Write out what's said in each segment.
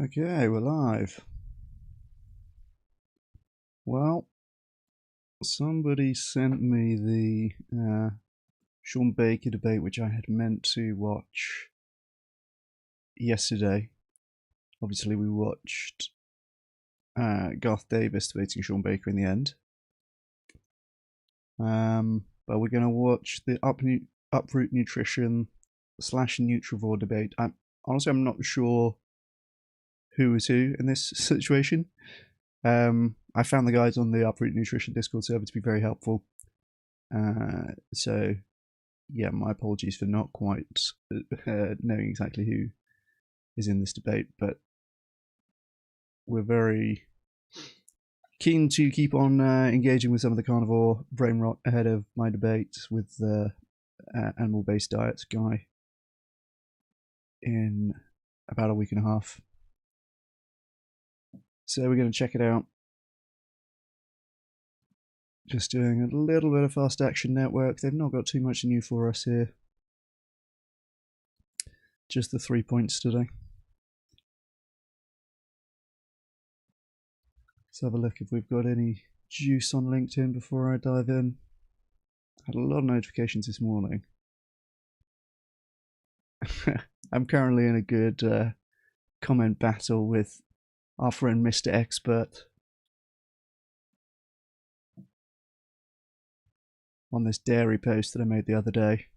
Okay, we're live. Well, somebody sent me the Shawn Baker debate, which I had meant to watch yesterday. Obviously, we watched Garth Davis debating Shawn Baker in the end. But we're going to watch the upRootNutrition / Nutrivore debate. Honestly, I'm not sure who is who in this situation. I found the guys on the upRootNutrition Discord server to be very helpful. So, yeah, my apologies for not quite knowing exactly who is in this debate, but we're very keen to keep on engaging with some of the carnivore brain rot ahead of my debate with the animal-based diets guy in about a week and a half. So we're going to check it out. Just doing a little bit of Fast Action Network. They've not got too much new for us here. Just the 3 points today. Let's have a look if we've got any juice on LinkedIn before I dive in. Had a lot of notifications this morning. I'm currently in a good comment battle with our friend Mr. Expert on this dairy post that I made the other day.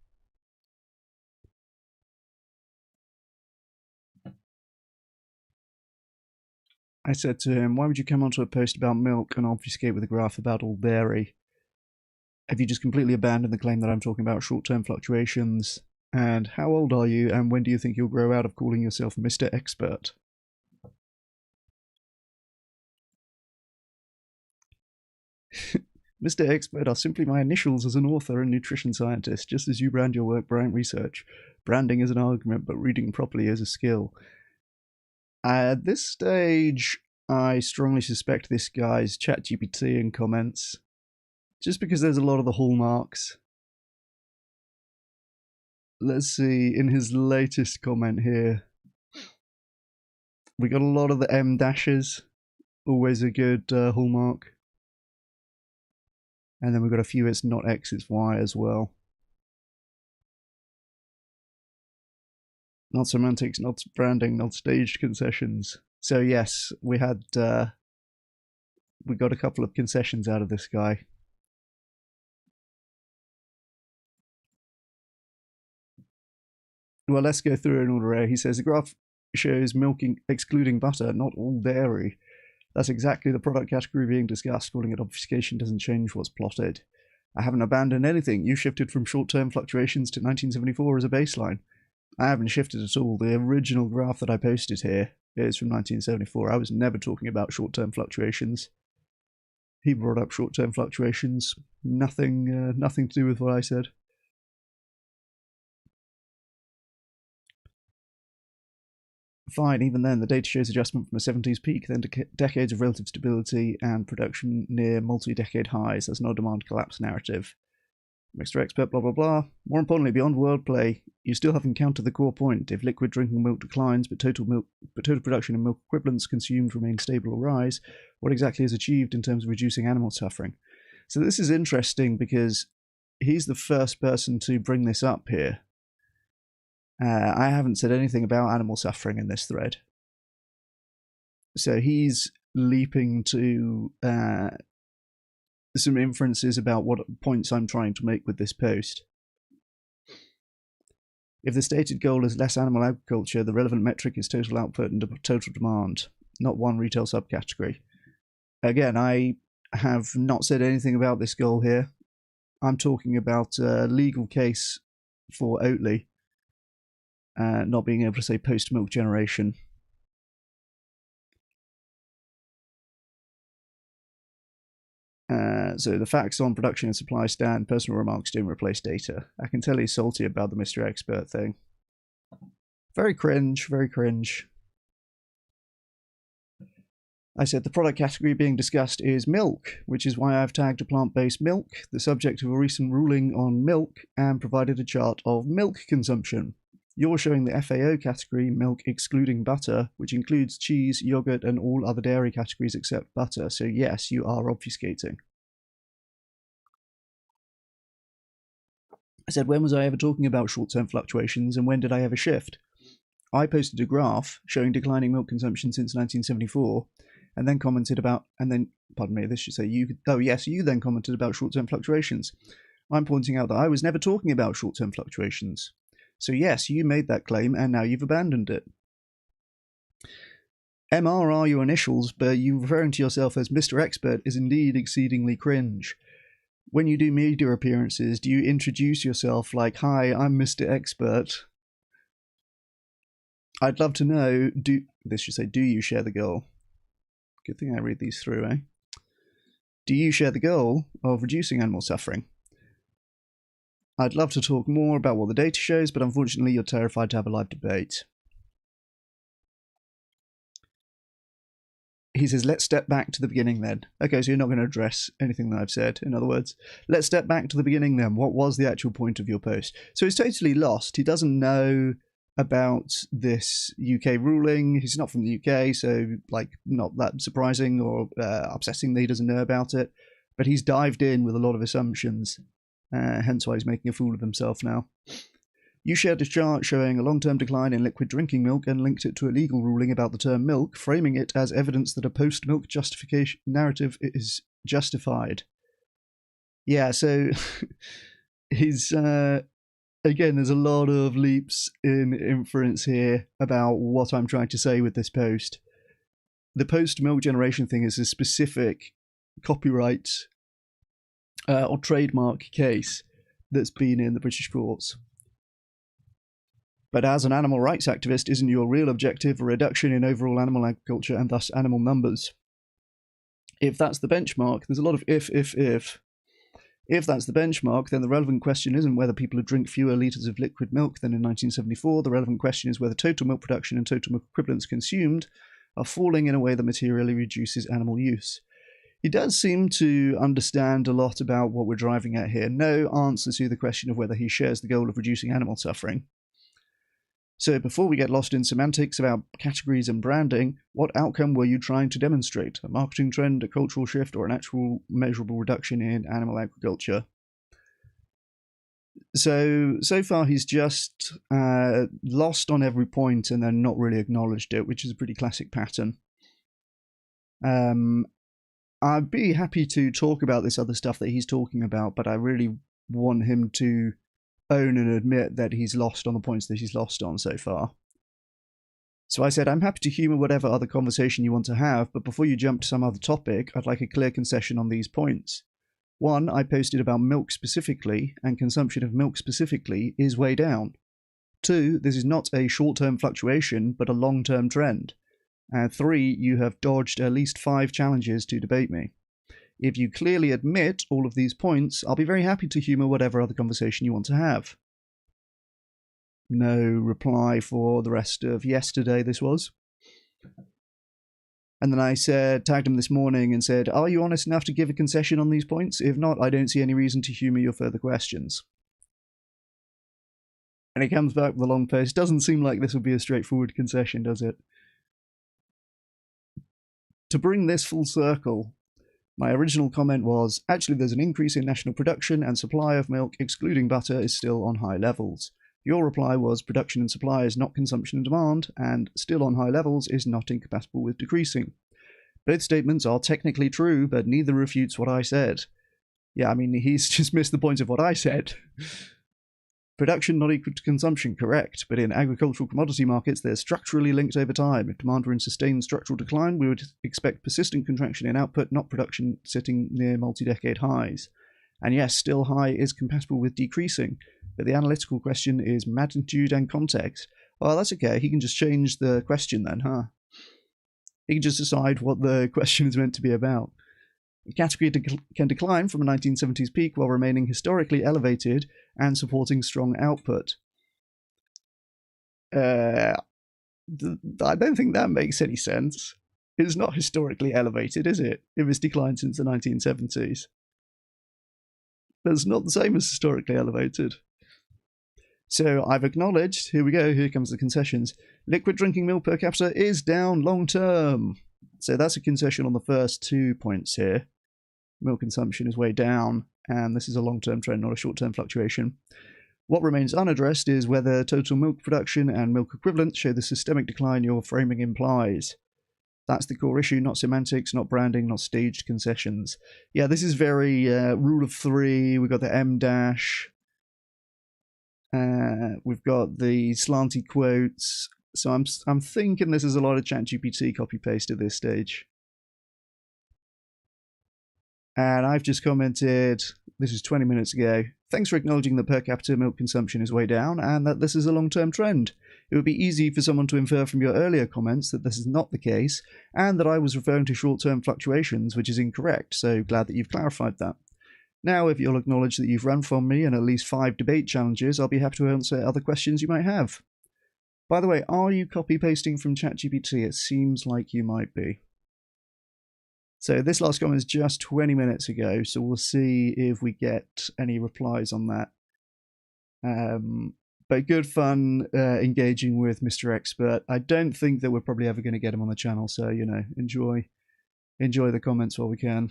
I said to him, why would you come onto a post about milk and obfuscate with a graph about all dairy? Have you just completely abandoned the claim that I'm talking about short-term fluctuations? And how old are you, and when do you think you'll grow out of calling yourself Mr. Expert? Mr. Expert are simply my initials as an author and nutrition scientist, just as you brand your work Bryant Research. Branding is an argument, but reading properly is a skill. At this stage, I strongly suspect this guy's ChatGPT in comments, just because there's a lot of the hallmarks. Let's see, in his latest comment here, we got a lot of the M dashes, always a good hallmark. And then we've got a few it's not X, it's Y as well. Not semantics, not branding, not staged concessions. So yes, we got a couple of concessions out of this guy. Well, let's go through in order here. He says the graph shows milking excluding butter, not all dairy. That's exactly the product category being discussed. Calling it obfuscation doesn't change what's plotted. I haven't abandoned anything. You shifted from short-term fluctuations to 1974 as a baseline. I haven't shifted at all. The original graph that I posted here is from 1974. I was never talking about short-term fluctuations. He brought up short-term fluctuations. Nothing to do with what I said. Fine, even then, the data shows adjustment from a 70s peak, then decades of relative stability and production near multi-decade highs. There's no demand collapse narrative. Mr. Expert, blah, blah, blah. More importantly, beyond wordplay, you still haven't countered the core point. If liquid drinking milk declines, but total production and milk equivalents consumed remain stable or rise, what exactly is achieved in terms of reducing animal suffering? So this is interesting because he's the first person to bring this up here. I haven't said anything about animal suffering in this thread. So he's leaping to some inferences about what points I'm trying to make with this post. If the stated goal is less animal agriculture, the relevant metric is total output and total demand, not one retail subcategory. Again, I have not said anything about this goal here. I'm talking about a legal case for Oatly not being able to say post-milk generation. So the facts on production and supply stand. Personal remarks don't replace data. I can tell he's salty about the Mr. Expert thing. Very cringe, very cringe. I said the product category being discussed is milk, which is why I've tagged a plant-based milk, the subject of a recent ruling on milk, and provided a chart of milk consumption. You're showing the FAO category milk excluding butter, which includes cheese, yogurt, and all other dairy categories except butter. So yes, you are obfuscating. I said, when was I ever talking about short-term fluctuations, and when did I ever shift? I posted a graph showing declining milk consumption since 1974, and then commented about, pardon me, this should say you then commented about short-term fluctuations. I'm pointing out that I was never talking about short-term fluctuations. So yes, you made that claim, and now you've abandoned it. MR are your initials, but you referring to yourself as Mr. Expert is indeed exceedingly cringe. When you do media appearances, do you introduce yourself like, "Hi, I'm Mr. Expert"? I'd love to know, do you share the goal? Good thing I read these through, eh? Do you share the goal of reducing animal suffering? I'd love to talk more about what the data shows, but unfortunately you're terrified to have a live debate. He says, let's step back to the beginning then. Okay, so you're not going to address anything that I've said. In other words, let's step back to the beginning then. What was the actual point of your post? So he's totally lost. He doesn't know about this UK ruling. He's not from the UK, so like not that surprising or upsetting that he doesn't know about it. But he's dived in with a lot of assumptions, hence why he's making a fool of himself now. You shared a chart showing a long-term decline in liquid drinking milk and linked it to a legal ruling about the term milk, framing it as evidence that a post-milk justification narrative is justified. Yeah, so he's again, there's a lot of leaps in inference here about what I'm trying to say with this post. The post-milk generation thing is a specific copyright or trademark case that's been in the British courts. But as an animal rights activist, isn't your real objective a reduction in overall animal agriculture and thus animal numbers? If that's the benchmark, there's a lot of if. If that's the benchmark, then the relevant question isn't whether people drink fewer litres of liquid milk than in 1974. The relevant question is whether total milk production and total milk equivalents consumed are falling in a way that materially reduces animal use. He does seem to understand a lot about what we're driving at here. No answer to the question of whether he shares the goal of reducing animal suffering. So before we get lost in semantics about categories and branding, what outcome were you trying to demonstrate? A marketing trend, a cultural shift, or an actual measurable reduction in animal agriculture? So far he's just lost on every point and then not really acknowledged it, which is a pretty classic pattern. I'd be happy to talk about this other stuff that he's talking about, but I really want him to own and admit that he's lost on the points that he's lost on so far. So I said, I'm happy to humour whatever other conversation you want to have, but before you jump to some other topic, I'd like a clear concession on these points. 1, I posted about milk specifically, and consumption of milk specifically is way down. 2, this is not a short-term fluctuation, but a long-term trend. And 3, you have dodged at least 5 challenges to debate me. If you clearly admit all of these points, I'll be very happy to humour whatever other conversation you want to have. No reply for the rest of yesterday, this was. And then I tagged him this morning and said, are you honest enough to give a concession on these points? If not, I don't see any reason to humour your further questions. And he comes back with a long post. Doesn't seem like this would be a straightforward concession, does it? To bring this full circle, my original comment was, actually there's an increase in national production and supply of milk, excluding butter, is still on high levels. Your reply was, production and supply is not consumption and demand, and still on high levels is not incompatible with decreasing. Both statements are technically true, but neither refutes what I said. Yeah, I mean, he's just missed the point of what I said. Production not equal to consumption, correct, but in agricultural commodity markets they're structurally linked over time. If demand were in sustained structural decline, we would expect persistent contraction in output, not production sitting near multi-decade highs. And yes, still high is compatible with decreasing, but the analytical question is magnitude and context. Well, that's okay, he can just change the question then, huh? He can just decide what the question is meant to be about. The category can decline from a 1970s peak while remaining historically elevated and supporting strong output. I don't think that makes any sense. It's not historically elevated, is it? If it's declined since the 1970s. That's not the same as historically elevated. So I've acknowledged, here we go, here comes the concessions. Liquid drinking milk per capita is down long term. So that's a concession on the first 2 points here. Milk consumption is way down, and this is a long-term trend, not a short-term fluctuation. What remains unaddressed is whether total milk production and milk equivalents show the systemic decline your framing implies. That's the core issue, not semantics, not branding, not staged concessions. Yeah, this is very rule of three. We've got the M dash. We've got the slanty quotes. So I'm thinking this is a lot of ChatGPT copy-paste at this stage. And I've just commented, this is 20 minutes ago, thanks for acknowledging that per capita milk consumption is way down and that this is a long-term trend. It would be easy for someone to infer from your earlier comments that this is not the case and that I was referring to short-term fluctuations, which is incorrect, so glad that you've clarified that. Now, if you'll acknowledge that you've run from me in at least 5 debate challenges, I'll be happy to answer other questions you might have. By the way, are you copy-pasting from ChatGPT? It seems like you might be. So this last comment is just 20 minutes ago, so we'll see if we get any replies on that. But good fun engaging with Mr. Expert. I don't think that we're probably ever going to get him on the channel, so, you know, enjoy the comments while we can.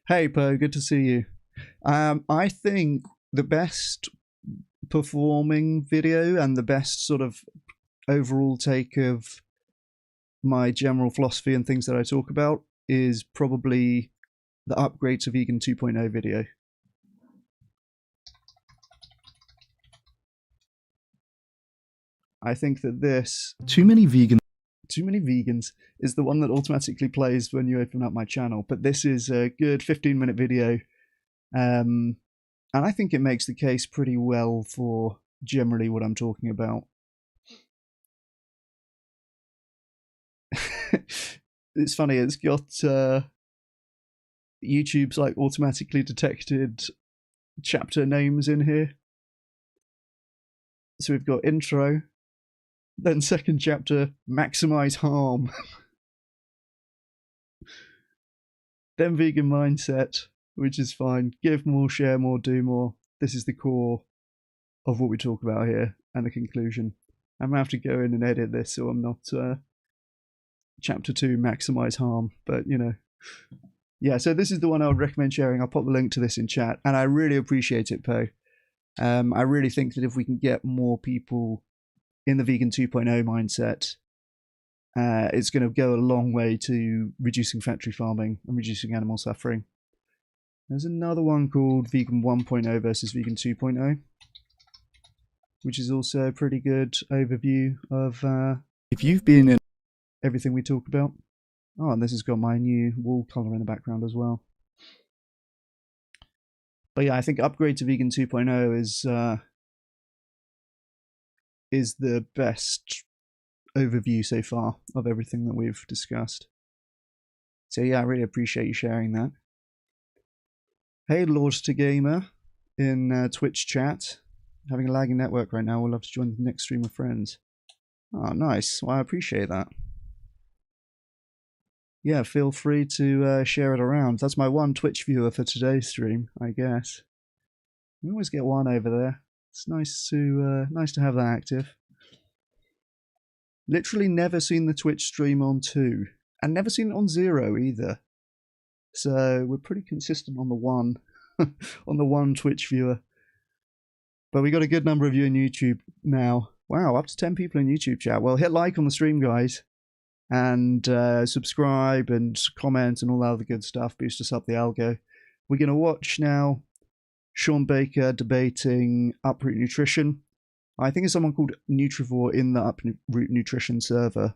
Hey, Poe, good to see you. I think the best performing video and the best sort of overall take of my general philosophy and things that I talk about is probably the upgrade to Vegan 2.0 video. I think that this Too Many Vegans is the one that automatically plays when you open up my channel, but this is a good 15-minute video, and I think it makes the case pretty well for generally what I'm talking about. It's funny, it's got YouTube's like automatically detected chapter names in here. So we've got intro, then second chapter, maximize harm. Then vegan mindset, which is fine. Give more, share more, do more. This is the core of what we talk about here, and the conclusion. I'm gonna have to go in and edit this so I'm not chapter 2, maximize harm, but you know. Yeah, so this is the one I would recommend sharing. I'll pop the link to this in chat, and I really appreciate it, Poe. I really think that if we can get more people in the vegan 2.0 mindset, it's going to go a long way to reducing factory farming and reducing animal suffering. There's another one called Vegan 1.0 versus Vegan 2.0, which is also a pretty good overview of if you've been in everything we talk about. Oh, and this has got my new wall color in the background as well. But yeah, I think upgrade to Vegan 2.0 is the best overview so far of everything that we've discussed. So yeah, I really appreciate you sharing that. Hey, Lord to Gamer in Twitch chat. Having a lagging network right now. We'll love to join the next stream of friends. Oh, nice. Well, I appreciate that. Yeah, feel free to share it around. That's my one Twitch viewer for today's stream, I guess. We always get one over there. It's nice to have that active. Literally never seen the Twitch stream on 2, and never seen it on 0 either. So we're pretty consistent on the 1, on the 1 Twitch viewer. But we got a good number of you in YouTube now. Wow, up to 10 people in YouTube chat. Well, hit like on the stream, guys. And subscribe and comment and all that other good stuff. Boost us up the algo. We're going to watch now Shawn Baker debating upRootNutrition. I think it's someone called Nutrivore in the upRootNutrition server.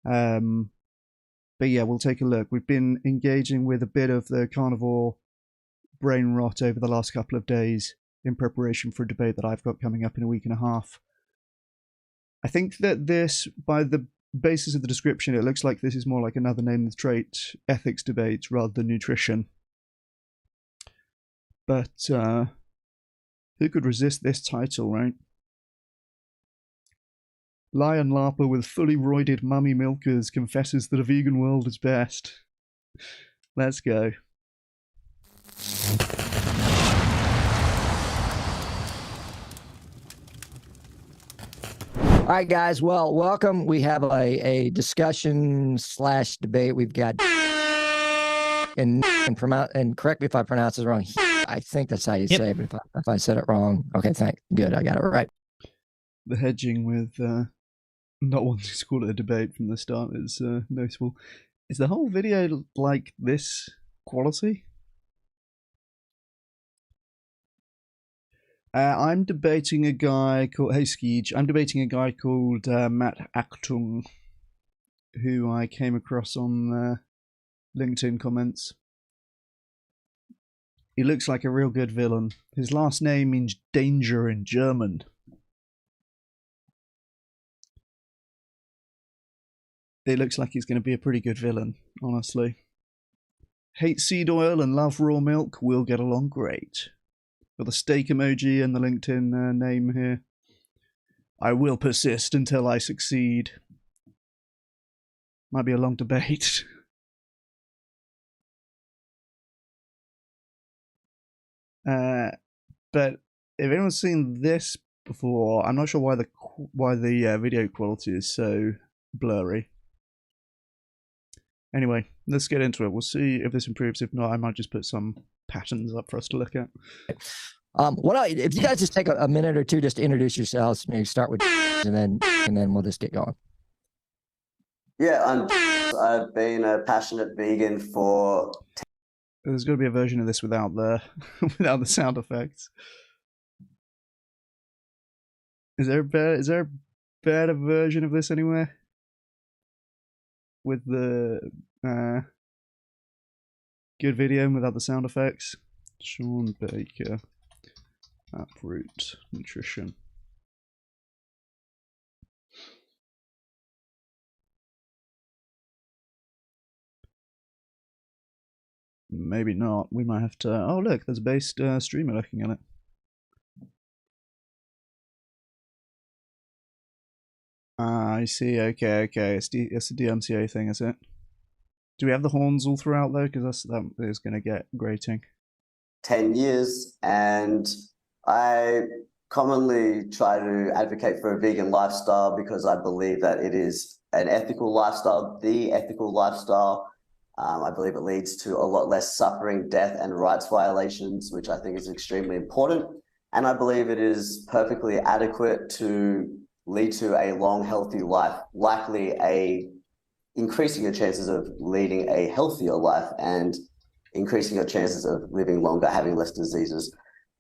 But yeah, we'll take a look. We've been engaging with a bit of the carnivore brain rot over the last couple of days in preparation for a debate that I've got coming up in a week and a half. I think that this, by the basis of the description, it looks like this is more like another name the trait ethics debate rather than nutrition. But who could resist this title, right? Lion Larper with fully roided mummy milkers confesses that a vegan world is best. Let's go. All right, guys. Well, welcome. We have a discussion / debate. We've got and correct me if I pronounce this wrong. I think that's how you say it. But if I said it wrong, okay, good. I got it right. The hedging with not wanting to call it a debate from the start is noticeable. Is the whole video like this quality? I'm debating a guy called I'm debating a guy called Matt Achtung, who I came across on LinkedIn comments. He looks like a real good villain. His last name means danger in German. It looks like he's going to be a pretty good villain, honestly. Hate seed oil and love raw milk, will get along great. Got the steak emoji and the LinkedIn name here. I will persist until I succeed. Might be a long debate. But if anyone's seen this before, I'm not sure why the video quality is so blurry. Anyway, let's get into it. We'll see if this improves. If not, I might just put some patterns up for us to look at. If you guys just take a minute or two just to introduce yourselves, maybe start with and then we'll just get going. Yeah, I've been a passionate vegan for. There's got to be a version of this without the without the sound effects. Is there a better version of this anywhere? With the good video and without the sound effects. Shawn Baker, upRootNutrition. Maybe not. We might have to. Oh, look, there's a based streamer looking at it. I see. Okay. It's the DMCA thing, is it? Do we have the horns all throughout though? Because that is going to get grating. 10 years, and I commonly try to advocate for a vegan lifestyle because I believe that it is an ethical lifestyle, the ethical lifestyle. I believe it leads to a lot less suffering, death, and rights violations, which I think is extremely important. And I believe it is perfectly adequate to lead to a long, healthy life, likely increasing your chances of leading a healthier life and increasing your chances of living longer, having less diseases.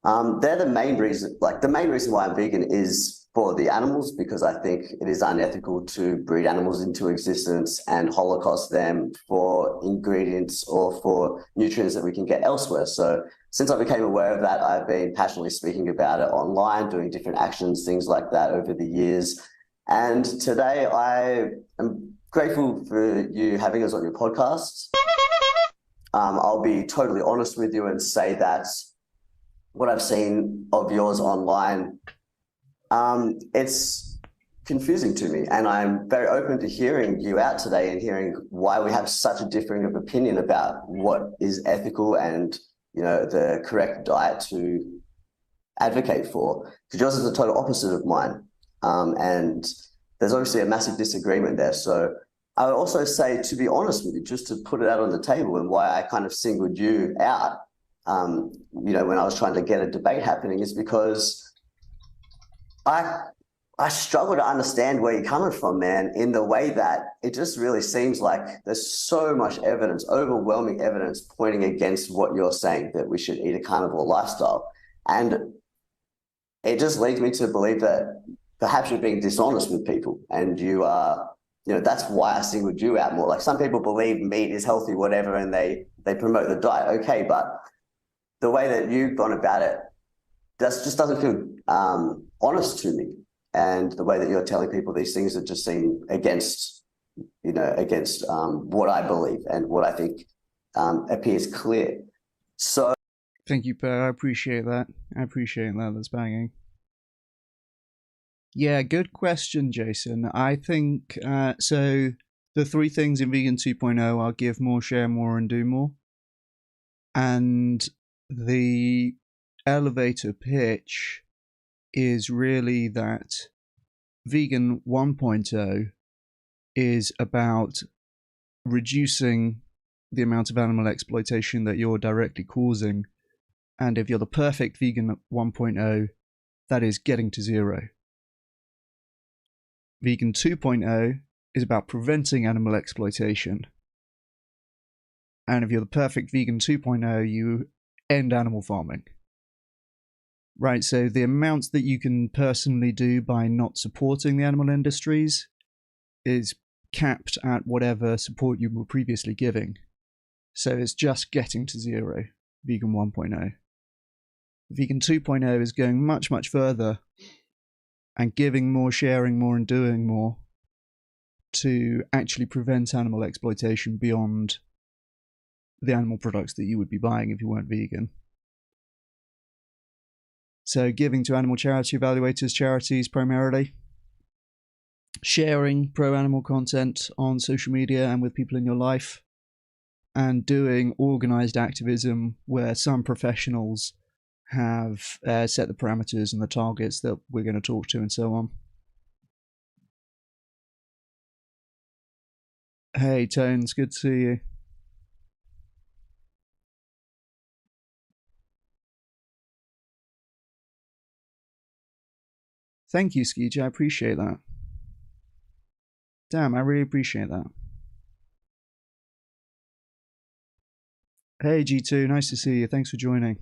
They're the main reason. Like the main reason why I'm vegan is for the animals, because I think it is unethical to breed animals into existence and holocaust them for ingredients or for nutrients that we can get elsewhere. So since I became aware of that, I've been passionately speaking about it online, doing different actions, things like that over the years. And today I am grateful for you having us on your podcast. I'll be totally honest with you and say that what I've seen of yours online, it's confusing to me, and I'm very open to hearing you out today and hearing why we have such a differing of opinion about what is ethical and, you know, the correct diet to advocate for. Because yours is the total opposite of mine, and there's obviously a massive disagreement there. So I would also say, to be honest with you, just to put it out on the table and why I kind of singled you out, you know, when I was trying to get a debate happening, is because I struggle to understand where you're coming from, man, in the way that it just really seems like there's so much evidence, overwhelming evidence pointing against what you're saying, that we should eat a carnivore lifestyle. And it just leads me to believe that perhaps you're being dishonest with people, and you are, you know, that's why I singled you out more. Like, some people believe meat is healthy, whatever, and they promote the diet. Okay, but the way that you've gone about it just doesn't feel honest to me. And the way that you're telling people these things that just seem against, you know, against what I believe and what I think appears clear. So thank you, Per. I appreciate that. That's banging. Yeah, good question, Jason. I think so. The 3 things in Vegan 2.0 are give more, share more, and do more. And the elevator pitch is really that Vegan 1.0 is about reducing the amount of animal exploitation that you're directly causing. And if you're the perfect vegan 1.0, that is getting to zero. Vegan 2.0 is about preventing animal exploitation. And if you're the perfect vegan 2.0, you end animal farming. Right, so the amounts that you can personally do by not supporting the animal industries is capped at whatever support you were previously giving. So it's just getting to zero, Vegan 1.0. Vegan 2.0 is going much, much further and giving more, sharing more, and doing more to actually prevent animal exploitation beyond the animal products that you would be buying if you weren't vegan. So giving to animal charity evaluators, charities primarily, sharing pro-animal content on social media and with people in your life, and doing organized activism where some professionals have set the parameters and the targets that we're going to talk to and so on. Hey, Tones, good to see you. Thank you, Skeej. I appreciate that. Damn, I really appreciate that. Hey, G2, nice to see you. Thanks for joining.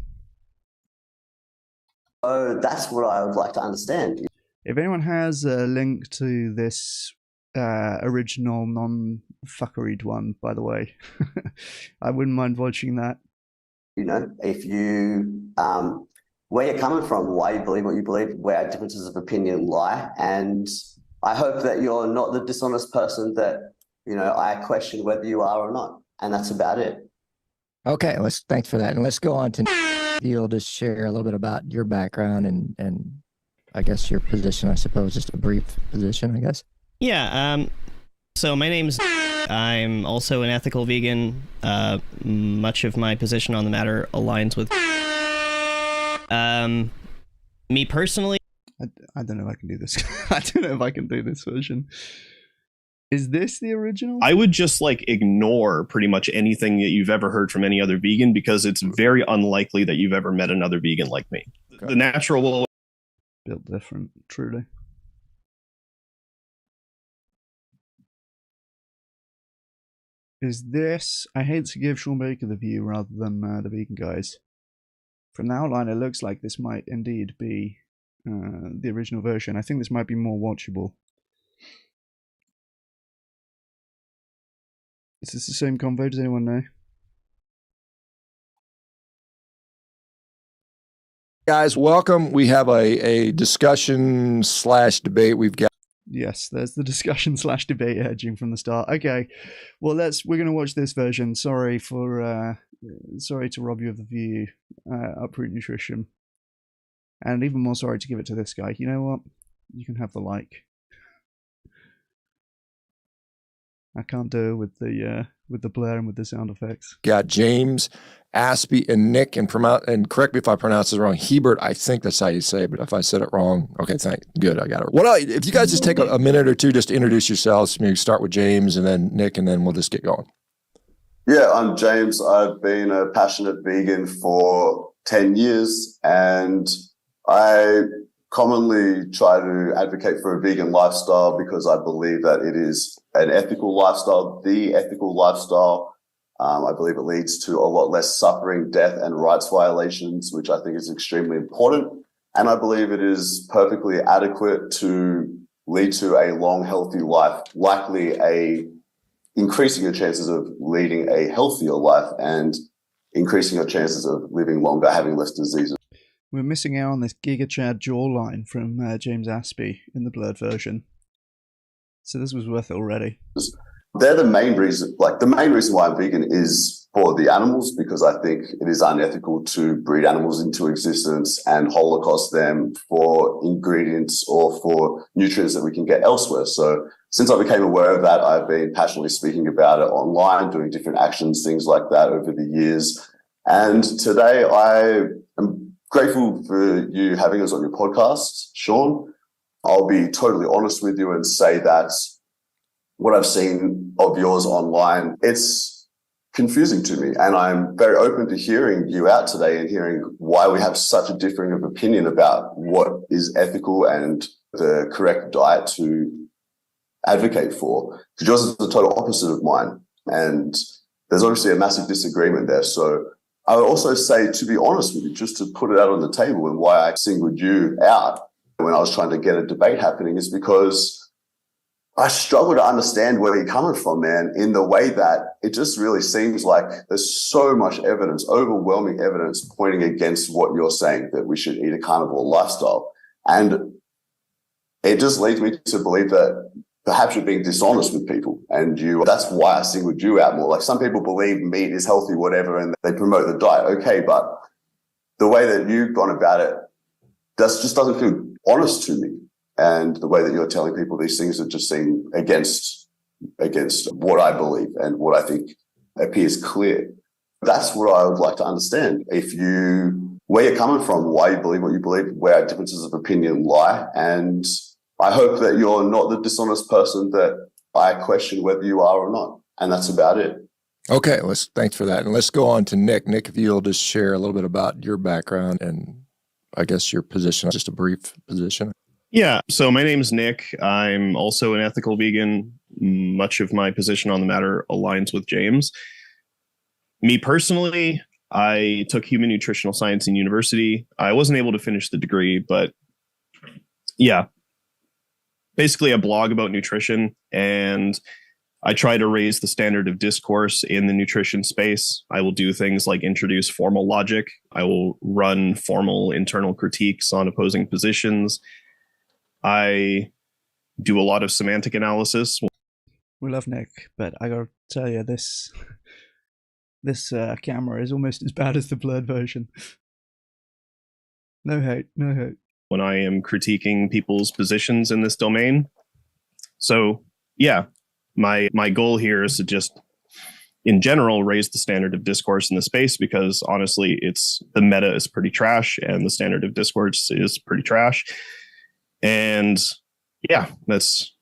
Oh, that's what I would like to understand. If anyone has a link to this original non-fuckeried one, by the way, I wouldn't mind watching that. You know, if you, where you're coming from, why you believe what you believe, where our differences of opinion lie. And I hope that you're not the dishonest person that, you know, I question whether you are or not. And that's about it. Okay, thanks for that. And let's go on to you'll just share a little bit about your background and I guess your position, I suppose, just a brief position, I guess. Yeah, so my name's I'm also an ethical vegan. Much of my position on the matter aligns with me personally. I don't know if I can do this. I don't know if I can do this version. Is this the original? I would just like ignore pretty much anything that you've ever heard from any other vegan because it's very unlikely that you've ever met another vegan like me. Okay. The natural will built different, truly. Is this? I hate to give Shawn Baker the view rather than the vegan guys. From the outline, it looks like this might indeed be the original version. I think this might be more watchable. Is this the same convo? Does anyone know? Guys, welcome. We have a discussion / debate. We've got. Yes, there's the discussion / debate edging from the start. Okay, well we're gonna watch this version. Sorry to rob you of the view, upRootNutrition, and even more sorry to give it to this guy. You know what? You can have the like. I can't do it with the blur and with the sound effects. Got James, Aspey, and Nick, and correct me if I pronounce this wrong. Hebert, I think that's how you say it, but if I said it wrong, okay, good, I got it. If you guys just take a minute or two just to introduce yourselves, maybe start with James and then Nick, and then we'll just get going. Yeah, I'm James. I've been a passionate vegan for 10 years, and I commonly try to advocate for a vegan lifestyle because I believe that it is an ethical lifestyle, the ethical lifestyle. I believe it leads to a lot less suffering, death, and rights violations, which I think is extremely important. And I believe it is perfectly adequate to lead to a long, healthy life, likely increasing your chances of leading a healthier life and increasing your chances of living longer, having less diseases. We're missing out on this Giga Chad jawline from James Aspey in the blurred version. So this was worth it already. They're the main reason, the main reason why I'm vegan is for the animals, because I think it is unethical to breed animals into existence and holocaust them for ingredients or for nutrients that we can get elsewhere. So since I became aware of that, I've been passionately speaking about it online, doing different actions, things like that over the years. And today I am grateful for you having us on your podcast, Shawn. I'll be totally honest with you and say that what I've seen of yours online, it's confusing to me. And I'm very open to hearing you out today and hearing why we have such a differing of opinion about what is ethical and the correct diet to advocate for. Because yours is the total opposite of mine. And there's obviously a massive disagreement there. So I would also say, to be honest with you, just to put it out on the table, and why I singled you out when I was trying to get a debate happening is because I struggle to understand where you're coming from, man, in the way that it just really seems like there's so much evidence, overwhelming evidence pointing against what you're saying, that we should eat a carnivore lifestyle. And it just leads me to believe that perhaps you're being dishonest with people, and that's why I singled you out more. Like, some people believe meat is healthy, whatever, and they promote the diet. Okay, but the way that you've gone about it just doesn't feel honest to me. And the way that you're telling people these things that just seem against what I believe and what I think appears clear. That's what I would like to understand. Where you're coming from, why you believe what you believe, where our differences of opinion lie. And I hope that you're not the dishonest person that I question whether you are or not. And that's about it. Okay, thanks for that. And let's go on to Nick. Nick, if you'll just share a little bit about your background and I guess your position, just a brief position. Yeah, so my name's Nick. I'm also an ethical vegan. Much of my position on the matter aligns with James. Me personally, I took human nutritional science in university. I wasn't able to finish the degree, but yeah, basically a blog about nutrition, and I try to raise the standard of discourse in the nutrition space. I will do things like introduce formal logic. I will run formal internal critiques on opposing positions. I do a lot of semantic analysis. We love Nick, but I gotta tell you, this camera is almost as bad as the blurred version. No hate, no hate. When I am critiquing people's positions in this domain. So yeah, my goal here is to just, in general, raise the standard of discourse in the space, because honestly, the meta is pretty trash and the standard of discourse is pretty trash. And yeah, that's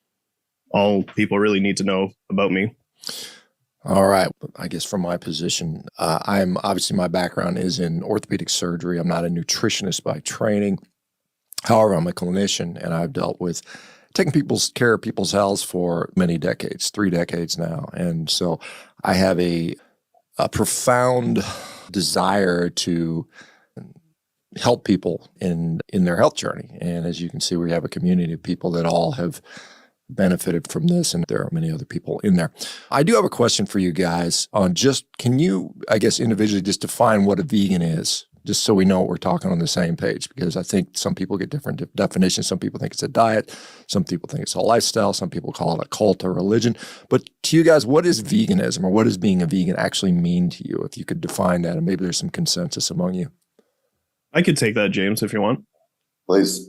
all people really need to know about me. All right. I guess from my position, I'm obviously, my background is in orthopedic surgery. I'm not a nutritionist by training. However, I'm a clinician, and I've dealt with taking care of people's health for many decades, 3 decades now. And so I have a profound desire to help people in their health journey. And as you can see, we have a community of people that all have benefited from this, and there are many other people in there. I do have a question for you guys on can you, I guess, individually just define what a vegan is, just so we know what we're talking on the same page, because I think some people get different definitions. Some people think it's a diet. Some people think it's a lifestyle. Some people call it a cult or religion. But to you guys, what is veganism, or what does being a vegan actually mean to you? If you could define that, and maybe there's some consensus among you. I could take that, James, if you want. Please.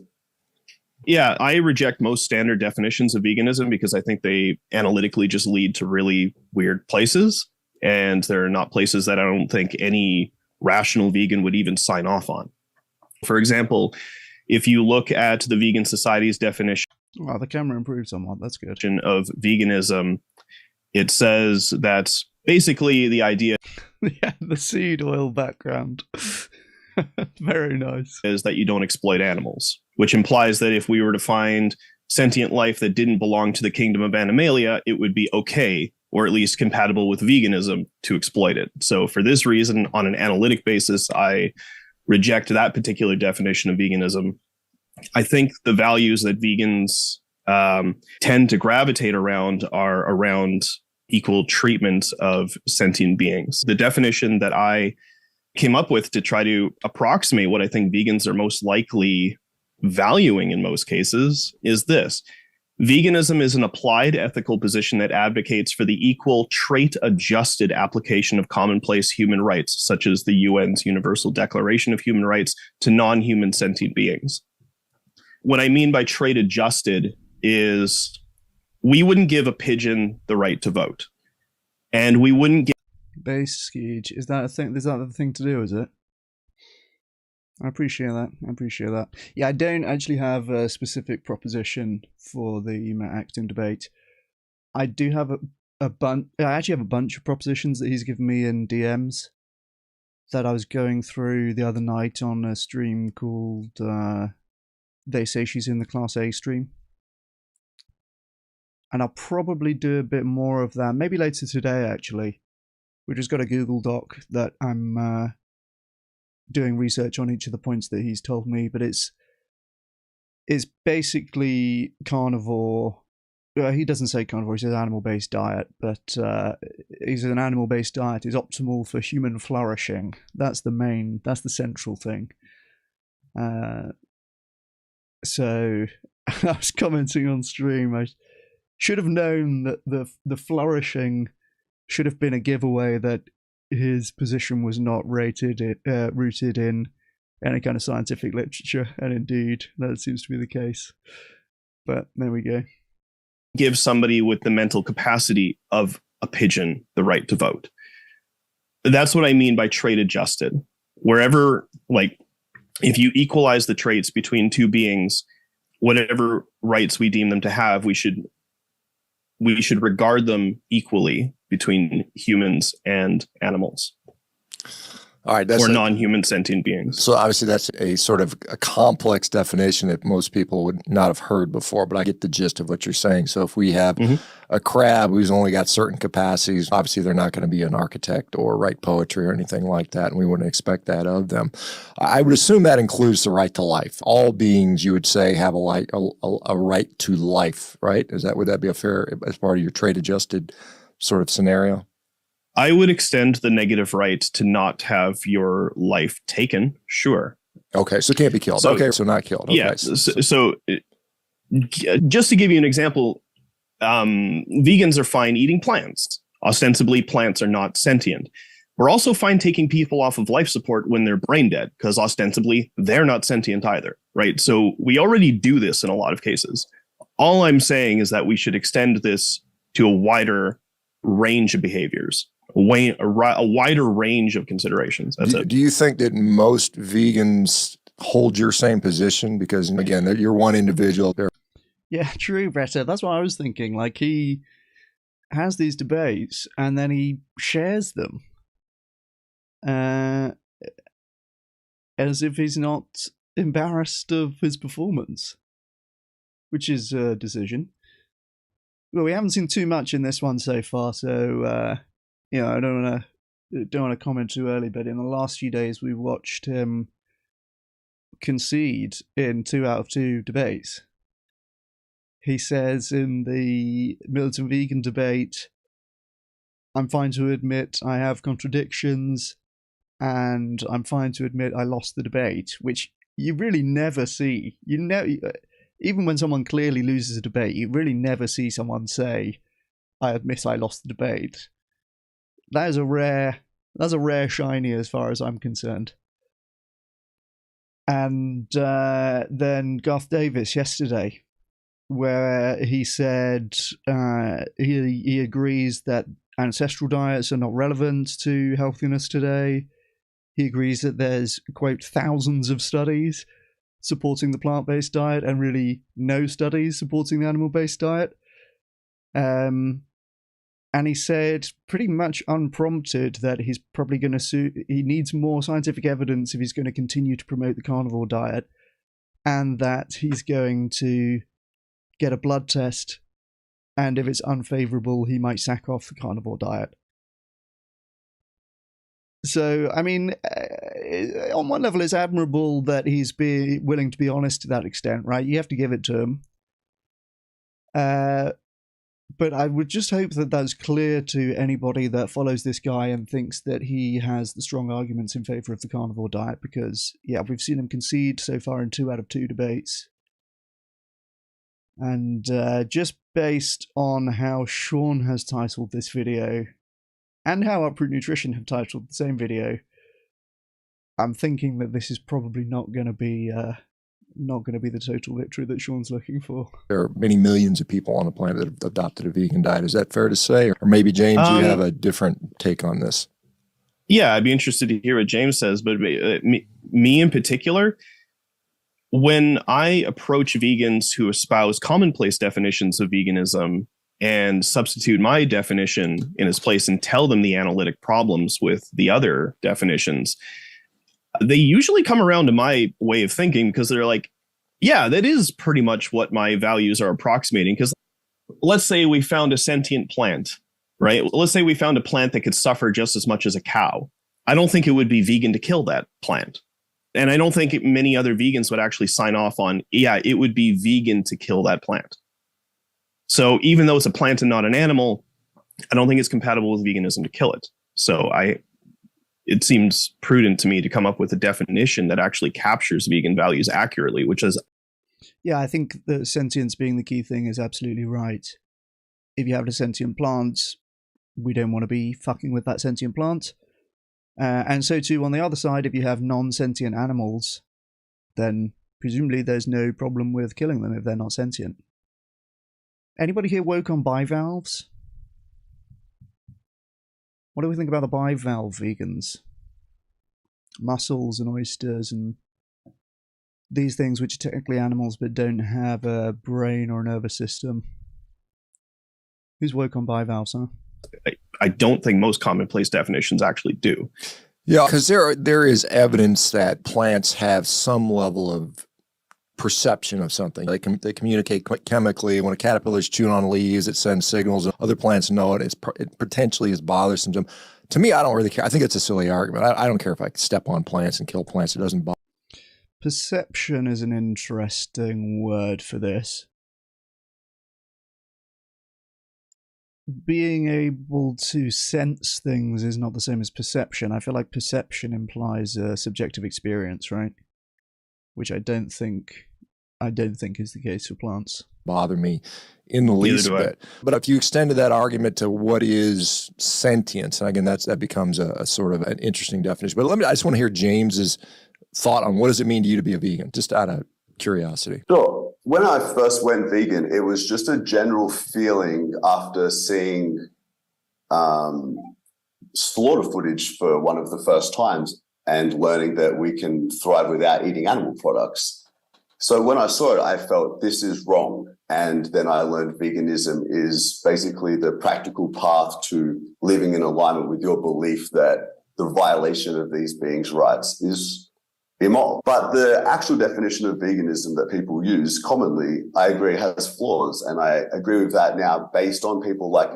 Yeah, I reject most standard definitions of veganism because I think they analytically just lead to really weird places. And they're not places that I don't think any rational vegan would even sign off on. For example, if you look at the Vegan Society's definition Oh, the camera improved somewhat. That's good. of veganism, it says that basically the idea Yeah, the seed oil background. Very nice. is that you don't exploit animals, which implies that if we were to find sentient life that didn't belong to the kingdom of Animalia, it would be okay, or at least compatible with veganism, to exploit it. So for this reason, on an analytic basis, I reject that particular definition of veganism. I think the values that vegans tend to gravitate around are around equal treatment of sentient beings. The definition that I came up with to try to approximate what I think vegans are most likely valuing in most cases is this: veganism is an applied ethical position that advocates for the equal trait-adjusted application of commonplace human rights, such as the UN's Universal Declaration of Human Rights, to non-human sentient beings. What I mean by trait-adjusted is we wouldn't give a pigeon the right to vote, and we wouldn't give Base gauge. Is that a thing? Is that the thing to do, is it? I appreciate that. Yeah, I don't actually have a specific proposition for the Matt Acton debate. I do have a bunch. I actually have a bunch of propositions that he's given me in DMs that I was going through the other night on a stream called They Say She's in the Class A stream. And I'll probably do a bit more of that, maybe later today, actually. We've just got a Google Doc that I'm doing research on each of the points that he's told me, but it's basically carnivore. He doesn't say carnivore, he says animal-based diet, but he says an animal-based diet is optimal for human flourishing. That's the central thing. So I was commenting on stream, I should have known that the flourishing should have been a giveaway that his position was not rooted in any kind of scientific literature, and indeed that seems to be the case. But there we go. Give somebody with the mental capacity of a pigeon the right to vote. That's what I mean by trait adjusted. Wherever, like, if you equalize the traits between two beings, whatever rights we deem them to have, we should regard them equally between humans and animals. All right, or non-human sentient beings. So obviously that's a sort of a complex definition that most people would not have heard before, but I get the gist of what you're saying. So if we have a crab who's only got certain capacities, obviously they're not going to be an architect or write poetry or anything like that, and we wouldn't expect that of them. I would assume that includes the right to life. All beings, you would say, have a right to life, right? Would that be a fair, as part of your trait adjusted sort of scenario? I would extend the negative right to not have your life taken. Sure. Okay. So it can't be killed. So not killed. Okay. Yeah. So just to give you an example, vegans are fine eating plants. Ostensibly, plants are not sentient. We're also fine taking people off of life support when they're brain dead, because ostensibly they're not sentient either. Right. So we already do this in a lot of cases. All I'm saying is that we should extend this to a wider range of behaviors. A wider range of considerations. Do you think that most vegans hold your same position? Because again, you're one individual there. Yeah, true, Bretta. That's what I was thinking. Like, he has these debates and then he shares them as if he's not embarrassed of his performance, which is a decision. Well, we haven't seen too much in this one so far, so I don't want to comment too early, but in the last few days we watched him concede in 2 out of 2 debates. He says in the militant vegan debate, I'm fine to admit I have contradictions, and I'm fine to admit I lost the debate, which you really never see. Even when someone clearly loses a debate, you really never see someone say, I admit I lost the debate. That's a rare shiny as far as I'm concerned. And then Garth Davis yesterday, where he said he agrees that ancestral diets are not relevant to healthiness today. He agrees that there's, quote, thousands of studies supporting the plant-based diet and really no studies supporting the animal-based diet. And he said, pretty much unprompted, that he's probably going to he needs more scientific evidence if he's going to continue to promote the carnivore diet, and that he's going to get a blood test, and if it's unfavorable, he might sack off the carnivore diet. So, I mean, on one level, it's admirable that he's willing to be honest to that extent, right? You have to give it to him. But I would just hope that that's clear to anybody that follows this guy and thinks that he has the strong arguments in favor of the carnivore diet, because, yeah, we've seen him concede so far in 2 out of 2 debates. And just based on how Shawn has titled this video, and how upRootNutrition have titled the same video, I'm thinking that this is probably not going to be the total victory that Shawn's looking for. There are many millions of people on the planet that have adopted a vegan diet. Is that fair to say? Or maybe, James, you have a different take on this? Yeah, I'd be interested to hear what James says, but me in particular, when I approach vegans who espouse commonplace definitions of veganism and substitute my definition in its place and tell them the analytic problems with the other definitions, they usually come around to my way of thinking, because they're like, yeah, that is pretty much what my values are approximating. Because let's say we found a sentient plant, right? Let's say we found a plant that could suffer just as much as a cow. I don't think it would be vegan to kill that plant. And I don't think many other vegans would actually sign off on, yeah, it would be vegan to kill that plant. So even though it's a plant and not an animal, I don't think it's compatible with veganism to kill it. So it seems prudent to me to come up with a definition that actually captures vegan values accurately, which is... Yeah, I think that sentience being the key thing is absolutely right. If you have a sentient plant, we don't want to be fucking with that sentient plant. And so too, on the other side, if you have non-sentient animals, then presumably there's no problem with killing them if they're not sentient. Anybody here woke on bivalves? What do we think about the bivalve vegans? Mussels and oysters and these things which are technically animals but don't have a brain or a nervous system. Who's woke on bivalves, huh? I don't think most commonplace definitions actually do. Yeah, because there is evidence that plants have some level of perception of something. They communicate chemically. When a caterpillar is chewing on leaves, it sends signals. Other plants know it. It potentially is bothersome to them. To me, I don't really care. I think it's a silly argument. I don't care if I step on plants and kill plants. It doesn't bother. Perception is an interesting word for this. Being able to sense things is not the same as perception. I feel like perception implies a subjective experience, right? Which I don't think is the case for plants. Bother me in the least bit. But if you extended that argument to what is sentience, and again, that becomes a sort of an interesting definition. But I just want to hear James's thought on what does it mean to you to be a vegan, just out of curiosity. Sure. When I first went vegan, it was just a general feeling after seeing slaughter footage for one of the first times and learning that we can thrive without eating animal products. So when I saw it, I felt this is wrong. And then I learned veganism is basically the practical path to living in alignment with your belief that the violation of these beings' rights is immoral. But the actual definition of veganism that people use commonly, I agree, has flaws. And I agree with that now based on people like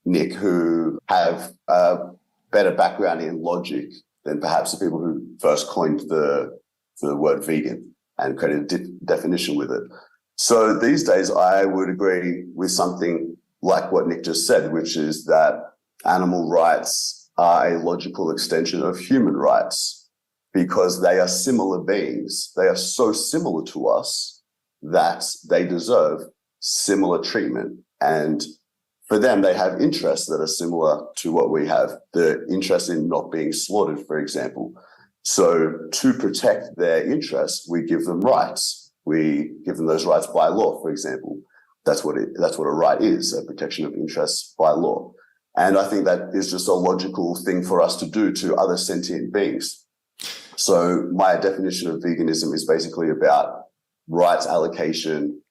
Nick, who have a better background in logic than perhaps the people who first coined the word vegan and created a definition with it. So these days, I would agree with something like what Nick just said, which is that animal rights are a logical extension of human rights because they are similar beings. They are so similar to us that they deserve similar treatment. And for them, they have interests that are similar to what we have, the interest in not being slaughtered, for example. So to protect their interests, we give them rights. We give them those rights by law, for example. That's what a right is, a protection of interests by law. And I think that is just a logical thing for us to do to other sentient beings. So my definition of veganism is basically about rights allocation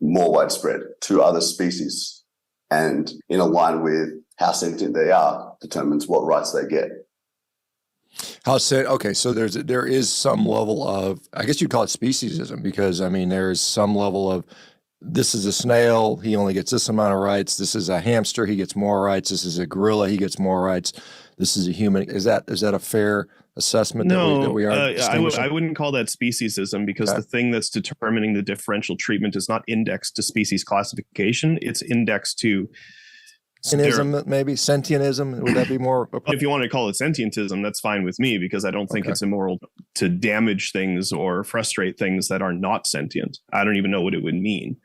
more widespread to other species, and in line with how sentient they are determines what rights they get. Okay, so there is some level of, I guess you'd call it speciesism, because I mean there is some level of, this is a snail, he only gets this amount of rights. This is a hamster, he gets more rights. This is a gorilla, he gets more rights. This is a human. Is that a fair assessment? No, that we are I wouldn't call that speciesism, because Okay. the thing that's determining the differential treatment is not indexed to species classification. It's indexed to Sentientism, maybe sentientism. Would that be more? If you want to call it sentientism, that's fine with me, because I don't think Okay. it's immoral to damage things or frustrate things that are not sentient. I don't even know what it would mean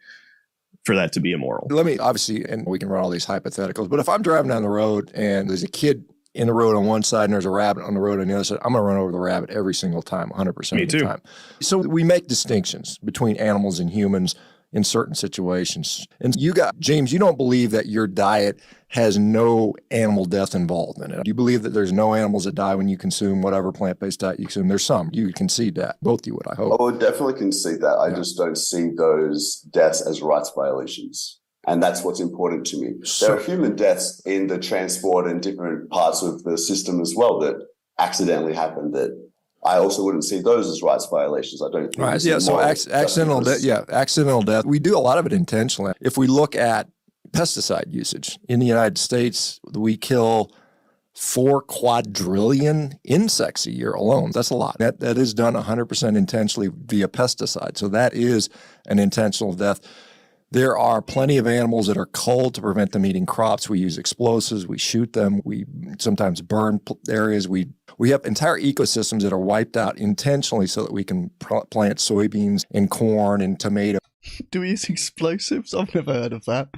for that to be immoral. Let me, obviously, and we can run all these hypotheticals, but if I'm driving down the road and there's a kid in the road on one side and there's a rabbit on the road on the other side, I'm going to run over the rabbit every single time, 100% Me of the too. time. So we make distinctions between animals and humans. in certain situations. And James, you don't believe that your diet has no animal death involved in it. You believe that there's no animals that die when you consume whatever plant-based diet you consume. There's some. You concede that. Both you would, I hope. I would definitely concede that. I just don't see those deaths as rights violations. And that's what's important to me. There are human deaths in the transport and different parts of the system as well that accidentally happen, that I also wouldn't see those as rights violations. I don't think. Right. Yeah. So accidental death. Yeah. Accidental death. We do a lot of it intentionally. If we look at pesticide usage in the United States, we kill 4 quadrillion insects a year alone. That's a lot. That is done 100% intentionally via pesticide. So that is an intentional death. There are plenty of animals that are culled to prevent them eating crops. We use explosives. We shoot them. We sometimes burn areas. We have entire ecosystems that are wiped out intentionally so that we can plant soybeans and corn and tomato. Do we use explosives? I've never heard of that.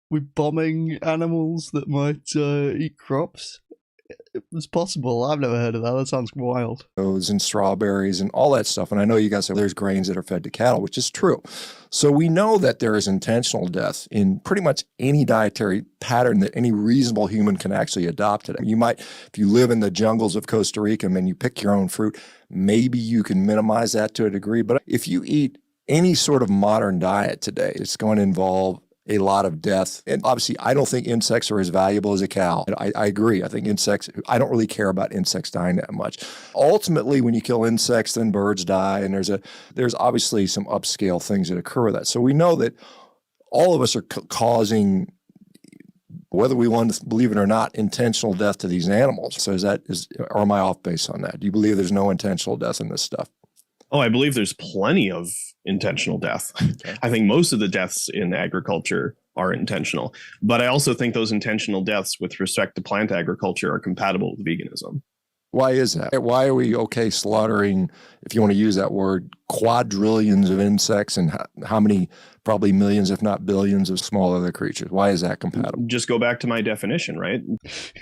We're bombing animals that might eat crops? It's possible. I've never heard of that. That sounds wild. And strawberries and all that stuff. And I know you guys say there's grains that are fed to cattle, which is true. So we know that there is intentional death in pretty much any dietary pattern that any reasonable human can actually adopt today. You might, if you live in the jungles of Costa Rica and you pick your own fruit, maybe you can minimize that to a degree. But if you eat any sort of modern diet today, it's going to involve a lot of death. And obviously, I don't think insects are as valuable as a cow. I agree. I think I don't really care about insects dying that much. Ultimately, when you kill insects, then birds die. And there's obviously some upscale things that occur with that. So we know that all of us are causing, whether we want to believe it or not, intentional death to these animals. So or am I off base on that? Do you believe there's no intentional death in this stuff? Oh, I believe there's plenty of intentional death. Okay. I think most of the deaths in agriculture are intentional, but I also think those intentional deaths with respect to plant agriculture are compatible with veganism. Why is that? Why are we okay slaughtering, if you want to use that word, quadrillions of insects and how many, probably millions, if not billions of small other creatures? Why is that compatible? Just go back to my definition, right?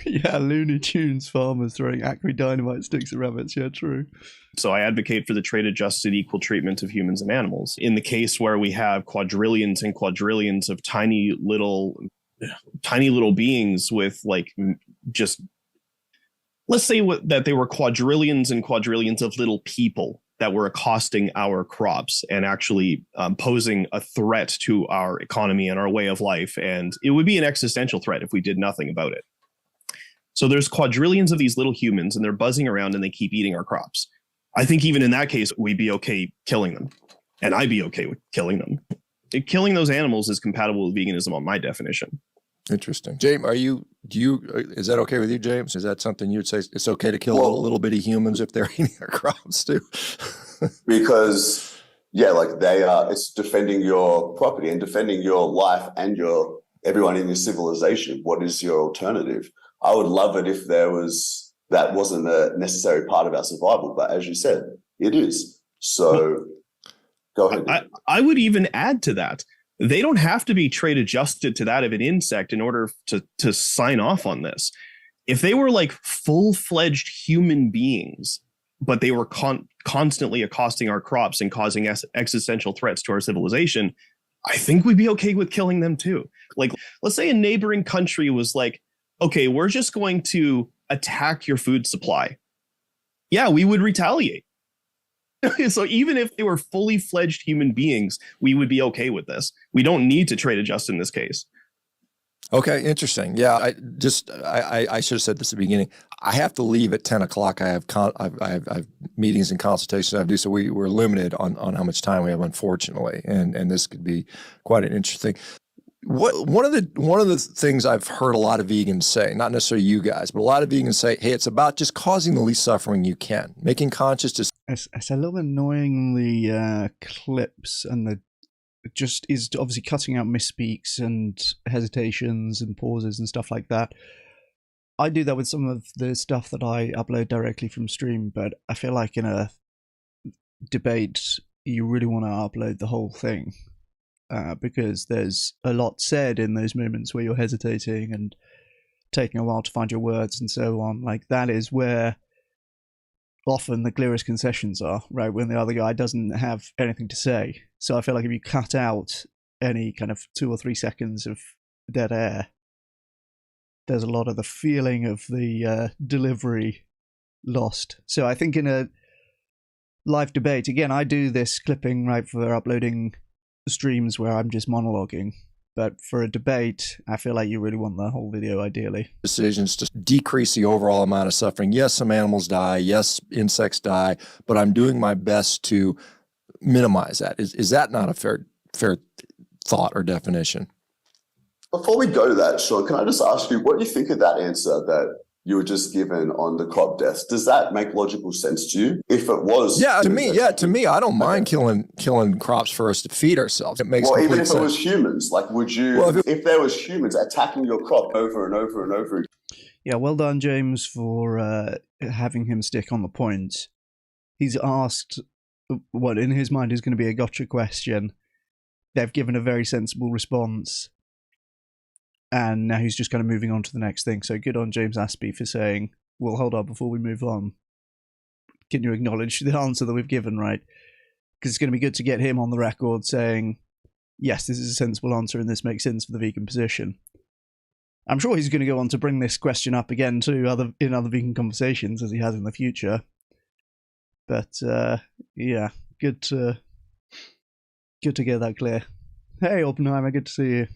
Yeah, Looney Tunes farmers throwing acrid dynamite sticks at rabbits. Yeah, true. So I advocate for the trade-adjusted equal treatment of humans and animals. In the case where we have quadrillions and quadrillions of tiny little beings with just, let's say that they were quadrillions and quadrillions of little people that were accosting our crops and actually posing a threat to our economy and our way of life. And it would be an existential threat if we did nothing about it. So there's quadrillions of these little humans and they're buzzing around and they keep eating our crops. I think even in that case, we'd be okay killing them. And I'd be okay with killing them. Killing those animals is compatible with veganism on my definition. Interesting. James, is that okay with you, James? Is that something you'd say it's okay to kill little bitty humans if they're eating our crops too? Because, yeah, it's defending your property and defending your life and everyone in your civilization. What is your alternative? I would love it if that wasn't a necessary part of our survival, but as you said, it is. So go ahead. I would even add to that. They don't have to be trade adjusted to that of an insect in order to sign off on this. If they were like full-fledged human beings, but they were constantly accosting our crops and causing existential threats to our civilization, I think we'd be okay with killing them too. Like, let's say a neighboring country was like, okay, we're just going to attack your food supply. Yeah, we would retaliate. So even if they were fully fledged human beings, we would be okay with this. We don't need to trade adjust in this case. Okay, interesting. Yeah, I should have said this at the beginning. I have to leave at 10 o'clock. I have meetings and consultations I have to do, so we're limited on how much time we have, unfortunately, and this could be quite an interesting. One of the things I've heard a lot of vegans say, not necessarily you guys, but a lot of vegans say, hey, it's about just causing the least suffering you can, making conscious decisions. It's a little annoying, the clips and the just is obviously cutting out misspeaks and hesitations and pauses and stuff like that. I do that with some of the stuff that I upload directly from stream, but I feel like in a debate, you really want to upload the whole thing. Because there's a lot said in those moments where you're hesitating and taking a while to find your words and so on. Like, that is where often the clearest concessions are, right, when the other guy doesn't have anything to say. So I feel like if you cut out any kind of 2 or 3 seconds of dead air, there's a lot of the feeling of the delivery lost. So I think in a live debate, again, I do this clipping, right, for uploading streams where I'm just monologuing. But for a debate, I feel like you really want the whole video, ideally. Decisions to decrease the overall amount of suffering. Yes, some animals die. Yes, insects die. But I'm doing my best to minimize that. Is that not a fair thought or definition? Before we go to that, Shawn, can I just ask you, what do you think of that answer that you were just given on the crop deaths? Does that make logical sense to you? If it was, to me, I don't mind killing crops for us to feed ourselves. It makes even if sense. it was humans, like, would you? Well, if there was humans attacking your crop over and over and over again? Yeah, well done, James, for having him stick on the point. He's asked what in his mind is going to be a gotcha question. They've given a very sensible response. And now he's just kind of moving on to the next thing. So good on James Aspey for saying, well, hold on, before we move on, can you acknowledge the answer that we've given, right? Because it's going to be good to get him on the record saying, yes, this is a sensible answer and this makes sense for the vegan position. I'm sure he's going to go on to bring this question up again too in other vegan conversations, as he has in the future. But yeah, good to get that clear. Hey, Oppenheimer, good to see you.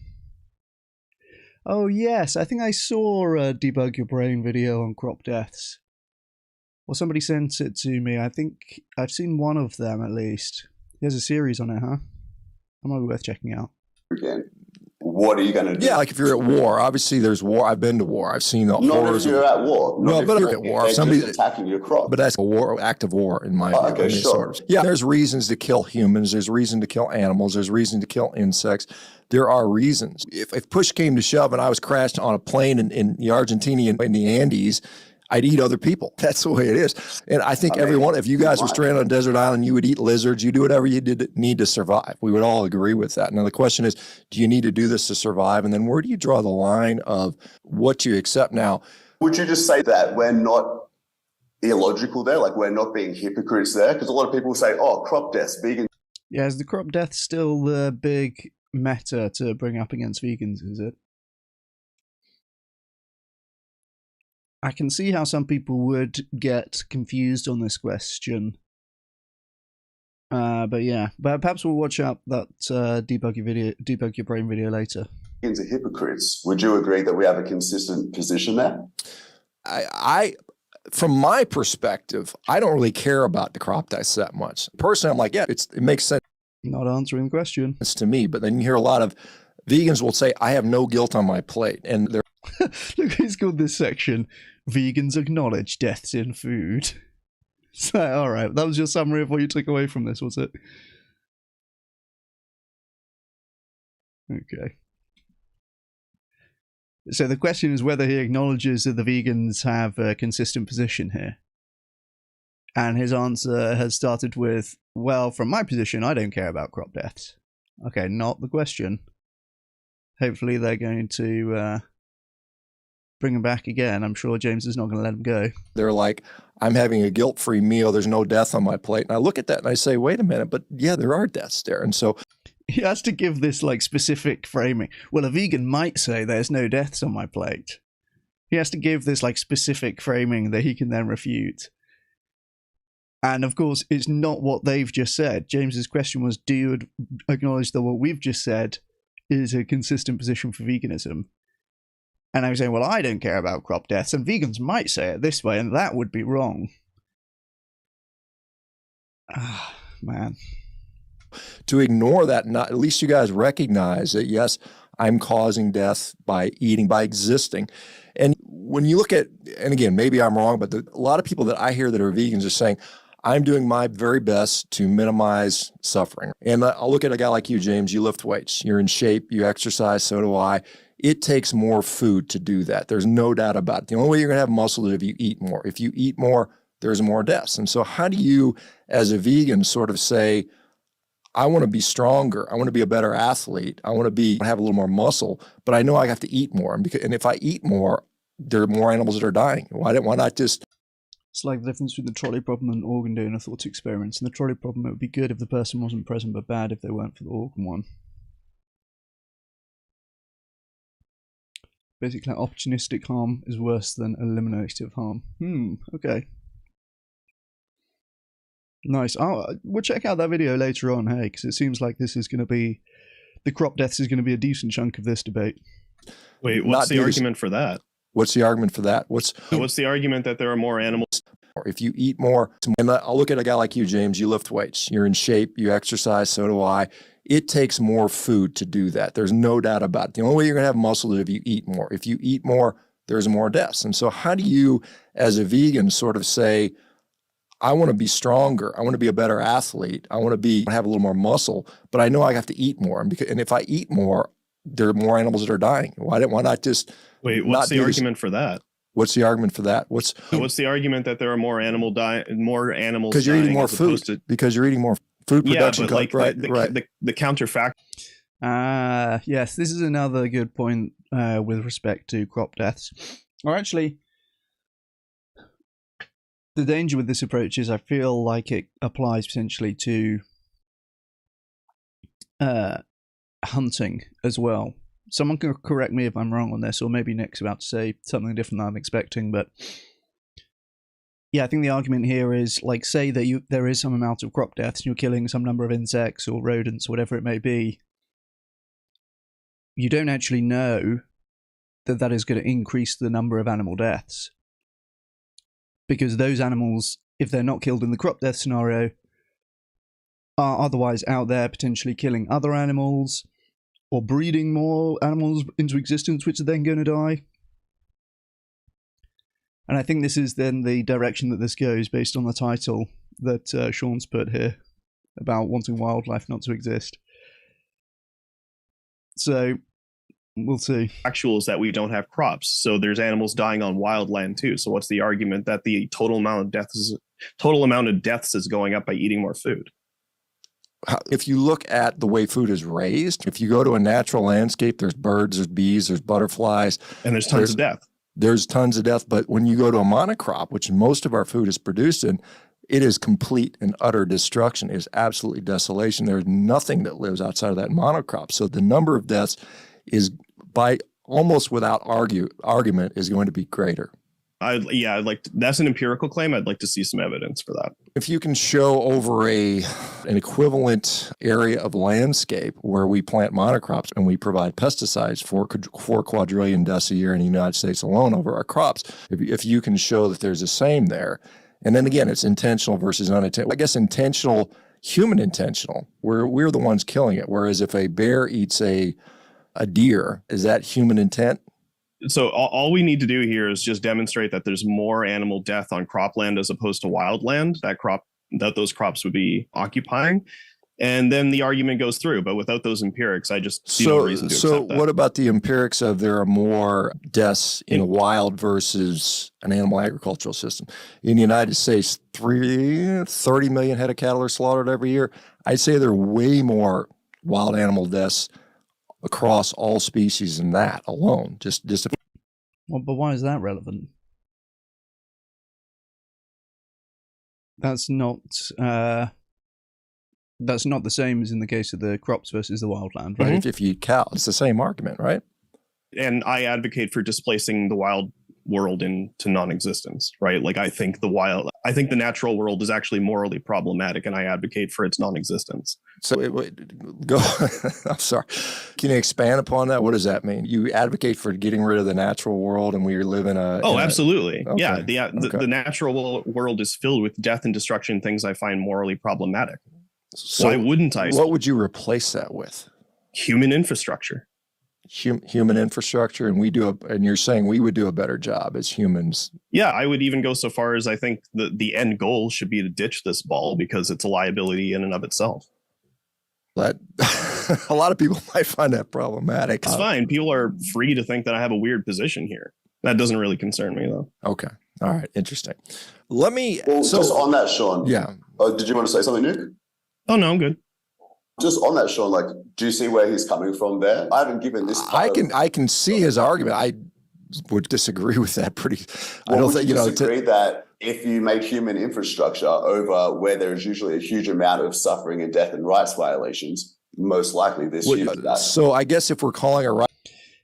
Oh yes, I think I saw a Debug Your Brain video on crop deaths. Or somebody sent it to me. I think I've seen one of them at least. There's a series on it, huh? That might be worth checking out. Again, what are you going to do? Yeah, like if you're at war, obviously there's war. I've been to war. I've seen the horrors. Not if you're at war. But if at war, if somebody's attacking your crop. But that's a war, active war in my view. Okay, sure. Yeah, there's reasons to kill humans. There's reason to kill animals. There's reason to kill insects. There are reasons. If push came to shove and I was crashed on a plane in the Argentina in the Andes, I'd eat other people. That's the way it is. And I think everyone, if you guys were stranded on a desert island, you would eat lizards. You do whatever you need to survive. We would all agree with that. Now, the question is, do you need to do this to survive? And then where do you draw the line of what you accept now? Would you just say that we're not illogical there? Like, we're not being hypocrites there? Because a lot of people say, oh, crop deaths, vegan. Yeah, is the crop death still the big meta to bring up against vegans, is it? I can see how some people would get confused on this question. But yeah, but perhaps we'll watch out that Debug Your Brain video later. Vegans are hypocrites. Would you agree that we have a consistent position there? I from my perspective, I don't really care about the crop deaths that much. Personally, I'm like, yeah, it makes sense. Not answering the question. It's to me, but then you hear a lot of vegans will say, I have no guilt on my plate. And they're look, he's called this section, Vegans Acknowledge Deaths in Food. So, all right, that was your summary of what you took away from this, was it? Okay. So the question is whether he acknowledges that the vegans have a consistent position here. And his answer has started with, well, from my position, I don't care about crop deaths. Okay, not the question. Hopefully they're going to bring him back again. I'm sure James is not going to let him go. They're like, I'm having a guilt-free meal. There's no death on my plate. And I look at that and I say, wait a minute, but yeah, there are deaths there. And so he has to give this like specific framing. Well, a vegan might say there's no deaths on my plate. He has to give this like specific framing that he can then refute. And of course, it's not what they've just said. James's question was, do you acknowledge that what we've just said is a consistent position for veganism? And I was saying, well, I don't care about crop deaths, and vegans might say it this way, and that would be wrong. Ah, man. To ignore that, not at least you guys recognize that, yes, I'm causing death by eating, by existing. And when you look at, and again, maybe I'm wrong, but a lot of people that I hear that are vegans are saying, I'm doing my very best to minimize suffering. And I'll look at a guy like you, James. You lift weights. You're in shape. You exercise. So do I. It takes more food to do that. There's no doubt about it. The only way you're going to have muscle is if you eat more. If you eat more, there's more deaths. And so how do you, as a vegan, sort of say, I want to be stronger. I want to be a better athlete. I want to have a little more muscle, but I know I have to eat more. And if I eat more, there are more animals that are dying. Why not just... It's like the difference between the trolley problem and organ donor thought experiments. In the trolley problem, it would be good if the person wasn't present, but bad if they weren't for the organ one. Basically, opportunistic harm is worse than eliminative harm. Okay. Nice. We'll check out that video later on, hey, because it seems like this is going to be... The crop deaths is going to be a decent chunk of this debate. Wait, what's the argument for that? What's the argument for that? What's the argument that there are more animals? If you eat more, and I'll look at a guy like you, James, you lift weights, you're in shape, you exercise, so do I. It takes more food to do that. There's no doubt about it. The only way you're going to have muscle is if you eat more. If you eat more, there's more deaths. And so how do you, as a vegan, sort of say, I want to be stronger, I want to be a better athlete, I want to have a little more muscle, but I know I have to eat more. And if I eat more, there are more animals that are dying. Why not just... Wait, what's the argument for that? What's the argument for that? What's the argument that there are more animals because you're eating more food. Because you're eating more food production. Yeah, but the counterfact. Yes, this is another good point with respect to crop deaths. Or actually, the danger with this approach is I feel like it applies potentially to hunting as well. Someone can correct me if I'm wrong on this, or maybe Nick's about to say something different than I'm expecting, but yeah, I think the argument here is, like, say that there is some amount of crop deaths and you're killing some number of insects or rodents or whatever it may be. You don't actually know that that is going to increase the number of animal deaths. Because those animals, if they're not killed in the crop death scenario, are otherwise out there potentially killing other animals, or breeding more animals into existence, which are then going to die. And I think this is then the direction that this goes, based on the title that Shawn's put here, about wanting wildlife not to exist. So, we'll see. Actual is that we don't have crops, so there's animals dying on wild land too. So what's the argument that the total amount of deaths is going up by eating more food? If you look at the way food is raised, if you go to a natural landscape, there's birds, there's bees, there's butterflies. And there's tons of death. There's tons of death. But when you go to a monocrop, which most of our food is produced in, it is complete and utter destruction. It is absolutely desolation. There's nothing that lives outside of that monocrop. So the number of deaths is, by almost without argument, is going to be greater. That's an empirical claim. I'd like to see some evidence for that. If you can show over an equivalent area of landscape where we plant monocrops and we provide pesticides for 4 quadrillion deaths a year in the United States alone over our crops, if you can show that there's the same there, and then again, it's intentional versus unintentional. I guess intentional, human intentional, we're the ones killing it. Whereas if a bear eats a deer, is that human intent? So all we need to do here is just demonstrate that there's more animal death on cropland as opposed to wildland that those crops would be occupying. And then the argument goes through. But without those empirics, I just see no reason to accept that. So what about the empirics of there are more deaths in a wild versus an animal agricultural system? In the United States, 30 million head of cattle are slaughtered every year. I'd say there are way more wild animal deaths across all species in that alone. Well, but why is that relevant? That's not the same as in the case of the crops versus the wildland, right? Mm-hmm. If you eat cow, it's the same argument, right? And I advocate for displacing the wild world into non-existence, right? Like I think the natural world is actually morally problematic, and I advocate for its non-existence. So go. I'm sorry. Can you expand upon that? What does that mean? You advocate for getting rid of the natural world, and we live in a. Oh, absolutely. Okay. Yeah. The natural world is filled with death and destruction, things I find morally problematic. So why wouldn't I? What would you replace that with? Human infrastructure. Human infrastructure, and you're saying we would do a better job as humans. Yeah, I would even go so far as I think the end goal should be to ditch this ball because it's a liability in and of itself. But a lot of people might find that problematic. It's fine. People are free to think that I have a weird position here. That doesn't really concern me, though. Okay. All right. Interesting. Let me. Just on that, Shawn. Yeah. Did you want to say something, Nick? Oh, no, I'm good. Just on that, Shawn, like, do you see where he's coming from there? I haven't given this. I can see his argument. I would disagree with that pretty. I don't think disagree that if you make human infrastructure over where there is usually a huge amount of suffering and death and rights violations, most likely this year. So I guess if we're calling a right.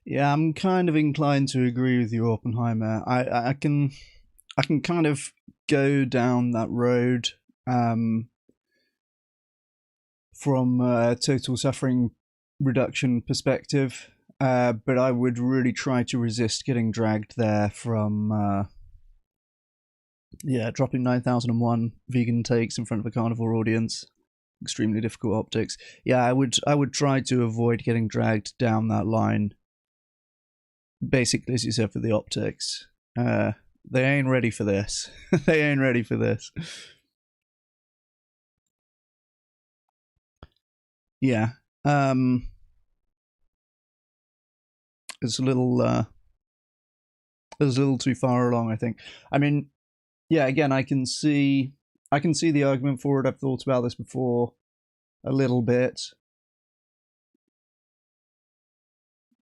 Yeah, I'm kind of inclined to agree with you, Oppenheimer. I can kind of go down that road from a total suffering reduction perspective, but I would really try to resist getting dragged there from dropping 9001 vegan takes in front of a carnivore audience. Extremely difficult optics. Yeah, I would try to avoid getting dragged down that line. Basically, as you said, for the optics. They ain't ready for this. They ain't ready for this. Yeah. It's a little too far along, I think. I mean, yeah, again, I can see the argument for it. I've thought about this before a little bit.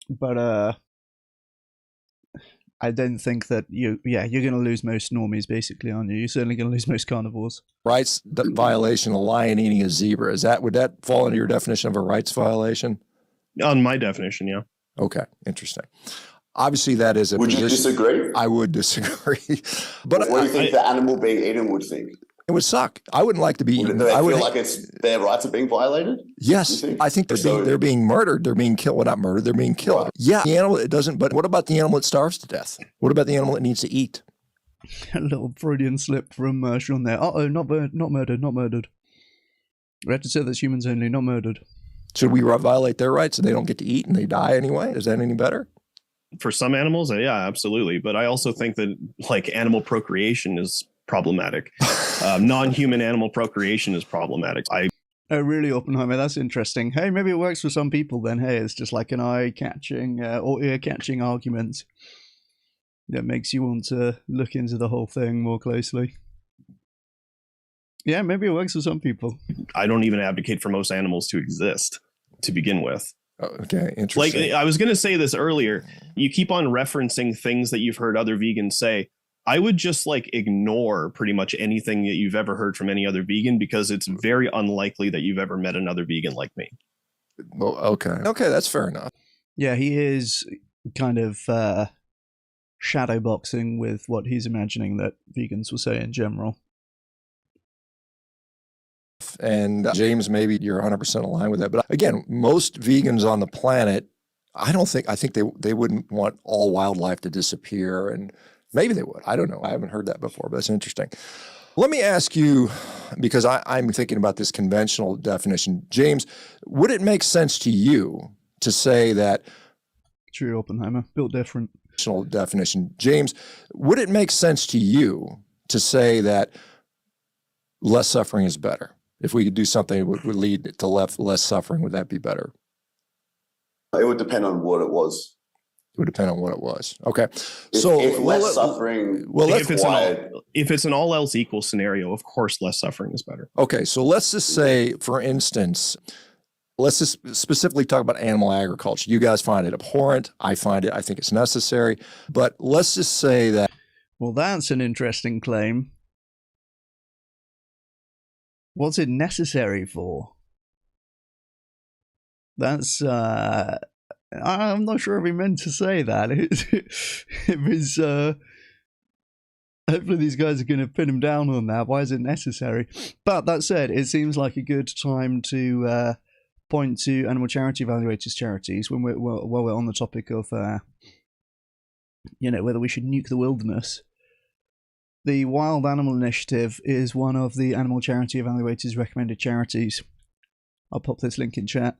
But I don't think that you're going to lose most normies, basically, aren't you? You're certainly going to lose most carnivores. Rights violation, a lion eating a zebra. Would that fall into your definition of a rights violation? On my definition, yeah. Okay, interesting. Obviously, that is a Would you disagree? I would disagree. But what do you think the animal being eaten would think? It would suck. I wouldn't like to be eaten. Do they feel like their rights are being violated? Yes, I think they're being murdered. They're being killed. Well, not murdered. They're being killed. Right. Yeah, the animal, it doesn't. But what about the animal that starves to death? What about the animal that needs to eat? A little Freudian slip from Shawn there. Not murdered. We have to say that's humans only, not murdered. Should we violate their rights so they don't get to eat and they die anyway? Is that any better? For some animals, yeah, absolutely. But I also think that like animal procreation is problematic. Non-human animal procreation is problematic. Oh, really, Oppenheimer? That's interesting. Hey, maybe it works for some people then. Hey, it's just like an eye-catching or ear-catching argument that makes you want to look into the whole thing more closely. Yeah, maybe it works for some people. I don't even advocate for most animals to exist to begin with. Okay, interesting. Like I was going to say this earlier, you keep on referencing things that you've heard other vegans say. I would just like ignore pretty much anything that you've ever heard from any other vegan because it's very unlikely that you've ever met another vegan like me. Well, okay, that's fair enough. Yeah, he is kind of shadowboxing with what he's imagining that vegans will say in general. And James, maybe you're 100% aligned with that. But again, most vegans on the planet, I think they wouldn't want all wildlife to disappear. And maybe they would. I don't know. I haven't heard that before, but it's interesting. Let me ask you, because I'm thinking about this conventional definition. James, would it make sense to you to say that? True, Oppenheimer, built different. Definition. James, would it make sense to you to say that less suffering is better? If we could do something that would lead to less suffering, would that be better? It would depend on what it was. It would depend on what it was. Okay. If less suffering. If it's an all else equal scenario, of course, less suffering is better. Okay. So let's just say, for instance, let's just specifically talk about animal agriculture. You guys find it abhorrent. I find it, I think it's necessary. But let's just say that. Well, that's an interesting claim. What's it necessary for? That's, I'm not sure if he meant to say that. It was, hopefully these guys are going to pin him down on that. Why is it necessary? But that said, it seems like a good time to point to animal charity evaluators charities while we're on the topic of, whether we should nuke the wilderness. The Wild Animal Initiative is one of the Animal Charity Evaluators recommended charities. I'll pop this link in chat.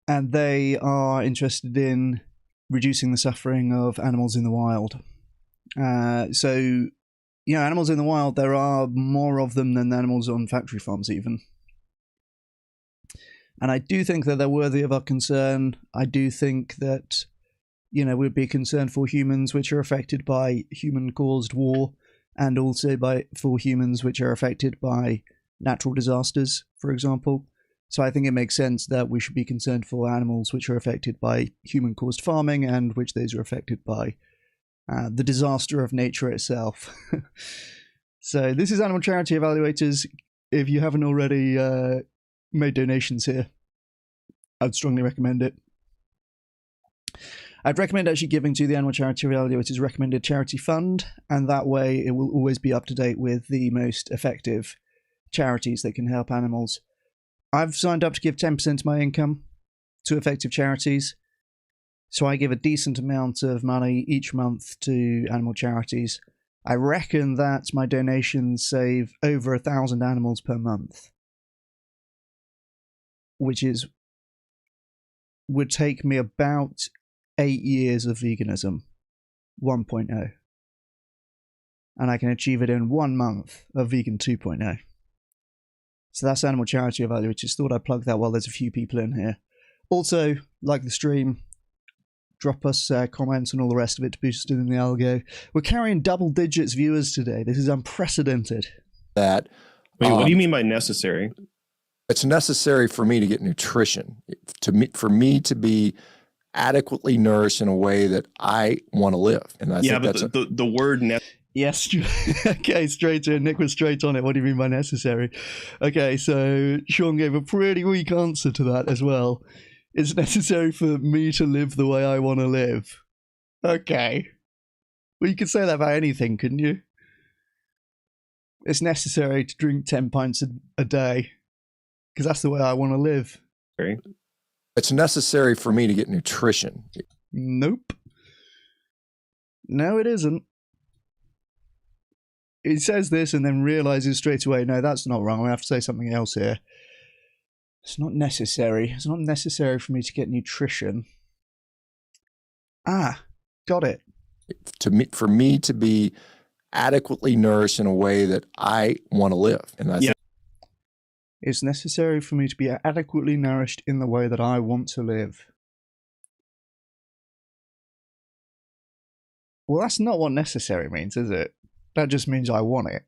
And they are interested in reducing the suffering of animals in the wild. Animals in the wild, there are more of them than animals on factory farms even. And I do think that they're worthy of our concern. I do think that we'd be concerned for humans which are affected by human-caused war, and also for humans which are affected by natural disasters, for example. So I think it makes sense that we should be concerned for animals which are affected by human-caused farming, and which those are affected by the disaster of nature itself. So this is Animal Charity Evaluators. If you haven't already made donations here, I'd strongly recommend it. I'd recommend actually giving to the Animal Charity Evaluators recommended charity fund, and that way it will always be up to date with the most effective charities that can help animals. I've signed up to give 10% of my income to effective charities, so I give a decent amount of money each month to animal charities. I reckon that my donations save over 1,000 animals per month, which would take me about 8 years of veganism 1.0, and I can achieve it in 1 month of vegan 2.0. So that's Animal Charity Evaluators. Thought I'd plug that while there's a few people in here. Also, like the stream, drop us comments and all the rest of it to boost it in the algo. We're carrying double digits viewers today. This is unprecedented. That. Wait, what do you mean by necessary? It's necessary for me to get nutrition, for me to be adequately nourished in a way that I want to live. And I think but the word yes. Okay, straight to it. Nick was straight on it. What do you mean by necessary? Okay, so Shawn gave a pretty weak answer to that as well. It's necessary for me to live the way I want to live. Okay. Well, you could say that about anything, couldn't you? It's necessary to drink 10 pints a day, because that's the way I want to live. It's necessary for me to get nutrition. Nope. No, it isn't. He says this and then realizes straight away, no, that's not wrong. I have to say something else here. It's not necessary. It's not necessary for me to get nutrition. Ah, got it. For me to be adequately nourished in a way that I want to live. And I think it's necessary for me to be adequately nourished in the way that I want to live. Well, that's not what necessary means, is it? That just means I want it.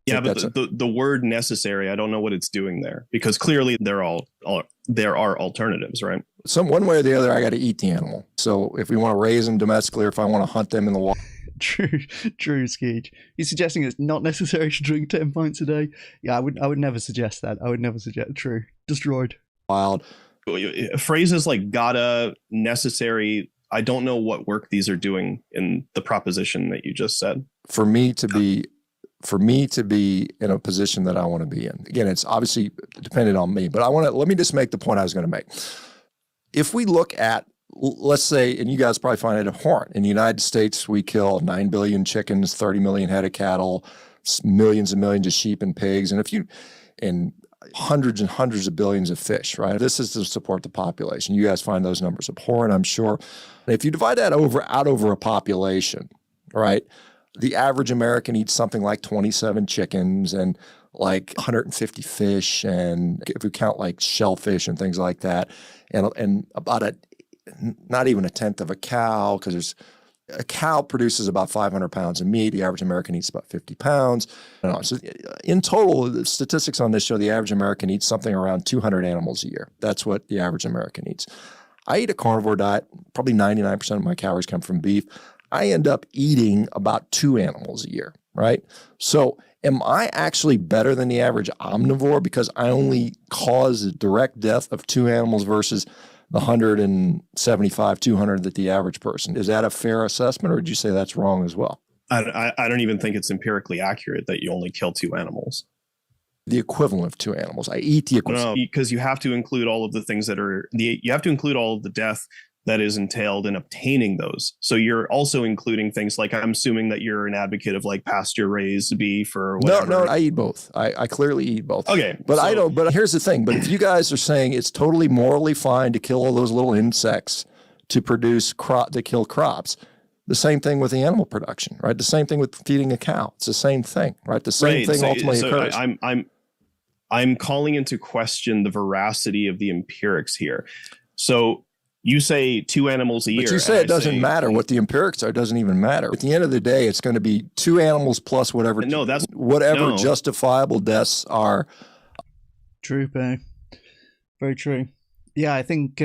Yeah, but the word necessary, I don't know what it's doing there, because clearly there are alternatives, right? One way or the other, I got to eat the animal. So if we want to raise them domestically, or if I want to hunt them in the wild. True, Skeej. You're suggesting it's not necessary to drink 10 pints a day? Yeah, I would never suggest that. I would never suggest. True. Destroyed. Wild. Phrases like gotta, necessary, I don't know what work these are doing in the proposition that you just said. For me to be in a position that I want to be in. Again, it's obviously dependent on me, but let me just make the point I was going to make. If we look at, let's say, and you guys probably find it abhorrent, in the United States, we kill 9 billion chickens, 30 million head of cattle, millions and millions of sheep and pigs, and hundreds and hundreds of billions of fish, right? This is to support the population. You guys find those numbers abhorrent, I'm sure. And if you divide that out over a population, right? The average American eats something like 27 chickens and like 150 fish, and if we count like shellfish and things like that, and about not even a tenth of a cow, because a cow produces about 500 pounds of meat. The average American eats about 50 pounds. So in total, the statistics on this show the average American eats something around 200 animals a year. That's what the average American eats. I eat a carnivore diet. Probably 99% of my calories come from beef. I end up eating about 2 animals a year, right? So am I actually better than the average omnivore because I only cause the direct death of 2 animals versus the 175, 200 that the average person? Is that a fair assessment, or would you say that's wrong as well? I don't even think it's empirically accurate that you only kill 2 animals. The equivalent of 2 animals. I eat the equivalent. No, because you have to include all of the things that are you have to include all of the death that is entailed in obtaining those. So you're also including things like, I'm assuming that you're an advocate of like pasture raised beef or whatever. No, I eat both. I clearly eat both. Okay. But I don't, but here's the thing. But if you guys are saying it's totally morally fine to kill all those little insects to kill crops, the same thing with the animal production, right? The same thing with feeding a cow. It's the same thing, right? The same thing ultimately occurs. I'm calling into question the veracity of the empirics here. So you say 2 animals a year. But you say it doesn't matter what the empirics are. It doesn't even matter. At the end of the day, it's going to be 2 animals plus whatever justifiable deaths are. True, Bay. Very true. Yeah, I think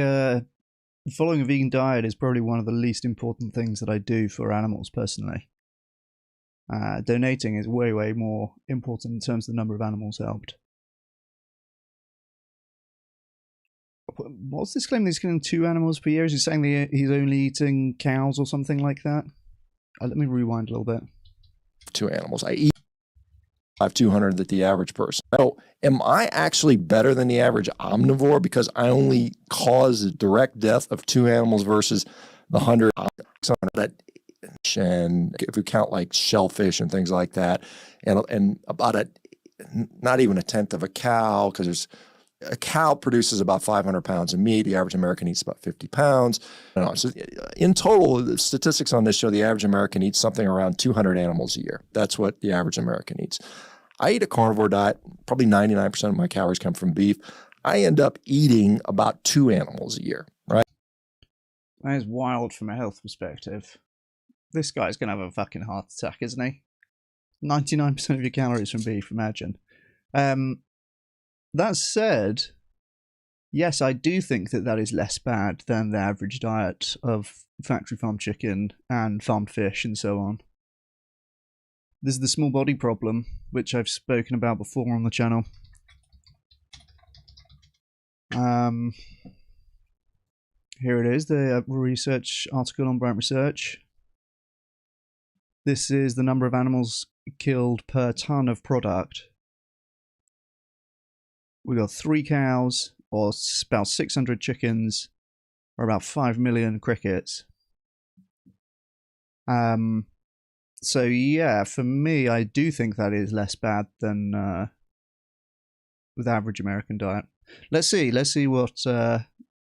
following a vegan diet is probably one of the least important things that I do for animals personally. Donating is way, way more important in terms of the number of animals helped. What's this claim that he's killing 2 animals per year? Is he saying that he's only eating cows or something like that? Let me rewind a little bit. 2 animals. I eat 200 that the average person. So am I actually better than the average omnivore because I only cause the direct death of 2 animals versus the 100 that, and if we count like shellfish and things like that, and about not even a tenth of a cow, because a cow produces about 500 pounds of meat. The average American eats about 50 pounds. So in total, the statistics on this show the average American eats something around 200 animals a year. That's what the average American eats. I eat a carnivore diet. Probably 99% of my calories come from beef. I end up eating about 2 animals a year, right? That is wild from a health perspective. This guy's going to have a fucking heart attack, isn't he? 99% of your calories from beef, imagine. That said, yes, I do think that is less bad than the average diet of factory farm chicken and farmed fish and so on. This is the small body problem, which I've spoken about before on the channel. Here it is, the research article on Brand Research. This is the number of animals killed per ton of product. We got 3 cows, or about 600 chickens, or about 5 million crickets. So yeah, for me, I do think that is less bad than the average American diet. Let's see what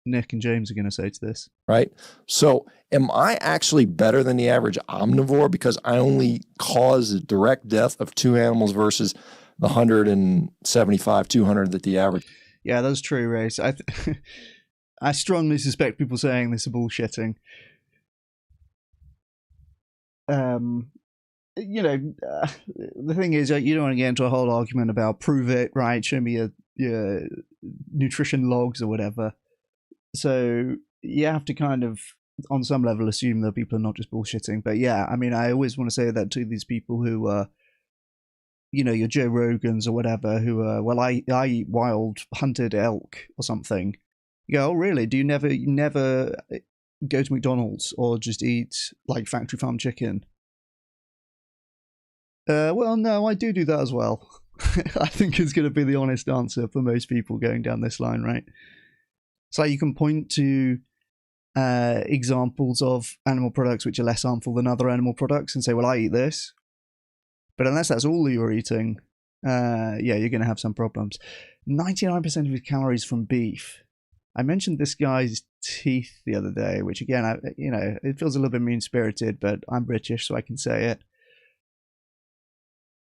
Nick and James are going to say to this. Right. So am I actually better than the average omnivore because I only cause the direct death of 2 animals versus the 175, 200 that the average? Yeah, that's true, Race. I strongly suspect people saying this are bullshitting. The thing is, you don't want to get into a whole argument about prove it, right? Show me your nutrition logs or whatever. So you have to kind of, on some level, assume that people are not just bullshitting. But yeah, I mean, I always want to say that to these people who are, your Joe Rogans or whatever, who are, well, I eat wild hunted elk or something. You go, oh really? Do you never go to McDonald's or just eat like factory farm chicken? Well, no, I do that as well. I think it's going to be the honest answer for most people going down this line, right? So you can point to examples of animal products which are less harmful than other animal products and say, well, I eat this. But unless that's all you're eating, you're going to have some problems. 99% of his calories from beef. I mentioned this guy's teeth the other day, which again, it feels a little bit mean-spirited, but I'm British, so I can say it.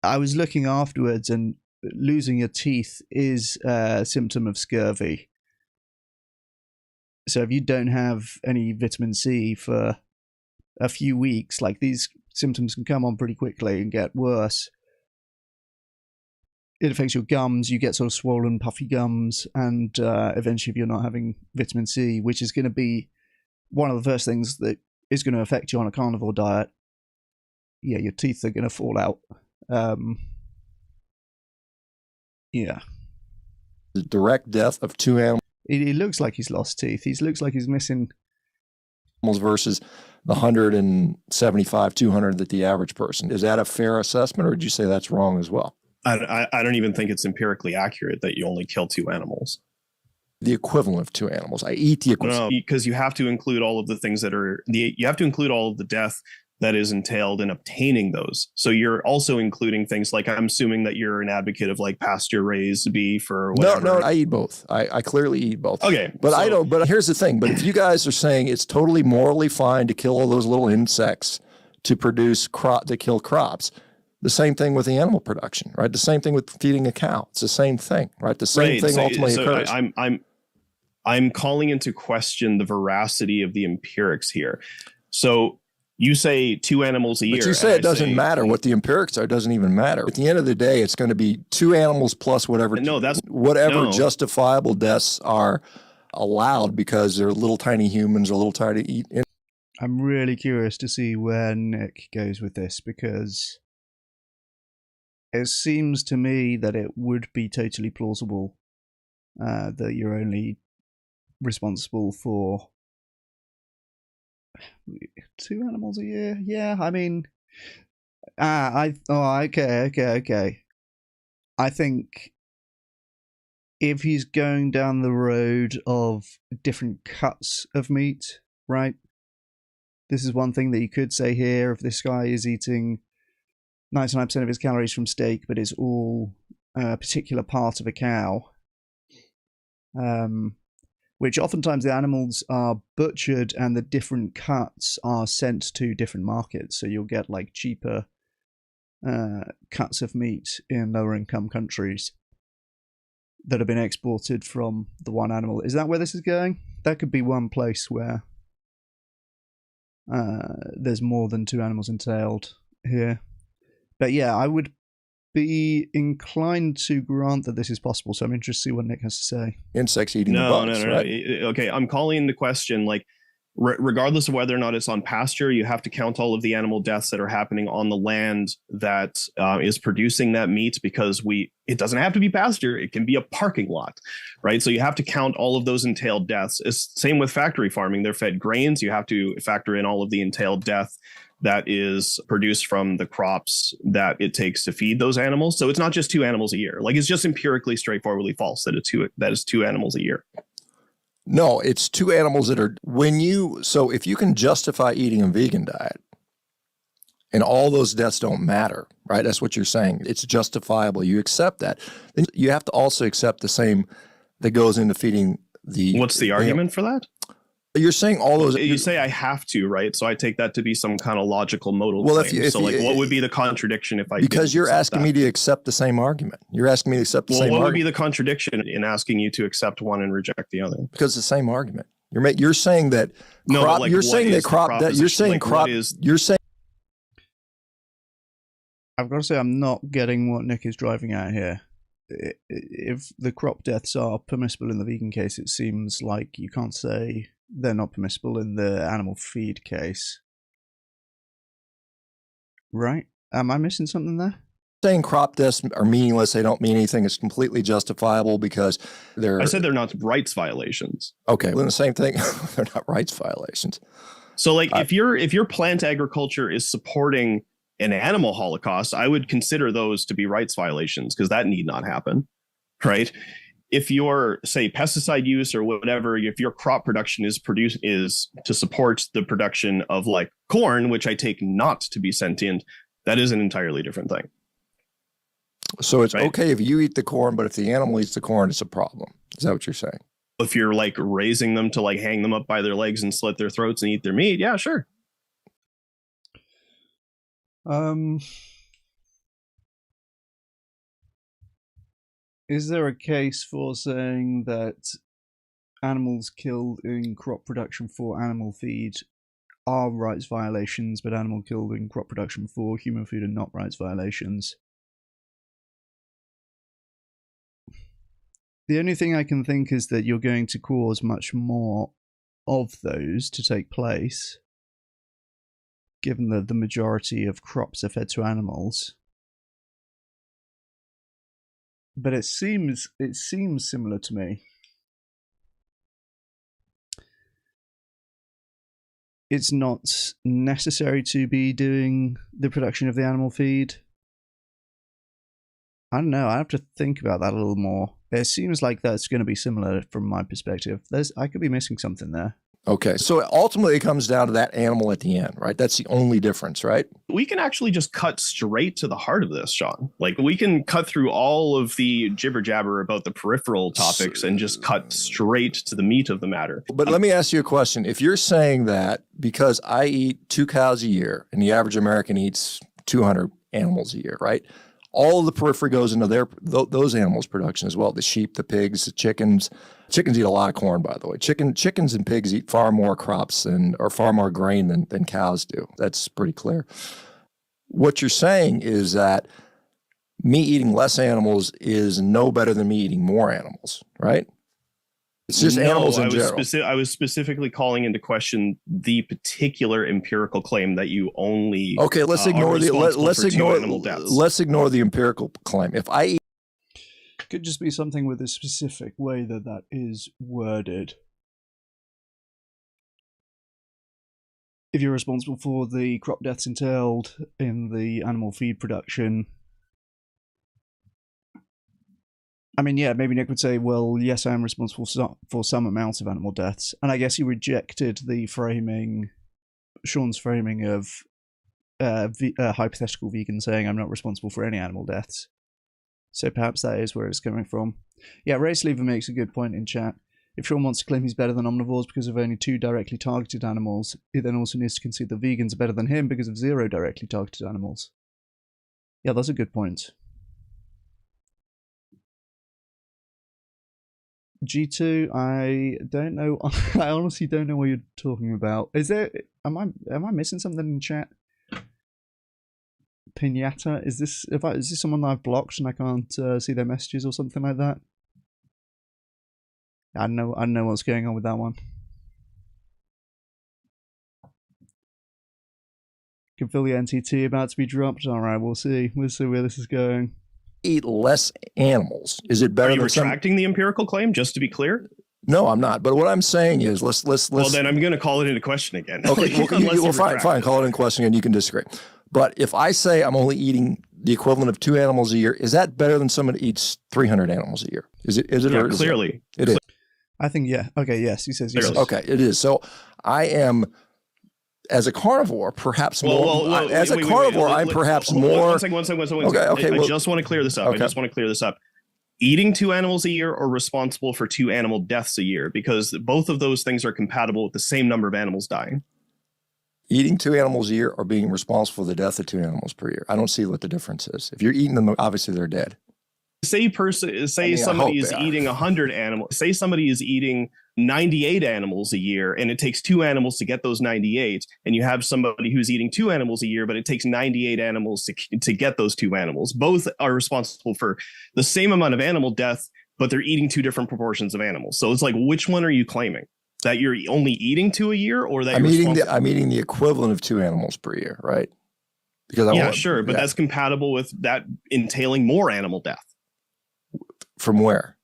I was looking afterwards, and losing your teeth is a symptom of scurvy. So if you don't have any vitamin C for a few weeks, like these symptoms can come on pretty quickly and get worse. It affects your gums, you get sort of swollen, puffy gums, and eventually if you're not having vitamin C, which is going to be one of the first things that is going to affect you on a carnivore diet, your teeth are going to fall out. The direct death of 2 animals. It looks like he's lost teeth. He looks like he's missing versus the 175, 200 that the average person. Is that a fair assessment, or would you say that's wrong as well? I don't even think it's empirically accurate that you only kill 2 animals. The equivalent of 2 animals. I eat the equivalent. No, because you have to include all of the things that are you have to include all of the death that is entailed in obtaining those. So you're also including things like, I'm assuming that you're an advocate of like pasture raised beef or whatever. No, I eat both. I clearly eat both. Okay. But I don't, but here's the thing. But if you guys are saying it's totally morally fine to kill all those little insects to produce to kill crops, the same thing with the animal production, right? The same thing with feeding a cow. It's the same thing, right? The same thing ultimately occurs. I'm calling into question the veracity of the empirics here. So you say 2 animals a year. But you say it doesn't matter what the empirics are. It doesn't even matter. At the end of the day, it's going to be 2 animals plus whatever. No, that's whatever justifiable deaths are allowed because they're little tiny humans or little tiny eat. I'm really curious to see where Nick goes with this, because it seems to me that it would be totally plausible that you're only responsible for 2 animals a year. Yeah, I mean, okay. I think if he's going down the road of different cuts of meat, right? This is one thing that you could say here. If this guy is eating 99% of his calories from steak, but it's all a particular part of a cow, which oftentimes the animals are butchered and the different cuts are sent to different markets. So you'll get like cheaper cuts of meat in lower income countries that have been exported from the one animal. Is that where this is going? That could be one place where there's more than 2 animals entailed here. But yeah, I would be inclined to grant that this is possible. So I'm interested to see what Nick has to say. Insects eating the bugs, right? Okay, I'm calling into question, like, regardless of whether or not it's on pasture, you have to count all of the animal deaths that are happening on the land that is producing that meat, because it doesn't have to be pasture. It can be a parking lot, right? So you have to count all of those entailed deaths. It's same with factory farming. They're fed grains. You have to factor in all of the entailed death that is produced from the crops that it takes to feed those animals. So it's not just 2 animals a year. Like, it's just empirically straightforwardly false that that is 2 animals a year. No, it's 2 animals that are so if you can justify eating a vegan diet and all those deaths don't matter, right? That's what you're saying. It's justifiable. You accept that. Then you have to also accept the same that goes into feeding the. What's the argument for that? You're saying all those. You say I have to, right? So I take that to be some kind of logical modal claim. What would be the contradiction if I? Because you're asking me to accept the same argument. You're asking me to accept the same argument. What would be the contradiction in asking you to accept one and reject the other? Because it's the same argument. You're saying that. You're saying I've got to say, I'm not getting what Nick is driving at here. If the crop deaths are permissible in the vegan case, it seems like you can't say they're not permissible in the animal feed case. Right? Am I missing something there? Saying crop deaths are meaningless, they don't mean anything. It's completely justifiable because I said they're not rights violations. Okay, well, the same thing. They're not rights violations. So, like, if your plant agriculture is supporting an animal holocaust, I would consider those to be rights violations, because that need not happen, right? If your, say, pesticide use or whatever, if your crop production is to support the production of, like, corn, which I take not to be sentient, that is an entirely different thing. So it's okay if you eat the corn, but if the animal eats the corn, it's a problem. Is that what you're saying? If you're, like, raising them to, like, hang them up by their legs and slit their throats and eat their meat, yeah, sure. Is there a case for saying that animals killed in crop production for animal feed are rights violations, but animal killed in crop production for human food are not rights violations? The only thing I can think is that you're going to cause much more of those to take place, given that the majority of crops are fed to animals. But it seems similar to me. It's not necessary to be doing the production of the animal feed. I don't know. I have to think about that a little more. It seems like that's going to be similar from my perspective. I could be missing something there. Okay, so ultimately it comes down to that animal at the end, right? That's the only difference, right? We can actually just cut straight to the heart of this, Shawn. Like, we can cut through all of the jibber jabber about the peripheral topics and just cut straight to the meat of the matter. But let me ask you a question. If you're saying that because I eat 2 cows a year and the average American eats 200 animals a year, right? All of the periphery goes into those animals' production as well. The sheep, the pigs, the chickens. Chickens eat a lot of corn, by the way. Chickens and pigs eat far more crops or far more grain than cows do. That's pretty clear. What you're saying is that me eating less animals is no better than me eating more animals, right? It's just animals in I was general. I was specifically calling into question the particular empirical claim that you only Okay, let's ignore animal deaths. let's ignore the empirical claim. If I eat, Could just be something with a specific way that is worded. If you're responsible for the crop deaths entailed in the animal feed production, I mean, yeah, maybe Nick would say, well, yes, I am responsible for some amount of animal deaths. And I guess he rejected the framing, Shawn's framing of hypothetical vegan saying I'm not responsible for any animal deaths. So perhaps that is where it's coming from. Yeah, Race Lever makes a good point in chat. If Shawn wants to claim he's better than omnivores because of only 2 directly targeted animals, he then also needs to concede that vegans are better than him because of 0 directly targeted animals. Yeah, that's a good point. G2, I don't know. I honestly don't know what you're talking about. Is there? Am I missing something in chat? Pinata? Is this someone that I've blocked and I can't see their messages or something like that? I don't know what's going on with that one. Can feel the NTT about to be dropped. All right, we'll see. We'll see where this is going. eat less animals, is it better? Are you than retracting the empirical claim? Just to be clear. No, I'm not. But what I'm saying is, let's. Well, then I'm going to call it into question again. Okay, well, fine. Call it in question, and you can disagree. But if I say I'm only eating the equivalent of 2 animals a year, is that better than someone that eats 300 animals a year? Is it? Yeah, clearly, it is. I think yeah. Okay, yes. He says yes. Okay, it is. So I am. As a carnivore, perhaps more. I'm perhaps more. One second. Okay. I just want to clear this up. Okay. Eating 2 animals a year or responsible for 2 animal deaths a year, because both of those things are compatible with the same number of animals dying. Eating 2 animals a year or being responsible for the death of 2 animals per year. I don't see what the difference is. If you're eating them, obviously they're dead. Somebody is eating 100 animals. Say somebody is eating 98 animals a year, and it takes 2 animals to get those 98. And you have somebody who's eating 2 animals a year, but it takes 98 animals to get those 2 animals. Both are responsible for the same amount of animal death, but they're eating 2 different proportions of animals. So it's like, which one are you claiming? That you're only eating 2 a year, or that I'm eating the equivalent of 2 animals per year, right? Because but that's compatible with that entailing more animal death. From where?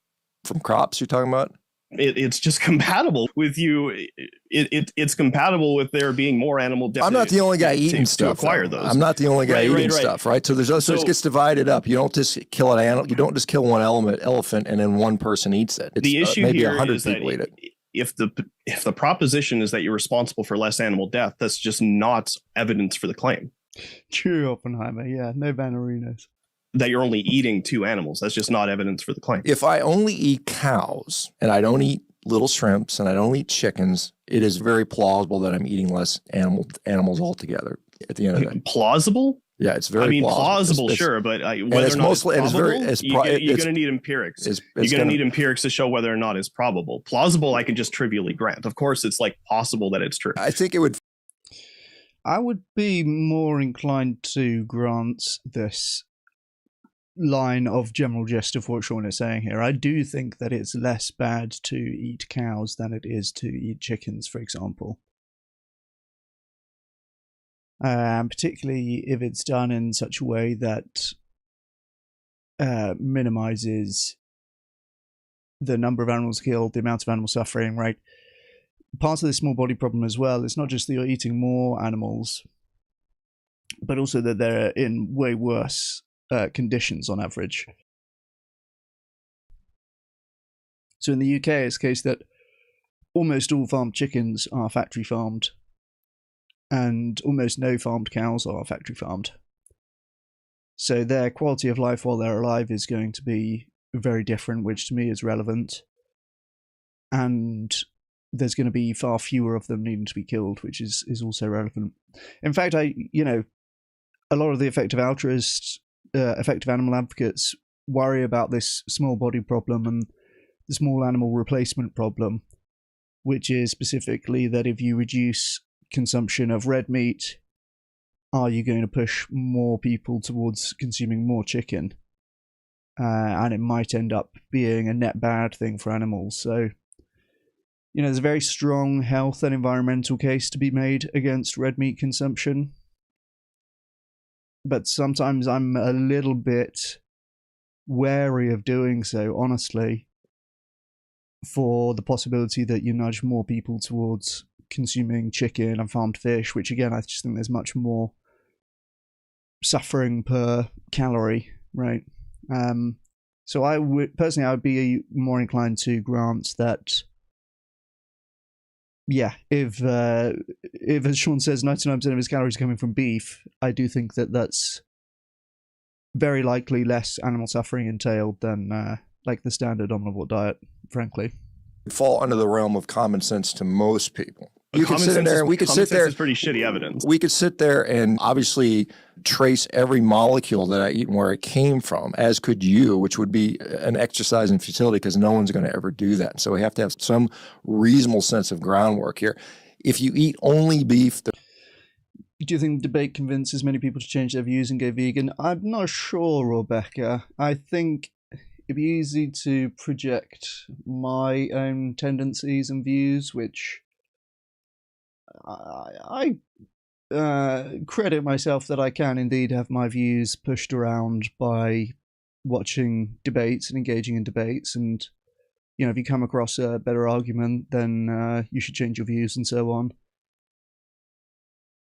From crops you're talking about? It's just compatible with you. It's compatible with there being more animal death. I'm not the only guy eating stuff. To acquire those. I'm not the only guy eating stuff, right? So so it gets divided up. You don't just kill an animal. You don't just kill one elephant and then one person eats it. The issue maybe here 100 is that people eat it. If the proposition is that you're responsible for less animal death, that's just not evidence for the claim. True, Oppenheimer. Yeah, no bannerinos. That you're only eating 2 animals. That's just not evidence for the claim. If I only eat cows and I don't eat little shrimps and I don't eat chickens, it is very plausible that I'm eating less animals altogether at the end of the day. Plausible? Yeah, it's very plausible, sure, but whether or not it's probable, you're going to need empirics. You're going to need empirics to show whether or not it's probable. Plausible, I can just trivially grant. Of course, it's like possible that it's true. I think it would. I would be more inclined to grant this line of general gist of what Shawn is saying here. I do think that it's less bad to eat cows than it is to eat chickens, for example. Particularly if it's done in such a way that minimizes the number of animals killed, the amount of animal suffering, right? Part of the small body problem as well, it's not just that you're eating more animals, but also that they're in way worse conditions on average. So in the UK, it's the case that almost all farmed chickens are factory farmed, and almost no farmed cows are factory farmed. So their quality of life while they're alive is going to be very different, which to me is relevant. And there's going to be far fewer of them needing to be killed, which is also relevant. In fact, a lot of the effective altruists, effective animal advocates worry about this small body problem and the small animal replacement problem, which is specifically that if you reduce consumption of red meat, are you going to push more people towards consuming more chicken? And it might end up being a net bad thing for animals. So there's a very strong health and environmental case to be made against red meat consumption. But sometimes I'm a little bit wary of doing so, honestly, for the possibility that you nudge more people towards consuming chicken and farmed fish, which again, I just think there's much more suffering per calorie, right? So I would be more inclined to grant that, yeah, if as Shawn says, 99% of his calories are coming from beef, I do think that that's very likely less animal suffering entailed than like the standard omnivore diet, frankly. Fall under the realm of common sense to most people. But You could sit in there and we could sit there. It's pretty shitty evidence. We could sit there and obviously trace every molecule that I eat and where it came from, as could you, which would be an exercise in futility because no one's going to ever do that. So we have to have some reasonable sense of groundwork here. If you eat only beef, do you think the debate convinces many people to change their views and go vegan? I'm not sure, Rebecca. I think it'd be easy to project my own tendencies and views, which I credit myself that I can indeed have my views pushed around by watching debates and engaging in debates. And, if you come across a better argument, then you should change your views and so on.